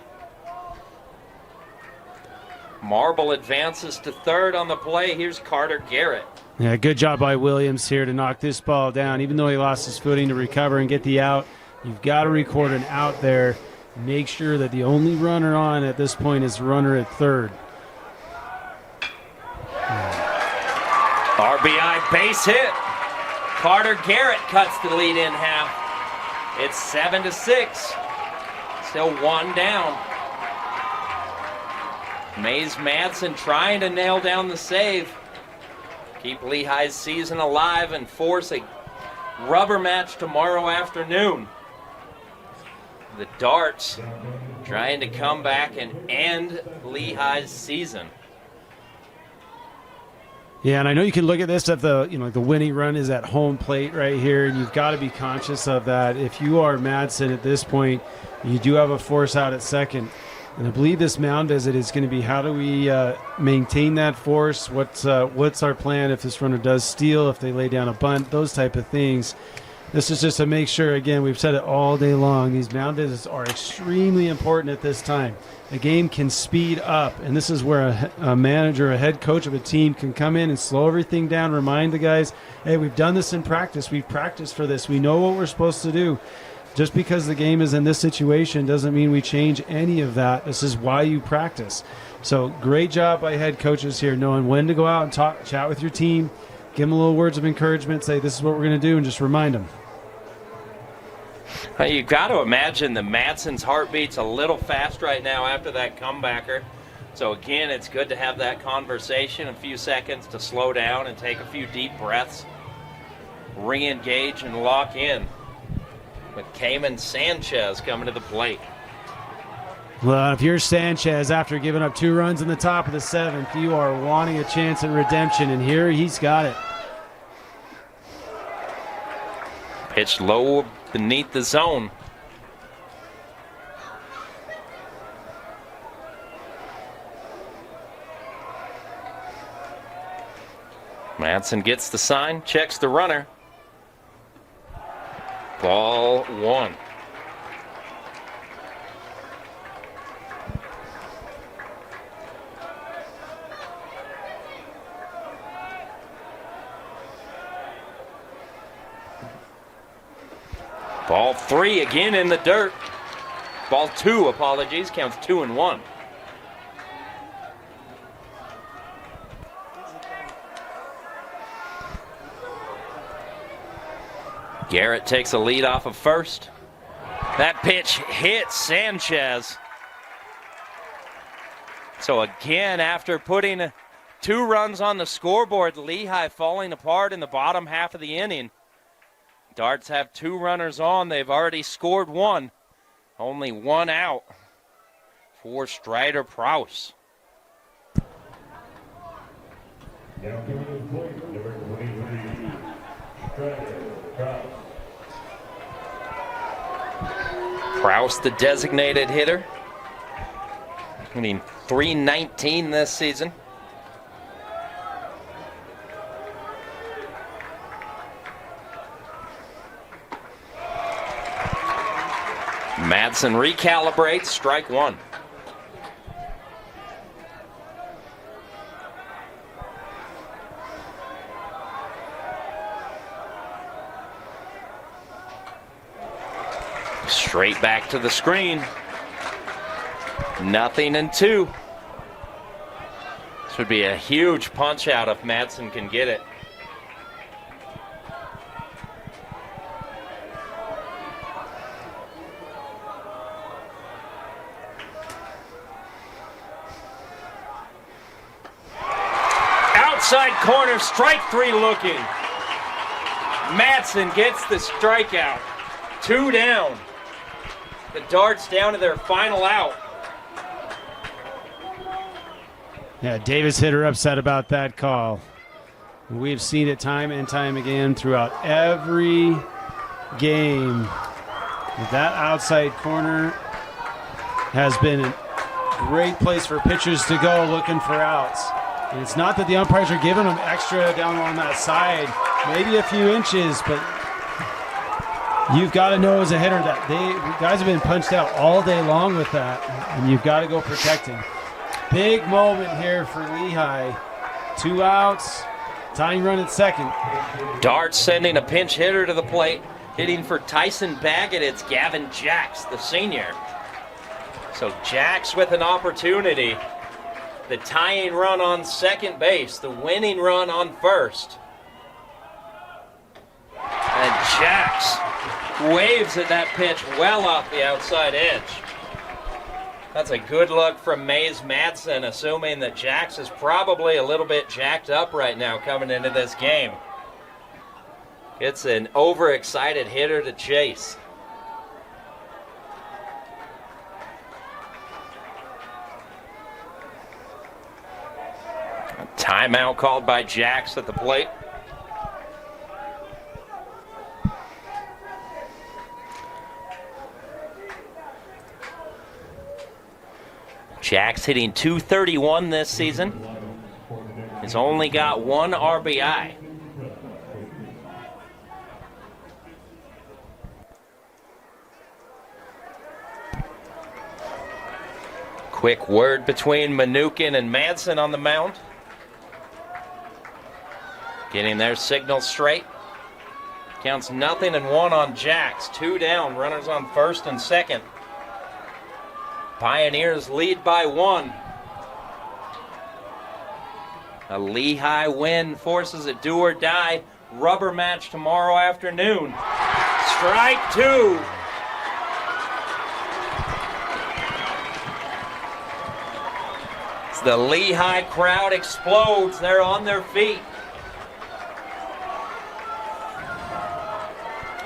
Marble advances to third on the play. Here's Carter Garrett. Yeah, good job by Williams here to knock this ball down. Even though he lost his footing to recover and get the out, you've got to record an out there. Make sure that the only runner on at this point is the runner at third. RBI base hit. Carter Garrett cuts the lead in half. It's 7-6. Still 1 down. Mays Madsen trying to nail down the save. Keep Lehi's season alive and force a rubber match tomorrow afternoon. The Darts trying to come back and end Lehi's season. Yeah, and I know you can look at this at the winning run is at home plate right here, and you've got to be conscious of that. If you are Madsen at this point, you do have a force out at second. And I believe this mound visit is going to be how do we maintain that force? What's our plan if this runner does steal, if they lay down a bunt, those type of things. This is just to make sure, again, we've said it all day long, these mound visits are extremely important at this time. The game can speed up, and this is where a manager, a head coach of a team can come in and slow everything down, remind the guys, hey, we've done this in practice. We've practiced for this. We know what we're supposed to do. Just because the game is in this situation doesn't mean we change any of that. This is why you practice. So great job by head coaches here, knowing when to go out and talk, chat with your team, give them a little words of encouragement, say this is what we're going to do, and just remind them. You've got to imagine the Madsen's heartbeat's a little fast right now after that comebacker. So again, it's good to have that conversation, a few seconds to slow down and take a few deep breaths, re-engage and lock in. With Cayman Sanchez coming to the plate. Well, if you're Sanchez, after giving up 2 runs in the top of the 7th, you are wanting a chance at redemption, and here he's got it. Pitched low beneath the zone. Madsen gets the sign, checks the runner. Ball 1. Ball 3 again in the dirt. Ball 2, apologies, counts 2-1. Garrett takes a lead off of first. That pitch hits Sanchez. So again, after putting 2 runs on the scoreboard, Lehi falling apart in the bottom half of the inning. Darts have 2 runners on. They've already scored 1. Only 1 out for Strider Prouse. Now coming to the plate, number 23, Strider Prouse. Prouse, the designated hitter, hitting .319 this season. Madsen recalibrates, strike 1. Straight back to the screen. 0-2. This would be a huge punch out if Madsen can get it. Outside corner, strike 3 looking. Madsen gets the strikeout. 2 down. The Darts down to their final out. Yeah, Davis hitter upset about that call. We've seen it time and time again throughout every game. That outside corner has been a great place for pitchers to go looking for outs. And it's not that the umpires are giving them extra down on that side, maybe a few inches, but you've got to know as a hitter that guys have been punched out all day long with that, and you've got to go protecting. Big moment here for Lehi. 2 outs, tying run at second. Darts sending a pinch hitter to the plate. Hitting for Tyson Baggett, it's Gavin Jacks, the senior. So Jacks with an opportunity. The tying run on second base, the winning run on first. And Jacks waves at that pitch well off the outside edge. That's a good look from Mays Madsen, assuming that Jacks is probably a little bit jacked up right now coming into this game. It's an overexcited hitter to chase. A timeout called by Jacks at the plate. Jacks hitting .231 this season. He's only got 1 RBI. Quick word between Mnookin and Madsen on the mound. Getting their signal straight. Counts 0-1 on Jacks. 2 down, runners on first and second. Pioneers lead by 1. A Lehi win forces a do-or-die rubber match tomorrow afternoon. Strike 2. As the Lehi crowd explodes, they're on their feet.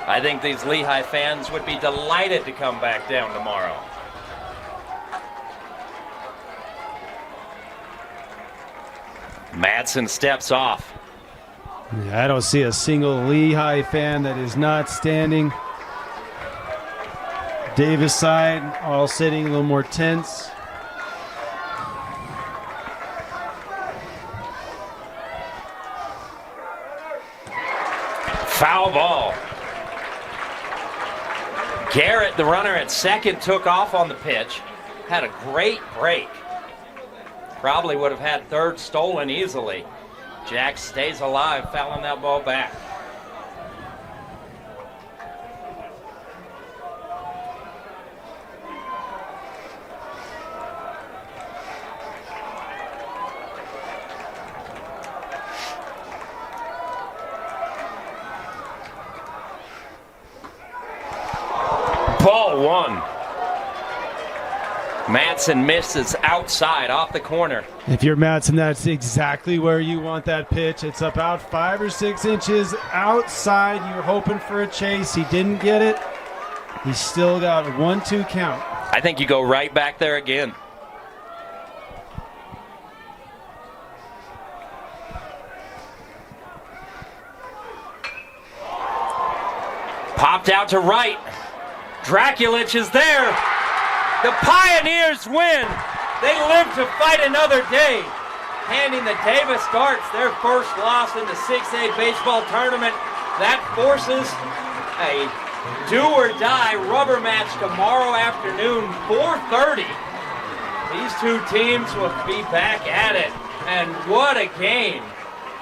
I think these Lehi fans would be delighted to come back down tomorrow. Madsen steps off. Yeah, I don't see a single Lehi fan that is not standing. Davis side, all sitting a little more tense. Foul ball. Garrett, the runner at second, took off on the pitch. Had a great break. Probably would have had third stolen easily. Jack stays alive, fouling that ball back. Ball 1. Madsen misses outside off the corner. If you're Madsen, that's exactly where you want that pitch. It's about 5 or 6 inches outside. You're hoping for a chase. He didn't get it. He's still got a 1-2 count. I think you go right back there again. Popped out to right. Draculich is there. The Pioneers win. They live to fight another day, handing the Davis Darts their first loss in the 6A baseball tournament. That forces a do-or-die rubber match tomorrow afternoon, 4:30. These two teams will be back at it, and what a game.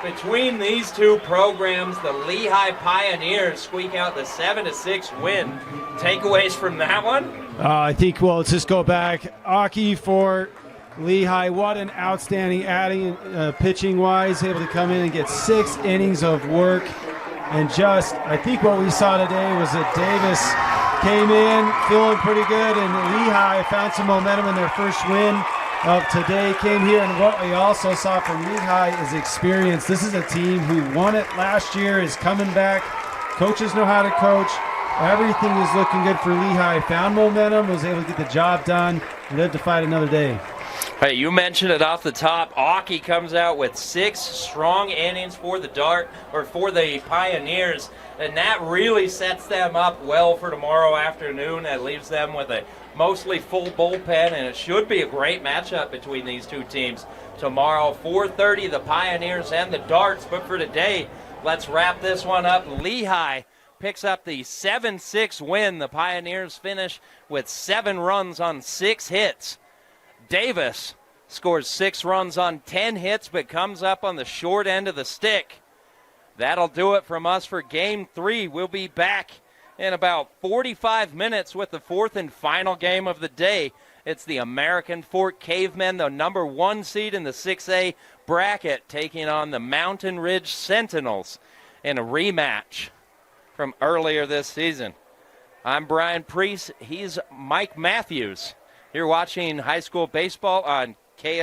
Between these two programs, the Lehi Pioneers squeak out the 7-6 win. Takeaways from that one? I think, well, let's just go back. Aki for Lehi, what an outstanding adding pitching-wise, able to come in and get 6 innings of work. And just, I think what we saw today was that Davis came in feeling pretty good, and Lehi found some momentum in their first win of today, came here, and what we also saw from Lehi is experience. This is a team who won it last year, is coming back. Coaches know how to coach. Everything is looking good for Lehi. Found momentum, was able to get the job done, and lived to fight another day. Hey, you mentioned it off the top. Aki comes out with 6 strong innings for the Pioneers, and that really sets them up well for tomorrow afternoon. That leaves them with a mostly full bullpen, and it should be a great matchup between these two teams tomorrow. 4:30, the Pioneers and the Darts. But for today, let's wrap this one up. Lehi picks up the 7-6 win. The Pioneers finish with 7 runs on 6 hits. Davis scores 6 runs on 10 hits, but comes up on the short end of the stick. That'll do it from us for Game 3. We'll be back in about 45 minutes with the 4th and final game of the day. It's the American Fork Cavemen, the number 1 seed in the 6A bracket, taking on the Mountain Ridge Sentinels in a rematch from earlier this season. I'm Brian Priest. He's Mike Matthews. You're watching high school baseball on KS.